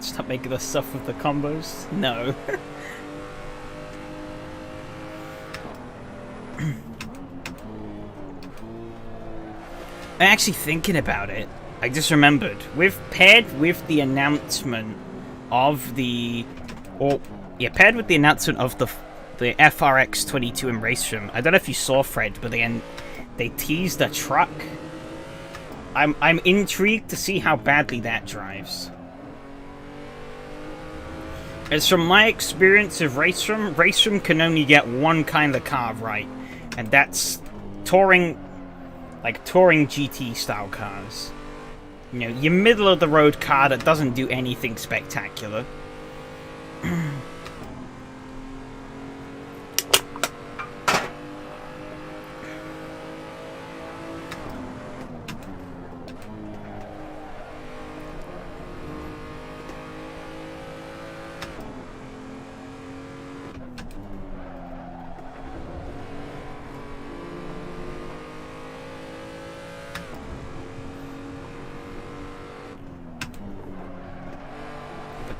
Stop making us stuff with the combos. No. Actually, thinking about it, I just remembered. Paired with the announcement of the FRX 22 in Race Room. I don't know if you saw, Fred, but they teased a truck. I'm intrigued to see how badly that drives. As from my experience of Race Room can only get one kind of car right, and that's touring GT style cars. You know, your middle of the road car that doesn't do anything spectacular.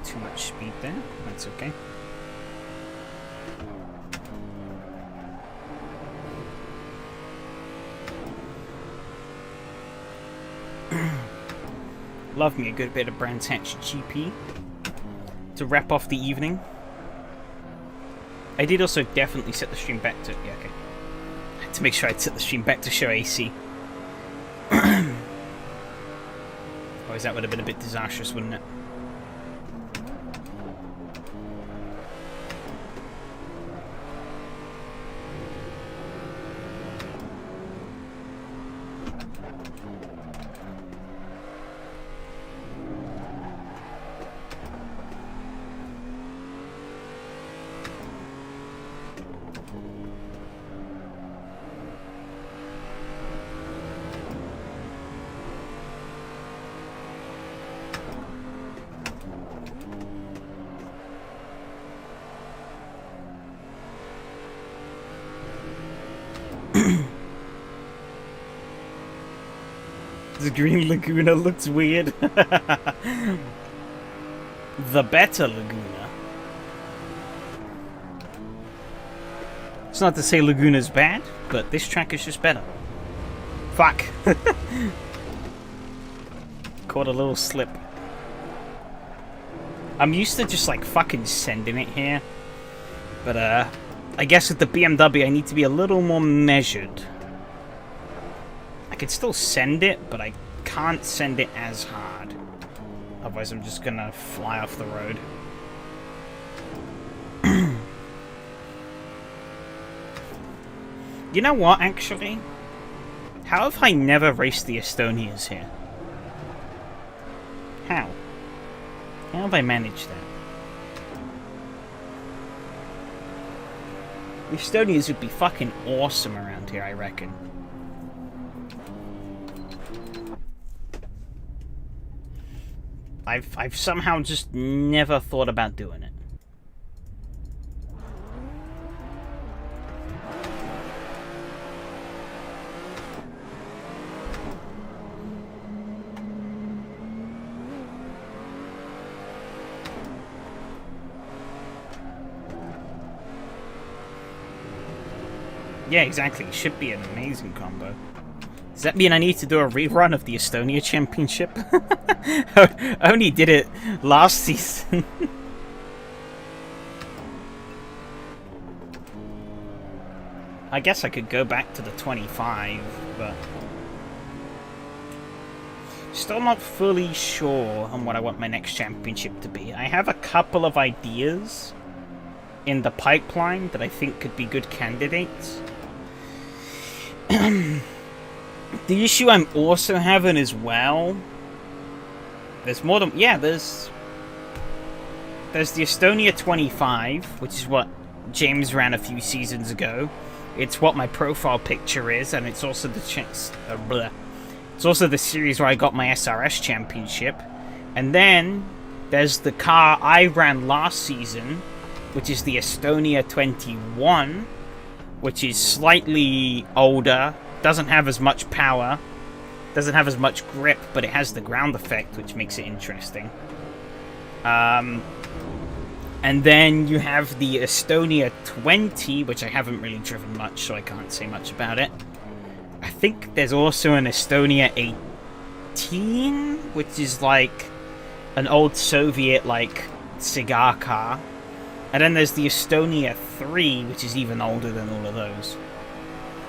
Too much speed there. That's okay. Love me a good bit of Brands Hatch GP to wrap off the evening. I did also definitely set the stream back to... Yeah, okay. I had to make sure I'd set the stream back to show AC. Otherwise that would have been a bit disastrous, wouldn't it? The green Laguna looks weird. The better Laguna. It's not to say Laguna's bad, but this track is just better. Fuck. Caught a little slip. I'm used to just like fucking sending it here. But I guess with the BMW I need to be a little more measured. I could still send it, but I can't send it as hard. Otherwise I'm just gonna fly off the road. You know what, actually? How have I never raced the Estonias here? How? How have I managed that? The Estonias would be fucking awesome around here, I reckon. I've somehow just never thought about doing it. Yeah, exactly. It should be an amazing combo. Does that mean I need to do a rerun of the Estonia Championship? I only did it last season. I guess I could go back to the 25, but... Still not fully sure on what I want my next championship to be. I have a couple of ideas in the pipeline that I think could be good candidates. The issue I'm also having as well, there's more than, yeah, there's the Estonia 25, which is what James ran a few seasons ago. It's what my profile picture is, and it's also the it's also the series where I got my SRS championship. And then there's the car I ran last season, which is the Estonia 21, which is slightly older, doesn't have as much power, doesn't have as much grip, but it has the ground effect, which makes it interesting. And then you have the Estonia 20, which I haven't really driven much, so I can't say much about it. I think there's also an Estonia 18, which is like an old Soviet, like, cigar car. And then there's the Estonia 3, which is even older than all of those.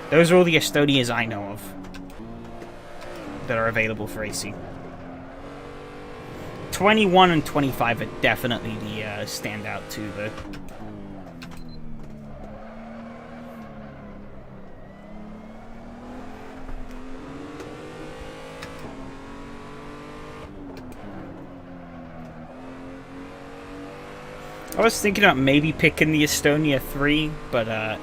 Those are all the Estonias I know of that are available for AC. 21 and 25 are definitely the standout too, though. I was thinking about maybe picking the Estonia 3, but I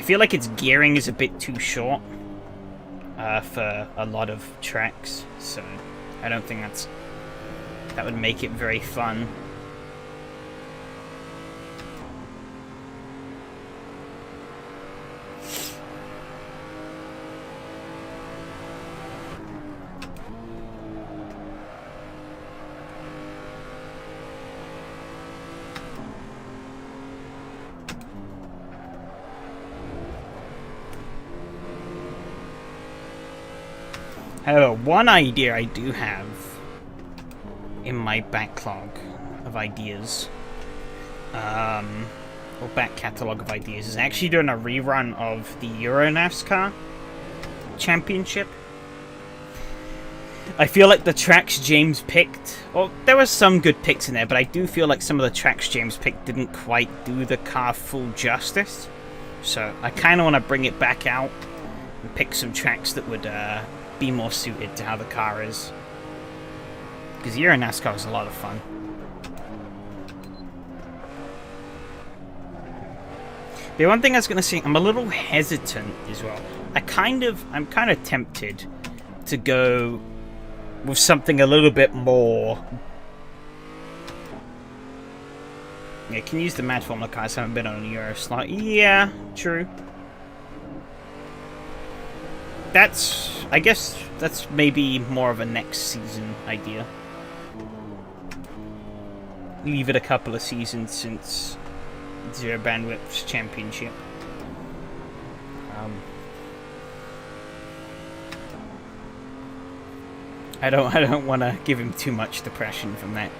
feel like its gearing is a bit too short for a lot of tracks, so I don't think that would make it very fun. However, one idea I do have in my backlog of ideas, or back catalogue of ideas, is actually doing a rerun of the Euro NASCAR Championship. I feel like the tracks James picked, well, there were some good picks in there, but I do feel like some of the tracks James picked didn't quite do the car full justice. So I kind of want to bring it back out and pick some tracks that would be more suited to how the car is. Because Euro NASCAR is a lot of fun. The one thing I was going to say, I'm a little hesitant as well. I'm kind of tempted to go with something a little bit more. Yeah, can use the Mad Formula cars, haven't been on a Euro slot. Yeah, true. I guess that's maybe more of a next season idea. Leave it a couple of seasons since Zero Bandwidth's championship. I don't want to give him too much depression from that.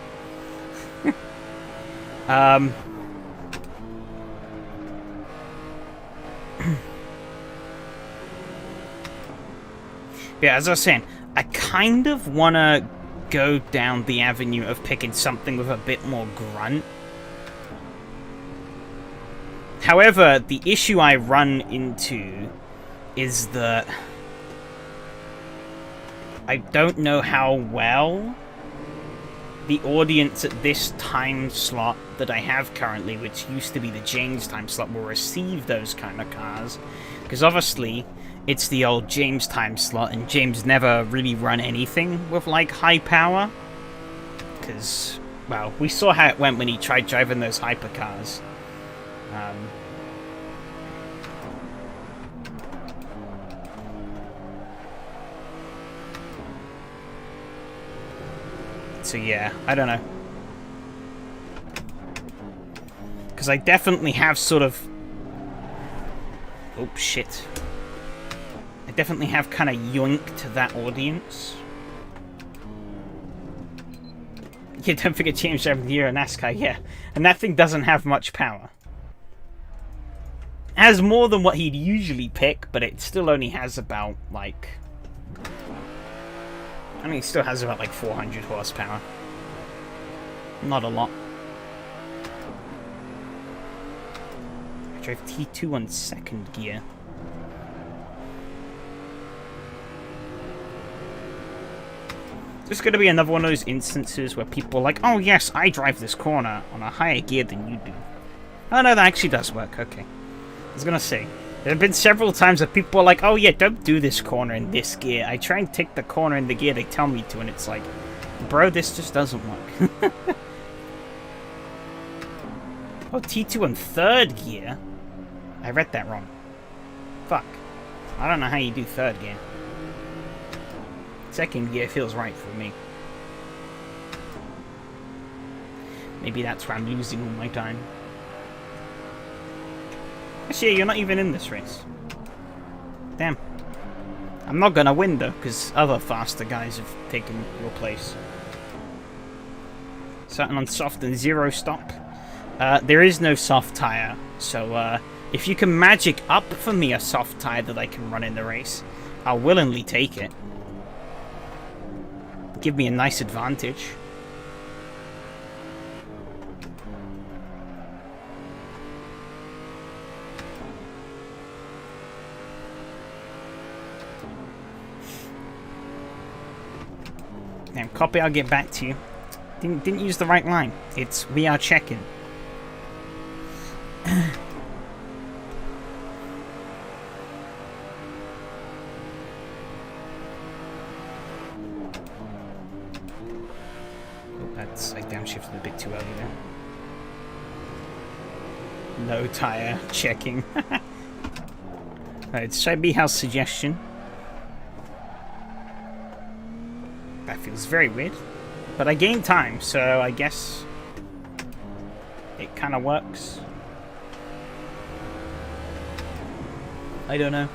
Yeah, as I was saying, I kind of want to go down the avenue of picking something with a bit more grunt. However, the issue I run into is that I don't know how well the audience at this time slot that I have currently, which used to be the James time slot, will receive those kind of cars. Because obviously, it's the old James time slot, and James never really run anything with, like, high power. Because, well, we saw how it went when he tried driving those hypercars. So yeah, I don't know. Because I definitely have sort of... Oh, shit. I definitely have kind of yoinked that audience. Yeah, don't forget James driving the Euro NASCAR, yeah. And that thing doesn't have much power. It has more than what he'd usually pick, but it still only has about, like... I mean, it still has about, like, 400 horsepower. Not a lot. I drove T2 on second gear. There's going to be another one of those instances where people are like, oh yes, I drive this corner on a higher gear than you do. Oh no, that actually does work, okay. I was going to say, there have been several times that people are like, oh yeah, don't do this corner in this gear. I try and take the corner in the gear they tell me to, and it's like, bro, this just doesn't work. Oh, T2 on third gear? I read that wrong. Fuck. I don't know how you do third gear. Second gear feels right for me. Maybe that's where I'm losing all my time. Actually, you're not even in this race. Damn. I'm not gonna win though, because other faster guys have taken your place. Starting on soft and zero stop. There is no soft tire, so if you can magic up for me a soft tire that I can run in the race, I'll willingly take it. Give me a nice advantage. Damn, copy, I'll get back to you. Didn't use the right line. It's, we are checking. I downshifted a bit too early there. No tire checking. Alright, should I be House suggestion? That feels very weird. But I gained time, so I guess it kind of works. I don't know.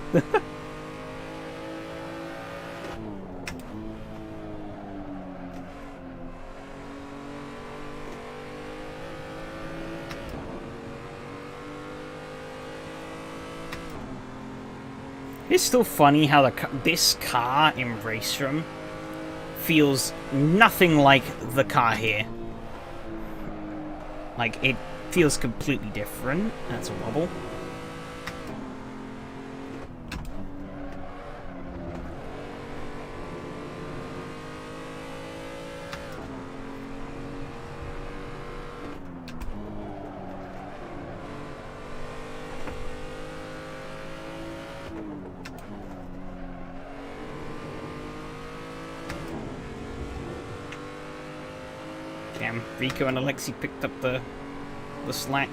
It's still funny how this car in Race Room feels nothing like the car here. Like, it feels completely different. That's a wobble. Damn, Rico and Alexei picked up the slack.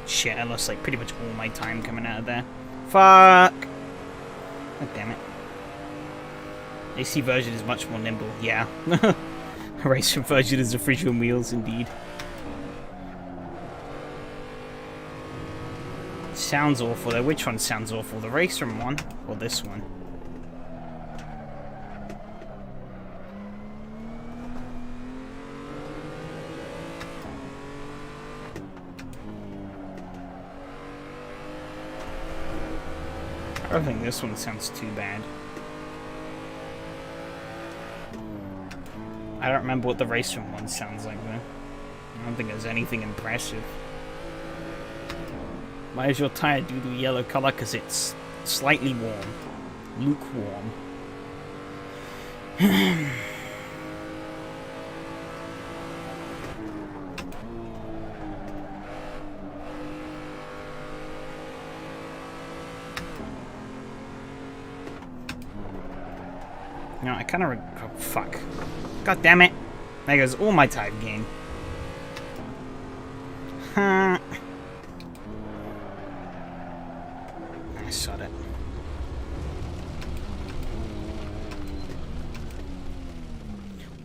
Shit, I lost like pretty much all my time coming out of there. Fuck! God damn it. AC version is much more nimble, yeah. Racer version is a fridge on wheels, indeed. Sounds awful though. Which one sounds awful? The Racer one or this one? don't think this one sounds too bad. I don't remember what the race room one sounds like, though. I don't think there's anything impressive. Why is your tire doo-doo yellow color? Because it's slightly warm. Lukewarm. You know, I kind of... Oh, fuck. God damn it. There goes all my time gain. Huh. I sod it.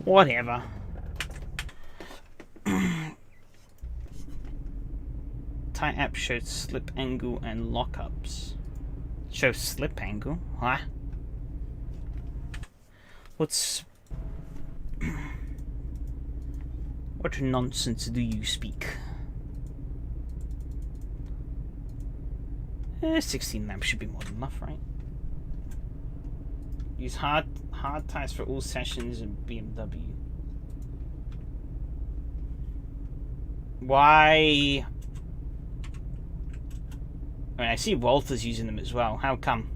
Whatever. Tie app shows slip angle and lockups. Shows slip angle? Huh? What's... What nonsense do you speak? 16 lamps should be more than enough, right? Use hard tires for all sessions in BMW. Why? I mean, I see Walter's using them as well. How come?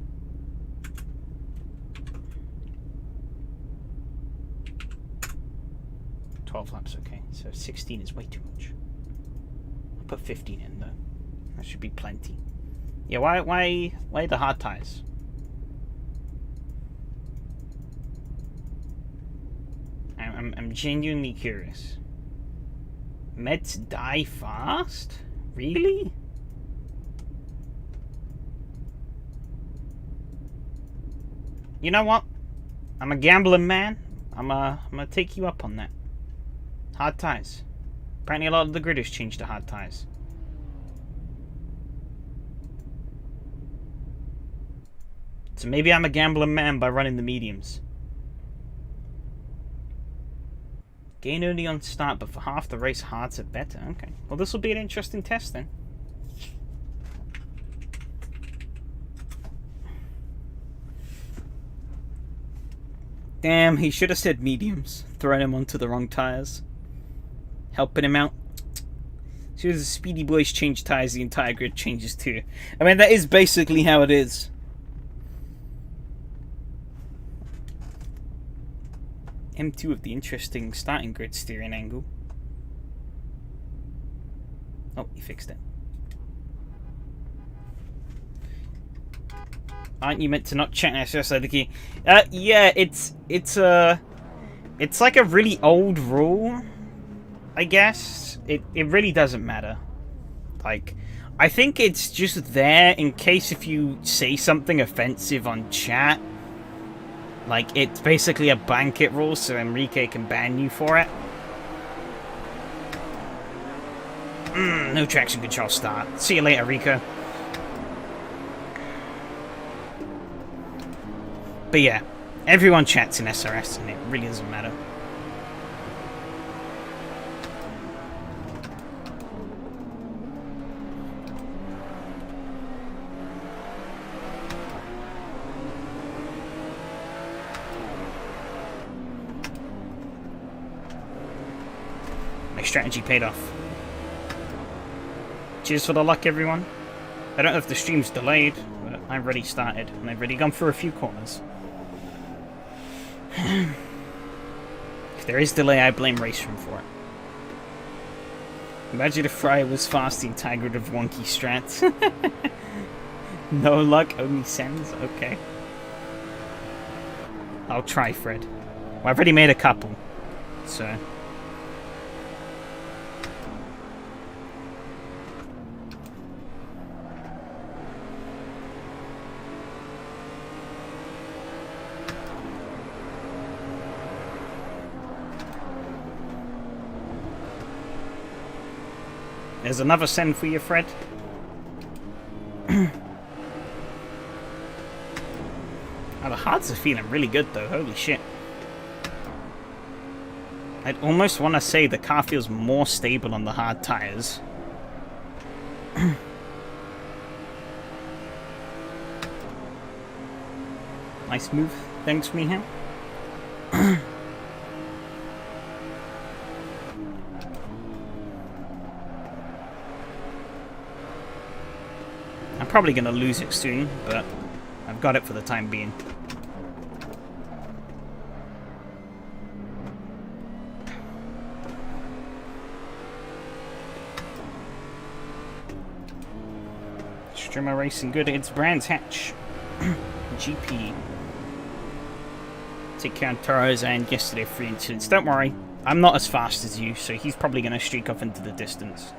Laps, okay. So 16 is way too much. I'll put 15 in though. That should be plenty. Yeah, why the hard tires? I'm genuinely curious. Meds die fast? Really? You know what? I'm a gambling man. I'm gonna take you up on that. Hard tires. Apparently a lot of the gridders changed to hard tires. So maybe I'm a gambling man by running the mediums. Gain only on start, but for half the race, hards are better. Okay. Well, this will be an interesting test then. Damn, he should have said mediums. Throwing him onto the wrong tires. Helping him out. As soon as the Speedy Boys change tires, the entire grid changes too. I mean, that is basically how it is. M2 of the interesting starting grid steering angle. Oh, he fixed it. Aren't you meant to not check SRS the key? Yeah, it's like a really old rule, I guess. It really doesn't matter. Like, I think it's just there in case if you say something offensive on chat. Like, it's basically a blanket rule, so Enrique can ban you for it. No traction control start. See you later, Rico. But yeah, everyone chats in SRS, and it really doesn't matter. My strategy paid off. Cheers for the luck, everyone. I don't know if the stream's delayed, but I've already started, and I've already gone through a few corners. If there is delay, I blame Raceroom for it. Imagine if Fryer was fast, the entire grid of wonky strats. No luck, only sends? Okay. I'll try, Fred. Well, I've already made a couple, so... There's another send for you, Fred. Oh, the hards are feeling really good, though. Holy shit. I'd almost want to say the car feels more stable on the hard tires. Nice move. Thanks, Mihao. I'm probably going to lose it soon, but I've got it for the time being. Streamer racing good. It's Brands Hatch. GP. Take care of Toros and yesterday 3 incidents. Don't worry, I'm not as fast as you, so he's probably going to streak off into the distance.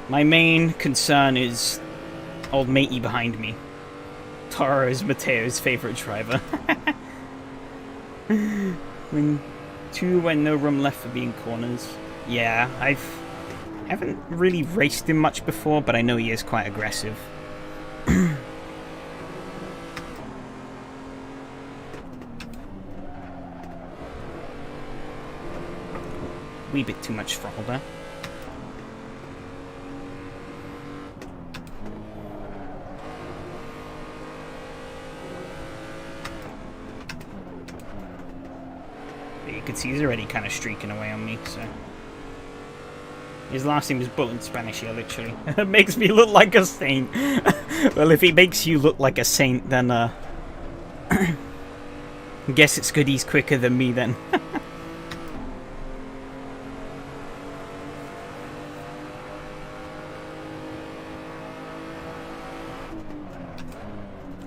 My main concern is old matey behind me. Toro is Mateo's favourite driver. When no room left for being corners. Yeah, I haven't really raced him much before, but I know he is quite aggressive. Wee bit too much throttle there. But you can see he's already kind of streaking away on me, so... His last name is Bull in Spanish here, literally. It makes me look like a saint. Well, if he makes you look like a saint, then, I guess it's good he's quicker than me, then.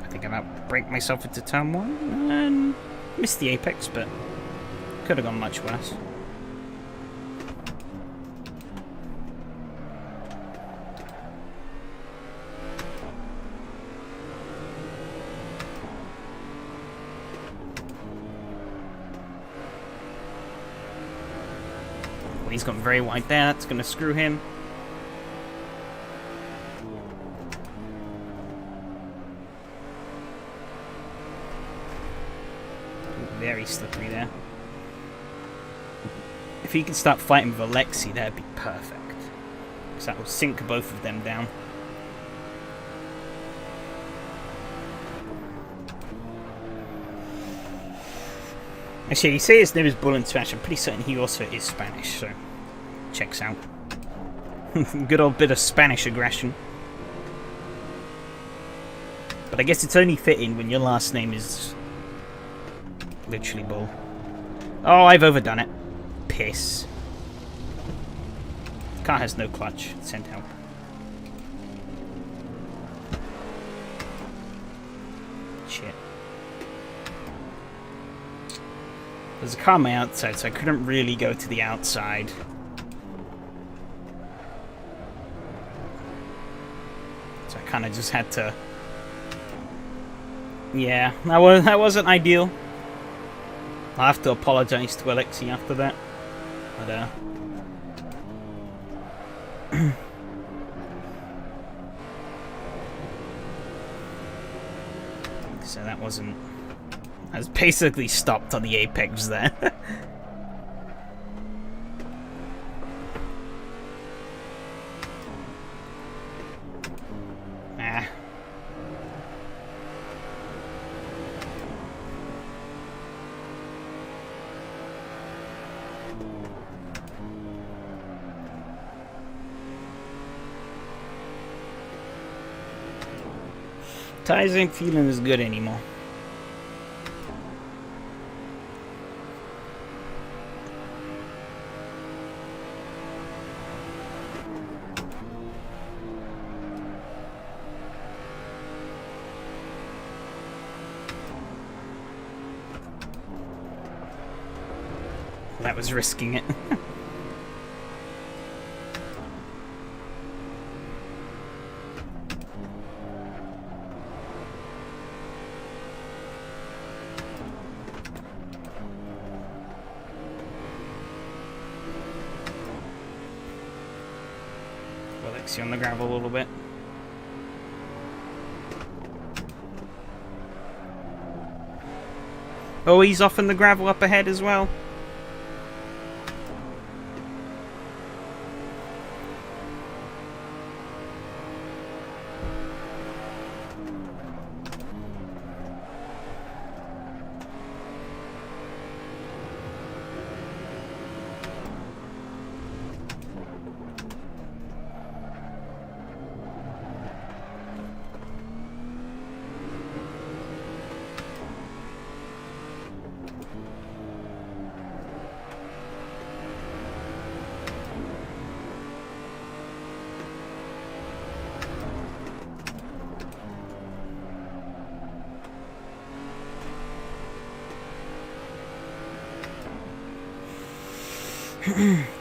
I think I might break myself into turn 1 and missed the apex, but could have gone much worse. He's got very wide there, that's going to screw him. Very slippery there. If he can start fighting with Alexei, that'd be perfect. Because that will sink both of them down. Actually, you say his name is Bull in Spanish. I'm pretty certain he also is Spanish, so checks out. Good old bit of Spanish aggression. But I guess it's only fitting when your last name is literally Bull. Oh, I've overdone it. Piss. Car has no clutch. Send help. Shit. There's a car on my outside, so I couldn't really go to the outside. So I kind of just had to... Yeah, that wasn't ideal. I'll have to apologize to Alexei after that. But, so that wasn't... I was basically stopped on the apex there. Ah. Tires ain't feeling as good anymore. That was risking it. Alexei on the gravel a little bit. Oh, he's off in the gravel up ahead as well.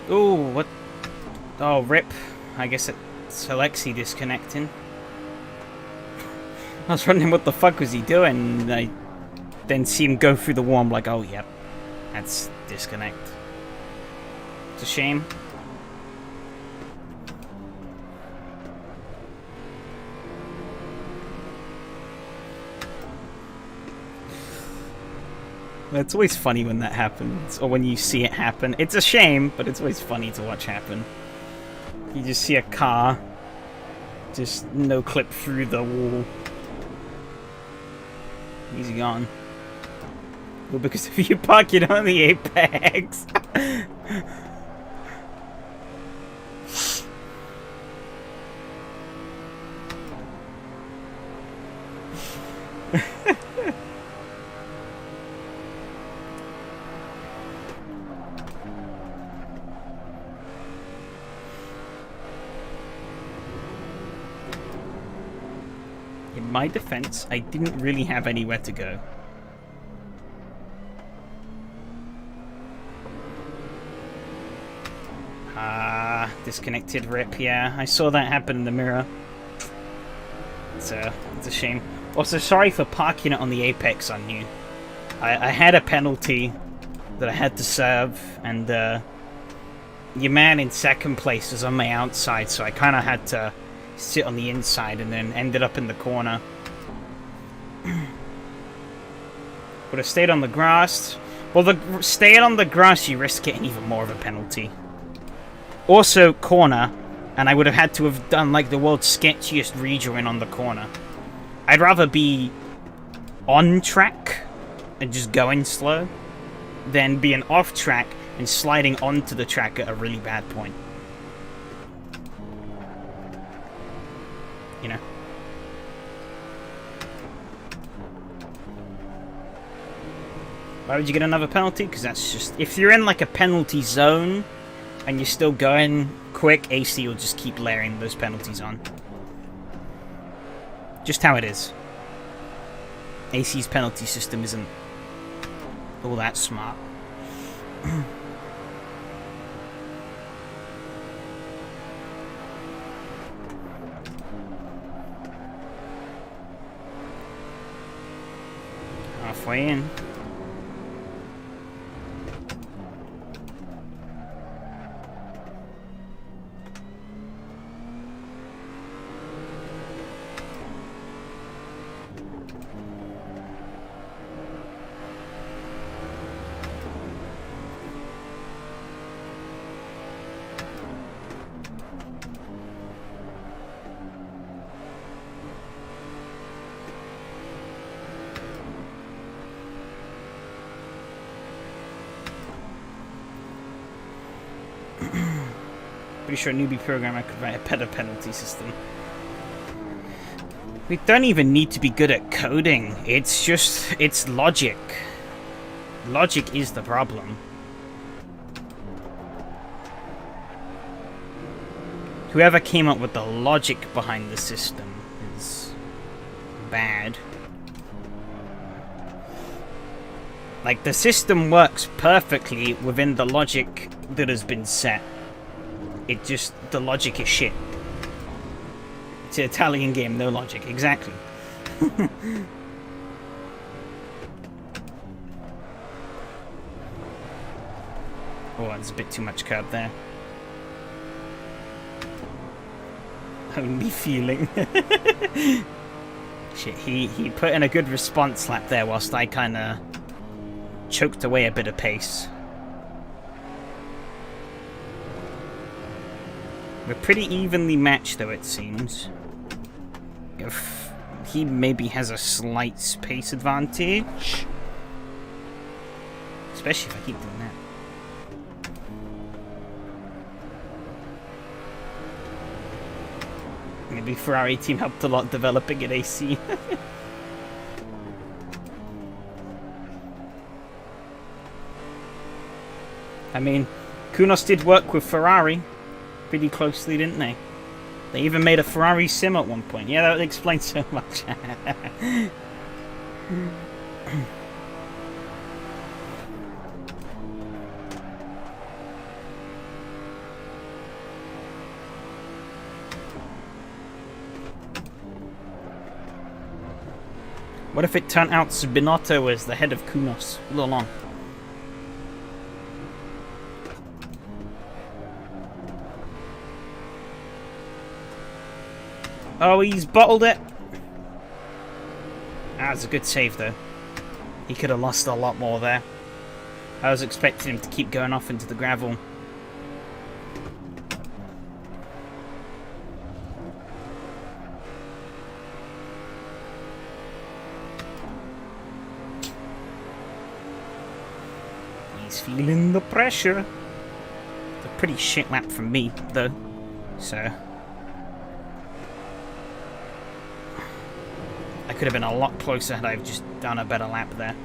Oh, what? Oh, rip. I guess it's Alexei disconnecting. I was wondering what the fuck was he doing, and I then see him go through the wall. I'm like, oh, yep, that's disconnect. It's a shame. It's always funny when that happens, or when you see it happen. It's a shame, but it's always funny to watch happen. You just see a car just no clip through the wall. Easy gone. Well, because if you park it on the apex. In my defense, I didn't really have anywhere to go. Disconnected rip, yeah. I saw that happen in the mirror. It's a shame. Also, sorry for parking it on the apex on you. I had a penalty that I had to serve, and your man in second place was on my outside, so I kind of had to sit on the inside and then ended up in the corner. Would have stayed on the grass. Well, staying on the grass, you risk getting even more of a penalty. Also, corner, and I would have had to have done like the world's sketchiest rejoin on the corner. I'd rather be on track and just going slow than being off track and sliding onto the track at a really bad point. You know? Why would you get another penalty? Because that's just... If you're in like a penalty zone and you're still going quick, AC will just keep layering those penalties on. Just how it is. AC's penalty system isn't all that smart. Halfway in. Pretty sure a newbie programmer could write a better penalty system. We don't even need to be good at coding. It's just, it's logic. Logic is the problem. Whoever came up with the logic behind the system is bad. Like, the system works perfectly within the logic that has been set. It just, the logic is shit. It's an Italian game, no logic. Exactly. Oh, there's a bit too much curb there. Only feeling. Shit, he put in a good response lap there whilst I kind of choked away a bit of pace. We're pretty evenly matched, though, it seems. If he maybe has a slight pace advantage. Especially if I keep doing that. Maybe Ferrari team helped a lot developing an AC. I mean, Kunos did work with Ferrari pretty closely, didn't they? They even made a Ferrari sim at one point. Yeah, that would explain so much. What if it turned out Binotto was the head of Kunos all along? Oh, he's bottled it. That's a good save, though. He could have lost a lot more there. I was expecting him to keep going off into the gravel. He's feeling the pressure. It's a pretty shit lap from me, though. So I could have been a lot closer had I just done a better lap there.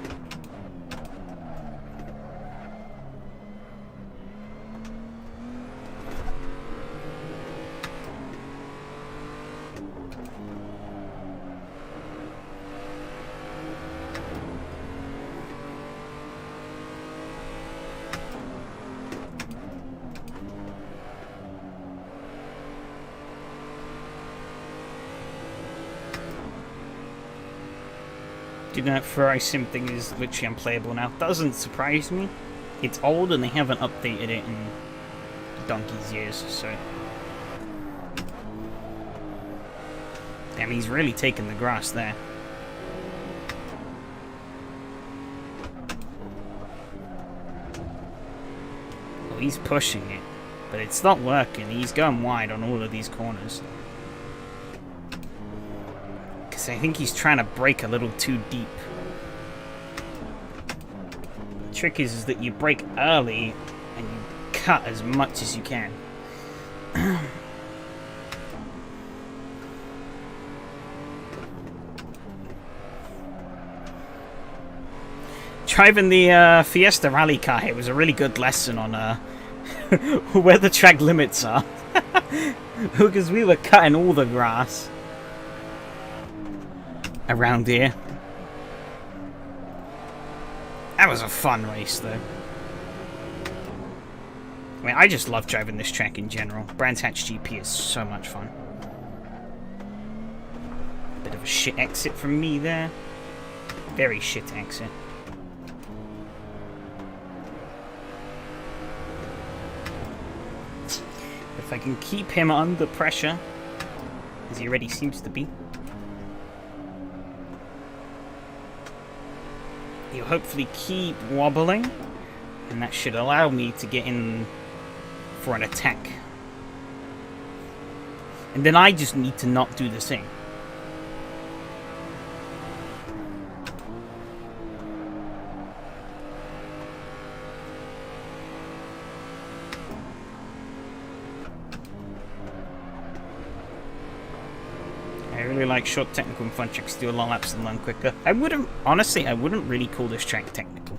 You know, Ferrari Sim thing is literally unplayable now. Doesn't surprise me. It's old and they haven't updated it in donkey's years, so. Damn, he's really taken the grass there. Well, he's pushing it, but it's not working. He's going wide on all of these corners. I think he's trying to brake a little too deep. The trick is that you brake early and you cut as much as you can. Driving the Fiesta rally car here was a really good lesson on where the track limits are. Because we were cutting all the grass around here. That was a fun race, though. I mean, I just love driving this track in general. Brands Hatch GP is so much fun. Bit of a shit exit from me there. Very shit exit. If I can keep him under pressure, as he already seems to be, he'll hopefully keep wobbling, and that should allow me to get in for an attack. And then I just need to not do the same. I really like short technical and fun tracks to do a long laps and learn quicker. Honestly, I wouldn't really call this track technical.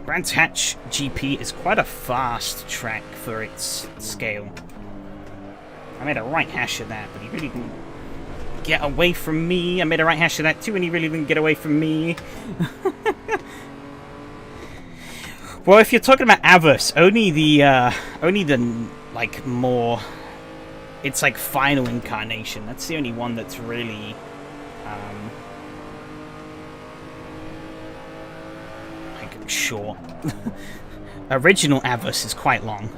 Brands Hatch GP is quite a fast track for its scale. I made a right hash of that, but he really didn't get away from me. I made a right hash of that too, and he really didn't get away from me. Well, if you're talking about Avos, only the like more, it's like final incarnation. That's the only one that's really like short. Original Avos is quite long.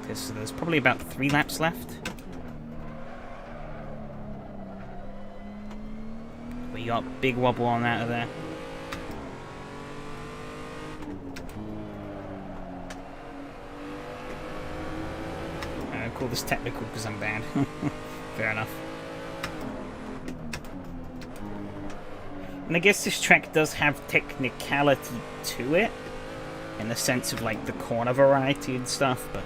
Okay, so there's probably about 3 laps left. We got a big wobble on out of there. I call this technical because I'm bad. Fair enough. And I guess this track does have technicality to it, in the sense of like the corner variety and stuff, but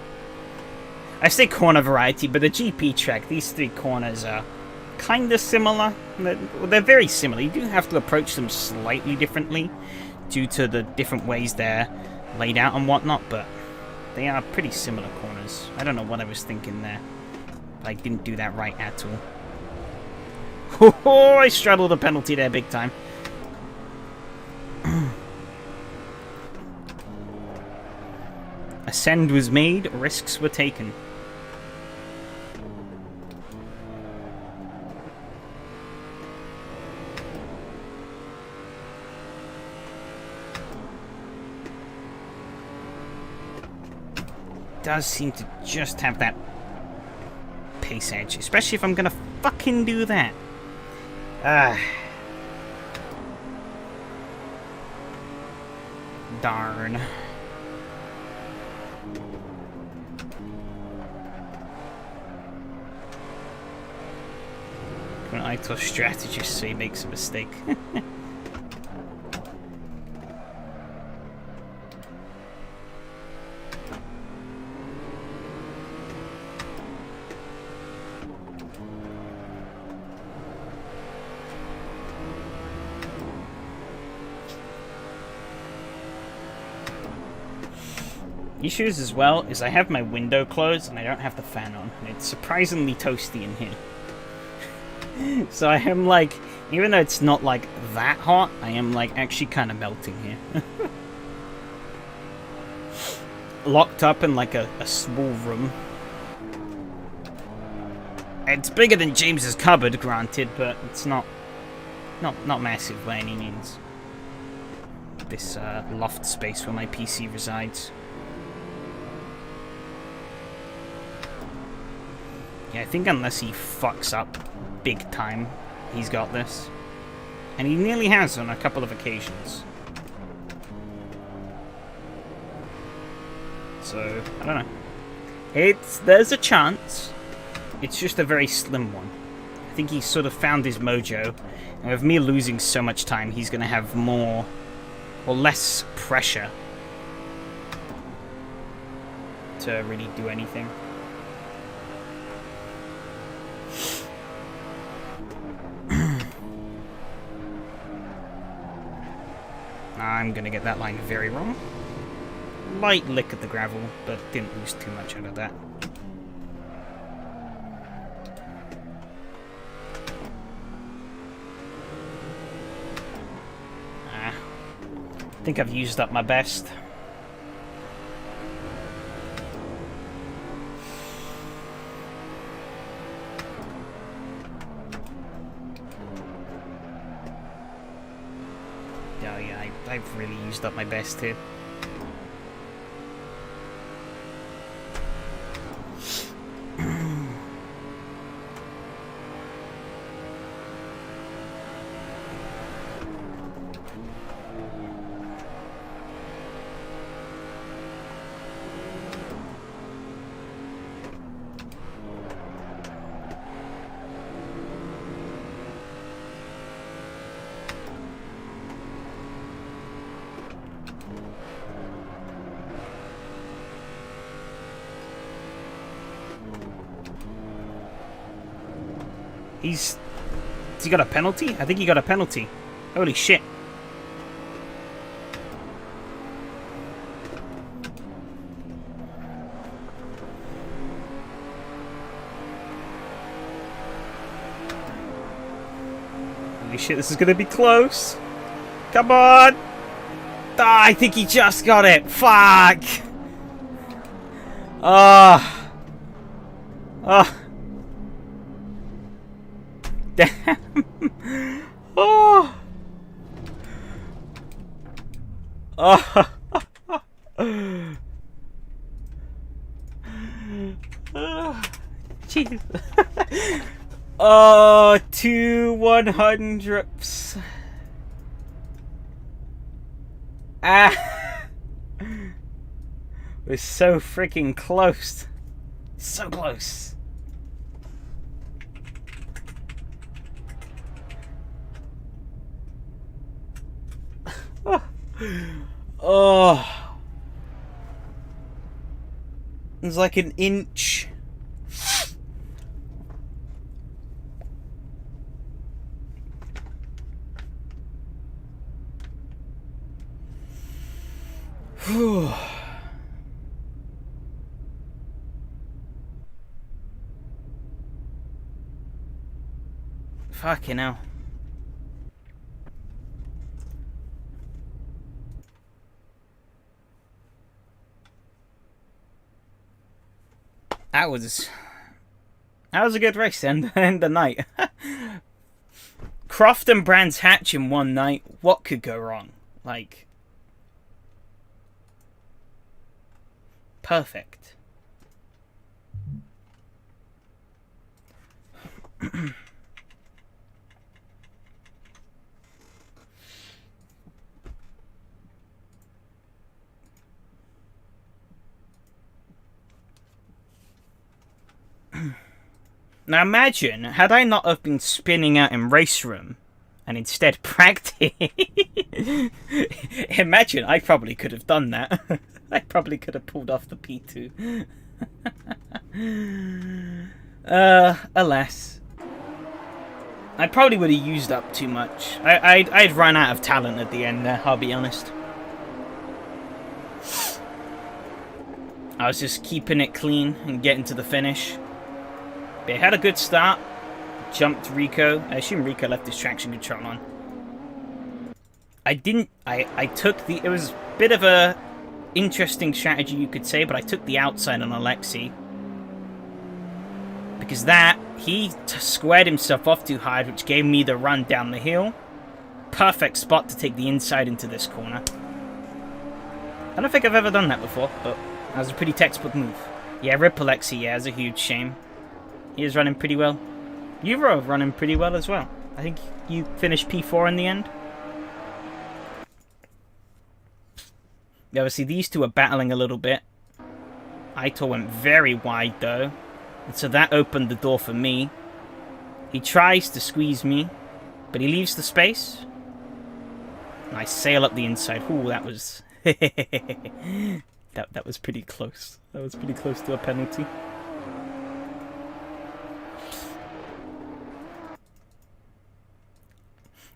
I say corner variety, but the GP track, these 3 corners are kind of similar. They're very similar. You do have to approach them slightly differently due to the different ways they're laid out and whatnot, but they are pretty similar corners. I don't know what I was thinking there. I didn't do that right at all. Oh, I straddled a penalty there big time. Ascend was made, risks were taken. does seem to just have that pace edge, especially if I'm gonna fucking do that. Darn. When I tell strategist so he makes a mistake. Issues as well is I have my window closed and I don't have the fan on, and it's surprisingly toasty in here. So I am like, even though it's not like that hot, I am like actually kind of melting here. Locked up in like a small room. It's bigger than James's cupboard, granted, but it's not massive by any means. This loft space where my PC resides. Yeah, I think unless he fucks up big time, he's got this. And he nearly has on a couple of occasions. So, I don't know. There's a chance. It's just a very slim one. I think he's sort of found his mojo. And with me losing so much time, he's going to have more or less pressure to really do anything. I'm gonna get that line very wrong. Light lick at the gravel, but didn't lose too much out of that. I think I've used up my best. I've really used up my best here. Has he got a penalty? I think he got a penalty. Holy shit. Holy shit, this is gonna be close. Come on! Ah, I think he just got it. Fuck! Ah. Damn. Oh. Oh. Jeez. Oh, 2 100s. Ah. We're so freaking close. So close. Oh, it's like an inch. Fucking hell. That was a good race and the night. Croft and Brands Hatch in one night. What could go wrong? Like, perfect. Now imagine, had I not have been spinning out in race room, and instead practice. Imagine, I probably could have done that. I probably could have pulled off the P2. Alas. I probably would have used up too much. I'd run out of talent at the end there, I'll be honest. I was just keeping it clean and getting to the finish. But it had a good start. Jumped Rico. I assume Rico left his traction control on. I took the... It was a bit of a interesting strategy, you could say, but I took the outside on Alexei. Because he squared himself off too hard, which gave me the run down the hill. Perfect spot to take the inside into this corner. I don't think I've ever done that before, but that was a pretty textbook move. Yeah, rip Alexei, yeah, it's a huge shame. He was running pretty well. You were running pretty well as well. I think you finished P4 in the end. Yeah, obviously these two are battling a little bit. Aitor went very wide though. And so that opened the door for me. He tries to squeeze me, but he leaves the space. And I sail up the inside. Ooh, that was... that was pretty close. That was pretty close to a penalty.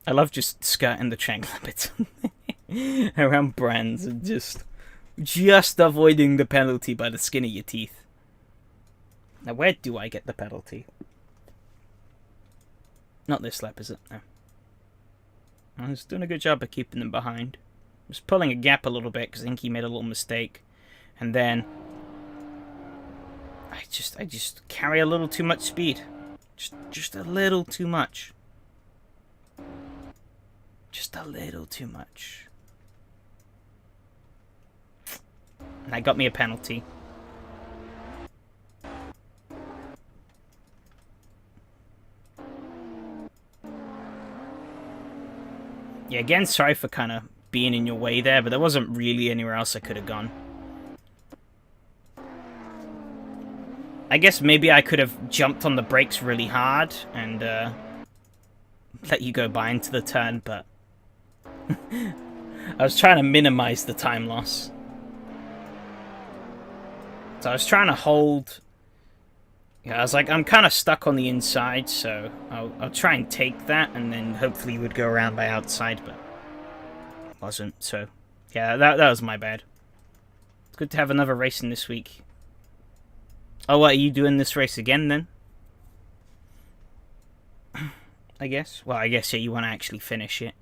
I love just skirting the track limits around brands and just avoiding the penalty by the skin of your teeth. Now, where do I get the penalty? Not this lap, is it? No. I was doing a good job of keeping them behind. I was pulling a gap a little bit because I think he made a little mistake. And then I just carry a little too much speed. Just a little too much. Just a little too much. And that got me a penalty. Yeah, again, sorry for kind of being in your way there, but there wasn't really anywhere else I could have gone. I guess maybe I could have jumped on the brakes really hard and let you go by into the turn, but I was trying to minimize the time loss. So I was trying to hold... Yeah, I was like, I'm kind of stuck on the inside, so I'll try and take that, and then hopefully you would go around by outside, but it wasn't, so... Yeah, that was my bad. It's good to have another racing this week. Oh, what, are you doing this race again, then? I guess. Well, I guess, yeah, you want to actually finish it.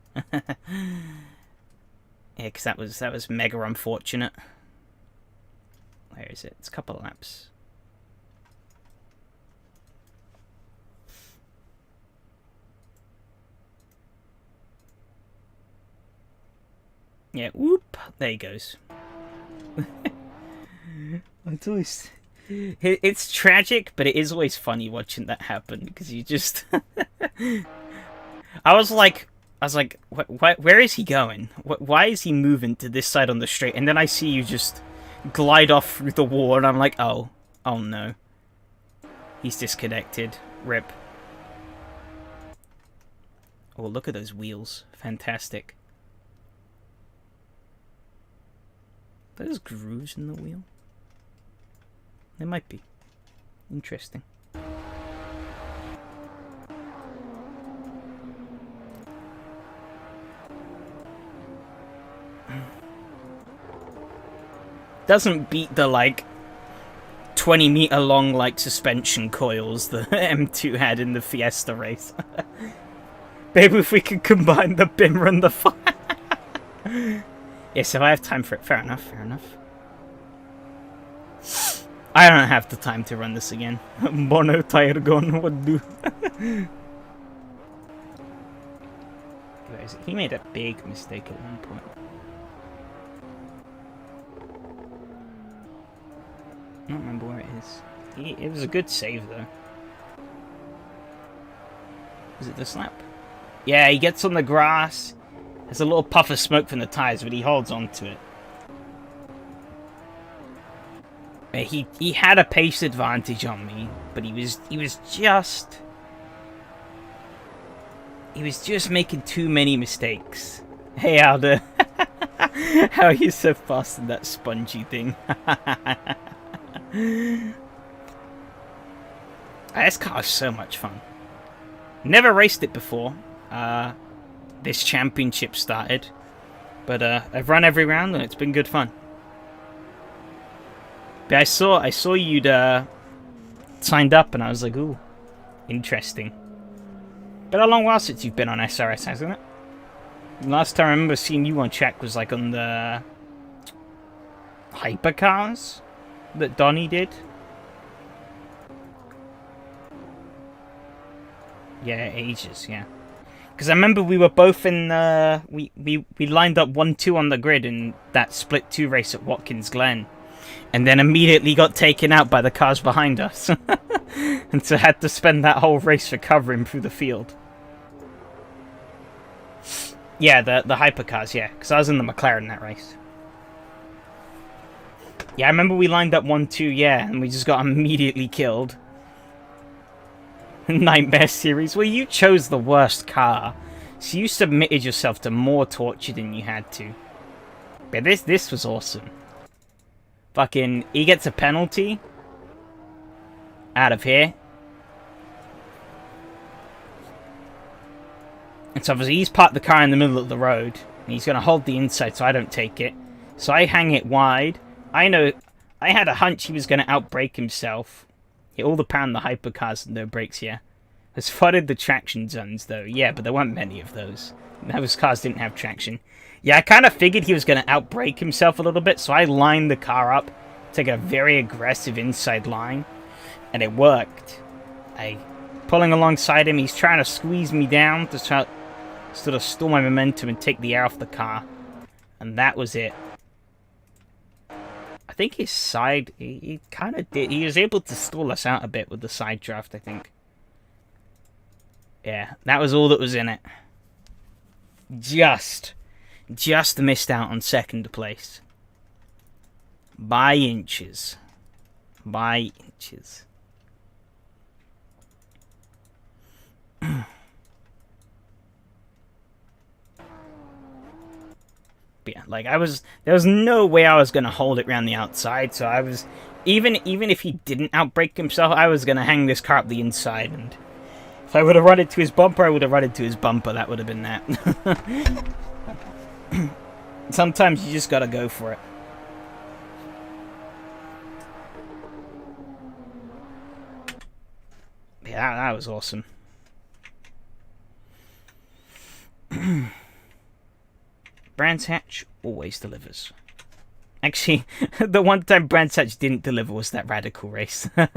Yeah, because that was mega unfortunate. Where is it? It's a couple of laps. Yeah, whoop! There he goes. It's always... It's tragic, but it is always funny watching that happen, because you just... I was like, where is he going? Why is he moving to this side on the straight? And then I see you just glide off through the wall, and I'm like, oh no. He's disconnected. Rip. Oh, look at those wheels. Fantastic. Those grooves in the wheel? They might be. Interesting. Doesn't beat the, like, 20-meter long, like, suspension coils the M2 had in the Fiesta race. Maybe if we could combine the Bimmer and the fire. Yes, if I have time for it. Fair enough, fair enough. I don't have the time to run this again. Mono tire gun, what do? Where is it? He made a big mistake at one point. I don't remember where it is. It was a good save, though. Is it this lap? Yeah, he gets on the grass. There's a little puff of smoke from the tyres, but he holds on to it. He had a pace advantage on me, but he was just making too many mistakes. Hey, Aldo. How are you so fast in that spongy thing? This car is so much fun. Never raced it before. This championship started, but I've run every round and it's been good fun. But I saw you'd signed up, and I was like, ooh, interesting. Been a long while since you've been on SRS, hasn't it? Last time I remember seeing you on track was like on the hypercars that Donnie did. Yeah, ages, yeah. Because I remember we were both in we lined up 1-2 on the grid in that split 2 race at Watkins Glen. And then immediately got taken out by the cars behind us. And so had to spend that whole race recovering through the field. Yeah, the hypercars, yeah. Because I was in the McLaren that race. Yeah, I remember we lined up 1-2, yeah. And we just got immediately killed. Nightmare Series. Well, you chose the worst car. So you submitted yourself to more torture than you had to. But this was awesome. Fucking, he gets a penalty out of here. And so obviously he's parked the car in the middle of the road. And he's going to hold the inside so I don't take it. So I hang it wide. I know, I had a hunch he was going to outbrake himself. Yeah, all the power in the hypercars and no brakes, yeah. I spotted the traction zones though. Yeah, but there weren't many of those. Those cars didn't have traction. Yeah, I kind of figured he was going to outbrake himself a little bit, so I lined the car up, took a very aggressive inside line, and it worked. Pulling alongside him, he's trying to squeeze me down to try sort of stall my momentum and take the air off the car, and that was it. I think his side, he kind of did, he was able to stall us out a bit with the side draft, I think. Yeah, that was all that was in it. Just missed out on second place. By inches. By inches. Yeah, like there was no way I was gonna hold it around the outside, so I was even if he didn't outbrake himself, I was gonna hang this car up the inside, and if I would have run it to his bumper, I would have run it to his bumper. That would have been that. Sometimes you just gotta go for it. Yeah, that was awesome. Brands Hatch always delivers. Actually, the one time Brands Hatch didn't deliver was that radical race. Oh,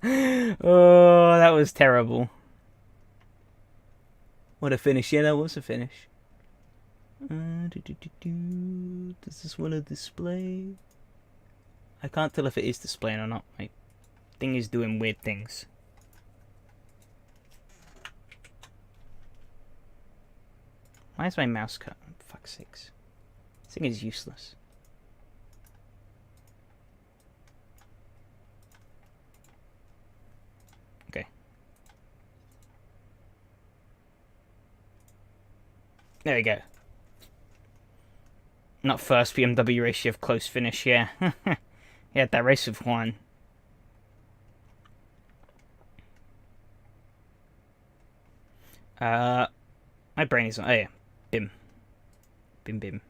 that was terrible. What a finish. Yeah, that was a finish. Does this want to display? I can't tell if it is displaying or not. My thing is doing weird things. Why is my mouse cut? Fuck's sakes. This thing is useless. Okay. There we go. Not first BMW race, you have close finish, yeah. Yeah, that race with Juan. My brain is on. Oh yeah. Bim. Bim bim.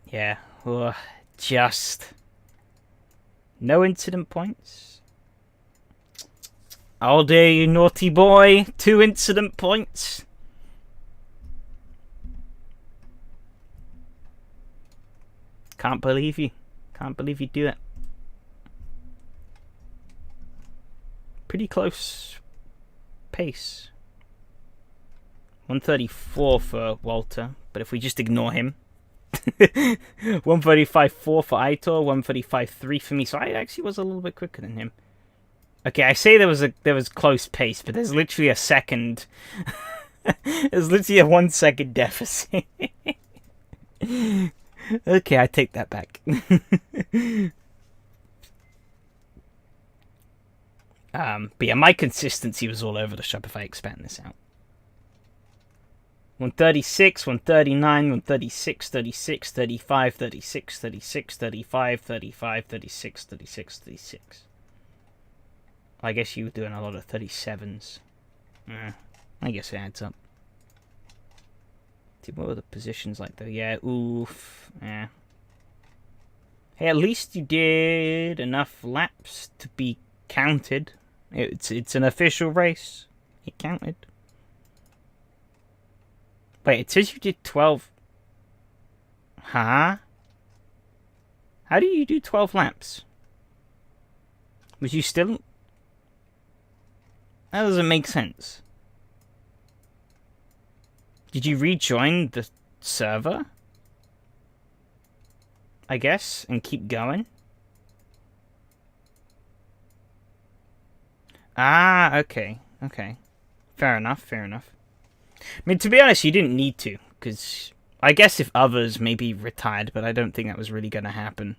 Yeah. Ugh, just. No incident points. Oh dear, you naughty boy. 2 incident points. Can't believe you. Can't believe you do it. Pretty close pace. 134 for Walter, but if we just ignore him. 135.4 for Aitor, 135.3 for me, so I actually was a little bit quicker than him. Okay, I say there was close pace, but there's literally a second. There's literally a 1 second deficit. Okay, I take that back. But yeah, my consistency was all over the shop if I expand this out. 136, 139, 136, 36, 35, 36, 36, 35, 35, 36, 36, 36. I guess you were doing a lot of 37s. I guess it adds up. What were the positions like though? Yeah, oof. Yeah. Hey, at least you did enough laps to be counted. It's an official race. It counted. Wait, it says you did 12. Huh? How do you do 12 laps? Was you still... That doesn't make sense. Did you rejoin the server? I guess, and keep going? Ah, okay. Okay. Fair enough, fair enough. I mean, to be honest, you didn't need to, because I guess if others maybe retired, but I don't think that was really going to happen.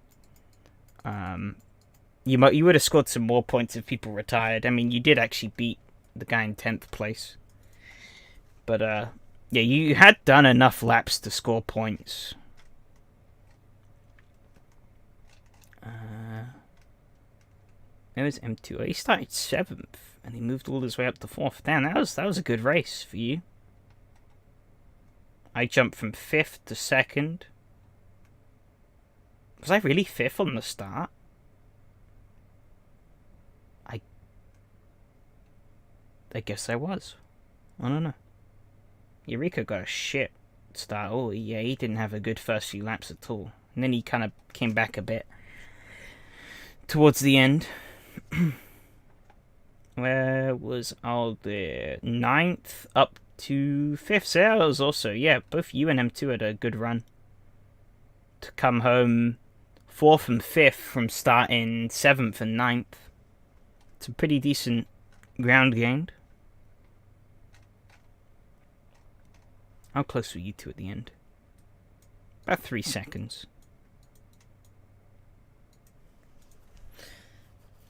You would have scored some more points if people retired. I mean, you did actually beat the guy in 10th place. But, yeah, you had done enough laps to score points. It was M2. He started 7th, and he moved all his way up to 4th. Damn, that was a good race for you. I jumped from 5th to 2nd. Was I really 5th on the start? I guess I was. I don't know. Eureka got a shit start. Oh, yeah, he didn't have a good first few laps at all. And then he kind of came back a bit towards the end. Where was all the 9th up to 5th? So that was also, yeah, both you and M2 had a good run. To come home 4th and 5th from starting 7th and 9th. It's a pretty decent ground gained. How close were you two at the end? About 3 seconds.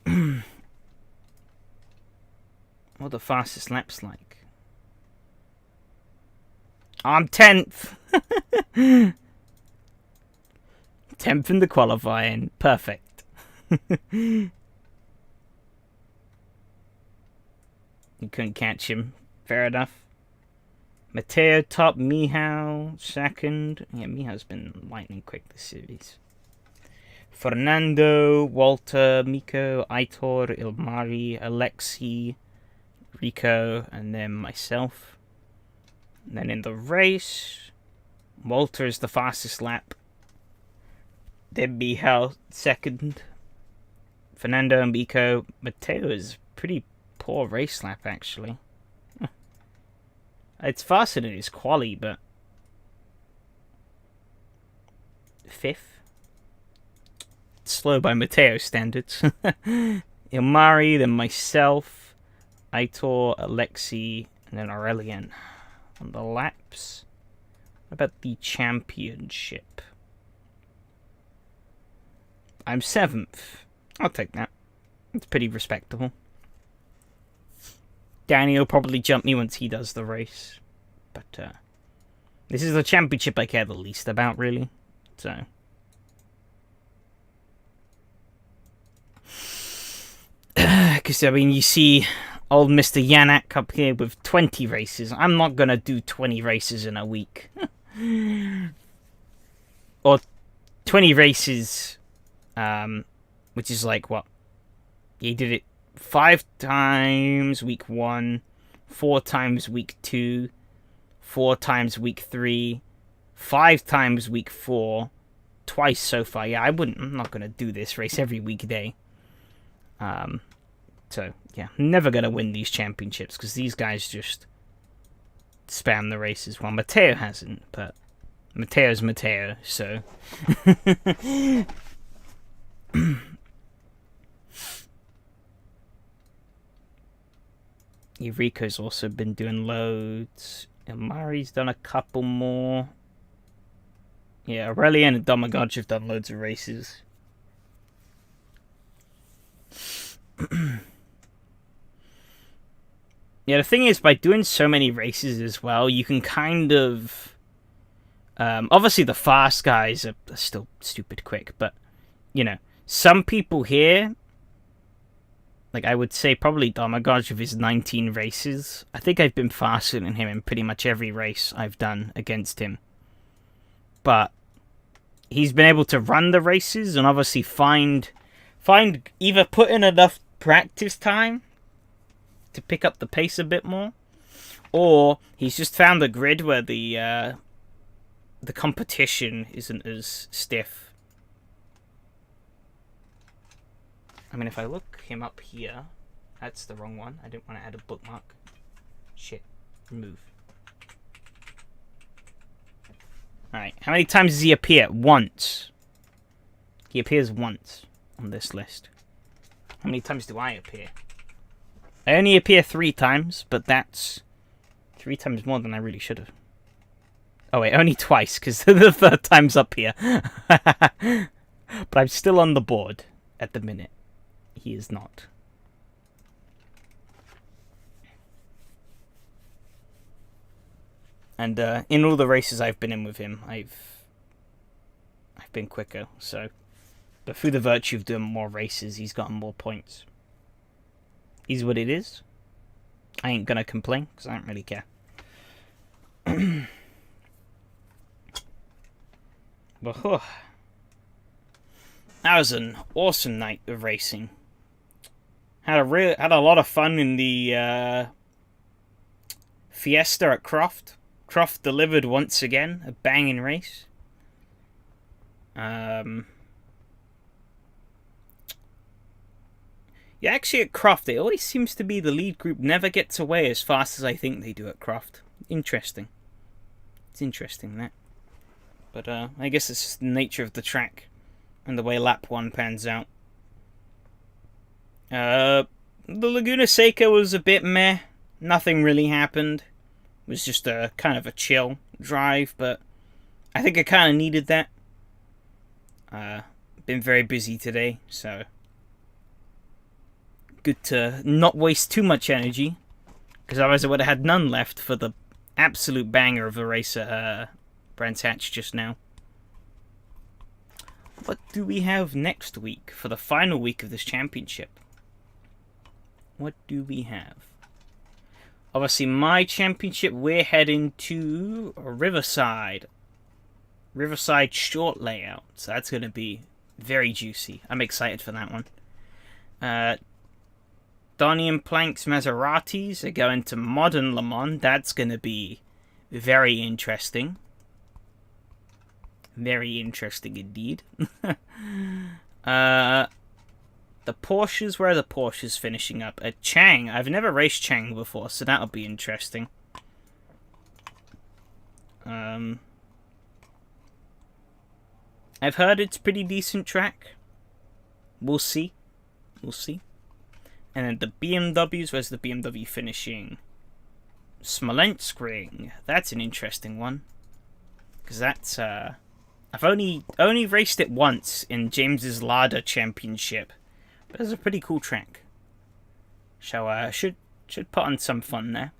What are the fastest laps like? I'm 10th! 10th in the qualifying. Perfect. You couldn't catch him. Fair enough. Matteo top, Mihao second. Yeah, Mihao's been lightning quick this series. Fernando, Walter, Miko, Aitor, Ilmari, Alexei, Rico, and then myself. And then in the race, Walter is the fastest lap. Then Mihao second. Fernando and Miko. Matteo is pretty poor race lap actually. It's faster than his quali, but 5th. Slow by Matteo standards. Ilmari, then myself, Aitor, Alexei, and then Aurelian. On the laps. What about the championship? I'm 7th. I'll take that. It's pretty respectable. Danny will probably jump me once he does the race. But, this is the championship I care the least about, really. So. Because, I mean, you see old Mr. Yanak up here with 20 races. I'm not going to do 20 races in a week. Or 20 races, which is like, what? He did it 5 times week 1, 4 times week 2, 4 times week 3, 5 times week 4, twice so far. Yeah, I'm not going to do this race every weekday. So, yeah, I'm never going to win these championships because these guys just spam the races. Well, Matteo hasn't, but Matteo's Matteo, so. Eureka's also been doing loads. Mari's done a couple more. Yeah, Aurelian and Domagoj have done loads of races. Yeah, the thing is, by doing so many races as well, you can kind of... obviously, the fast guys are still stupid quick, but, you know, some people here... Like, I would say probably Domagoj of his 19 races. I think I've been faster than him in pretty much every race I've done against him. But he's been able to run the races and obviously find either put in enough practice time to pick up the pace a bit more, or he's just found a grid where the competition isn't as stiff. I mean, if I look him up here, that's the wrong one. I didn't want to add a bookmark. Shit. Remove. Alright, how many times does he appear? Once. He appears once on this list. How many times do I appear? I only appear 3 times, but that's 3 times more than I really should have. Oh wait, only twice, because the 3rd time's up here. But I'm still on the board at the minute. He is not. And in all the races I've been in with him, I've been quicker. So, but through the virtue of doing more races, he's gotten more points. Is what it is. I ain't gonna complain because I don't really care. But that was an awesome night of racing. Had a lot of fun in the Fiesta at Croft. Croft delivered once again, a banging race. Yeah, actually at Croft, it always seems to be the lead group never gets away as fast as I think they do at Croft. Interesting. It's interesting, that. But I guess it's just the nature of the track and the way lap 1 pans out. The Laguna Seca was a bit meh. Nothing really happened. It was just a kind of a chill drive, but I think I kind of needed that. Been very busy today, so good to not waste too much energy, because otherwise I would have had none left for the absolute banger of a race at Brands Hatch just now. What do we have next week for the final week of this championship? What do we have? Obviously, my championship, we're heading to Riverside. Riverside short layout. So that's going to be very juicy. I'm excited for that one. Donnie and Plank's Maseratis are going to Modern Le Mans. That's going to be very interesting. Very interesting indeed. The Porsches, where are the Porsches finishing up? At Chang. I've never raced Chang before, so that'll be interesting. I've heard it's a pretty decent track. We'll see. We'll see. And then the BMWs, where's the BMW finishing? Smolensk Ring. That's an interesting one. Because that's, I've only raced it once in James's Lada Championship. But it's a pretty cool track. So, should put on some fun there.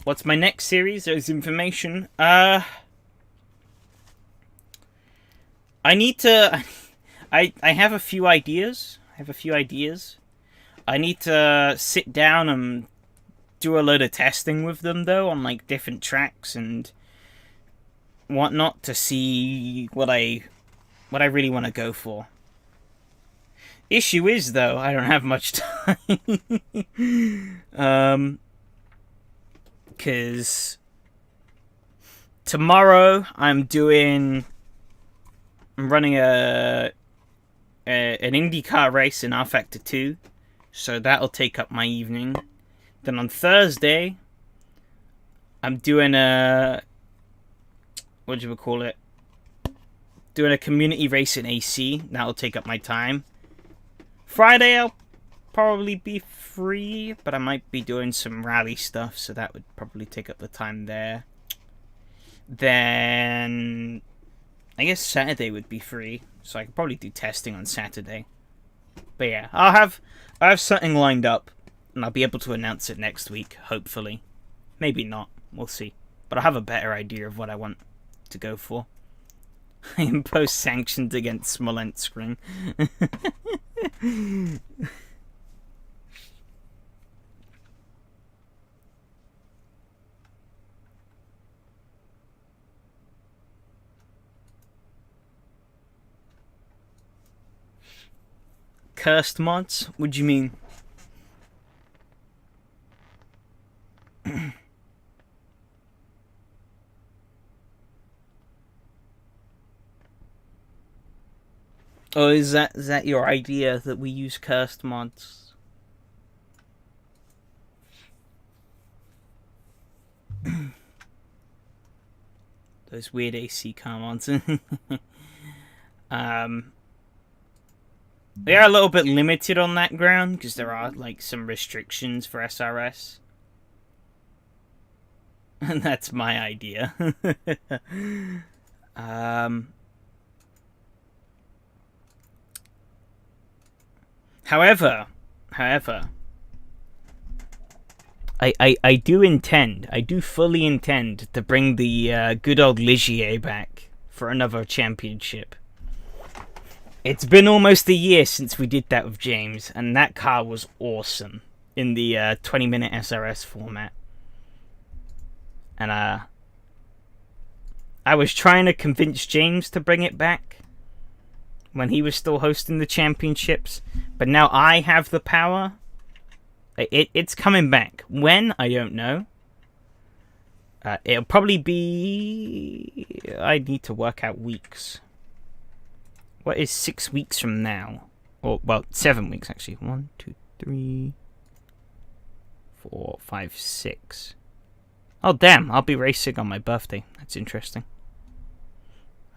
What's my next series? There's information. I need to... I have a few ideas. I need to sit down and do a load of testing with them, though, on, like, different tracks and whatnot to see what I really want to go for. Issue is, though, I don't have much time. Because tomorrow I'm running an IndyCar race in R-Factor 2, so that'll take up my evening. Then on Thursday, I'm doing doing a community race in AC. That'll take up my time. Friday, I'll probably be free, but I might be doing some rally stuff, so that would probably take up the time there. Then I guess Saturday would be free, so I could probably do testing on Saturday. But yeah, I have something lined up, and I'll be able to announce it next week, hopefully. Maybe not, we'll see. But I have a better idea of what I want to go for. I impose sanctions against Smolensk Ring. Cursed mods? What do you mean? Oh, is that your idea, that we use cursed mods? Those weird AC car mods. They are a little bit limited on that ground because there are like some restrictions for SRS. And that's my idea. However, I do fully intend to bring the good old Ligier back for another championship. It's been almost a year since we did that with James, and that car was awesome in the 20-minute SRS format. And I was trying to convince James to bring it back when he was still hosting the championships, but now I have the power. It's coming back. When? I don't know. It'll probably be... I need to work out weeks. What is 6 weeks from now? Or, well, 7 weeks, actually. 1, 2, 3, 4, 5, 6. Oh, damn. I'll be racing on my birthday. That's interesting.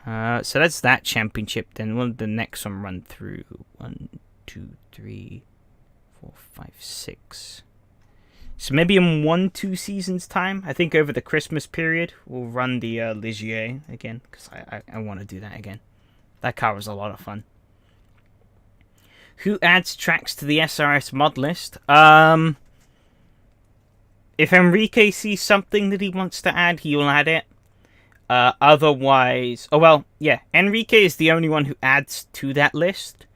So that's that championship. Then we'll the next one run through. 1, 2, 3, 4, 5, 6. So maybe in 1-2 seasons time, I think over the Christmas period, we'll run the Ligier again, because I want to do that again. That car was a lot of fun. Who adds tracks to the SRS mod list? If Enrique sees something that he wants to add, he will add it. Otherwise... Oh, well, yeah. Enrique is the only one who adds to that list.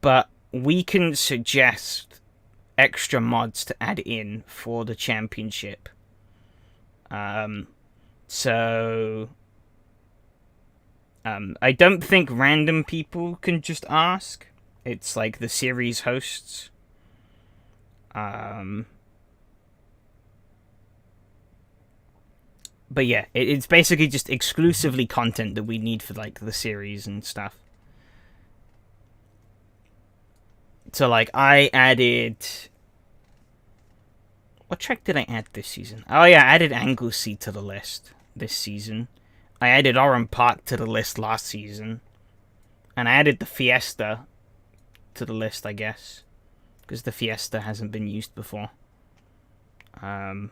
But we can suggest extra mods to add in for the championship. I don't think random people can just ask. It's like the series hosts. But yeah, it's basically just exclusively content that we need for like the series and stuff. So like I added... What track did I add this season? Oh yeah, I added Anglesey to the list this season. I added Oran Park to the list last season. And I added the Fiesta to the list, I guess. Because the Fiesta hasn't been used before. Yeah,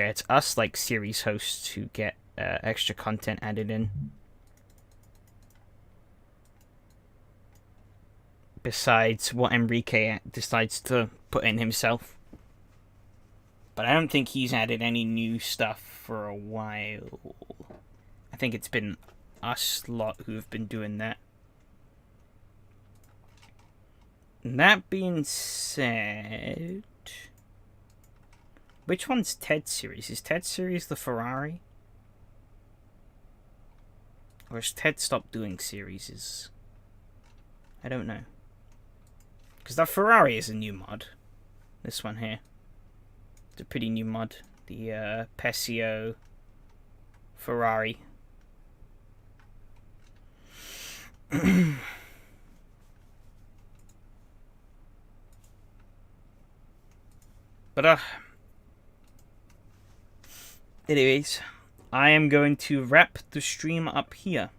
it's us, like, series hosts who get extra content added in. Besides what Enrique decides to put in himself. But I don't think he's added any new stuff for a while. I think it's been us lot who have been doing that. And that being said... Which one's Ted Series? Is Ted Series the Ferrari? Or has Ted stopped doing series? I don't know. Because that Ferrari is a new mod. This one here. It's a pretty new mod. The Pesio Ferrari. But anyways, I am going to wrap the stream up here.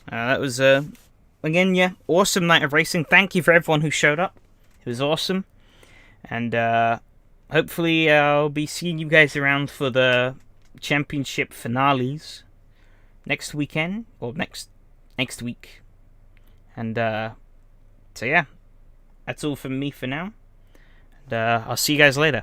That was again, yeah, awesome night of racing. Thank you for everyone who showed up. It was awesome. And hopefully I'll be seeing you guys around for the championship finales next weekend, or next week. And so yeah, that's all from me for now. And I'll see you guys later.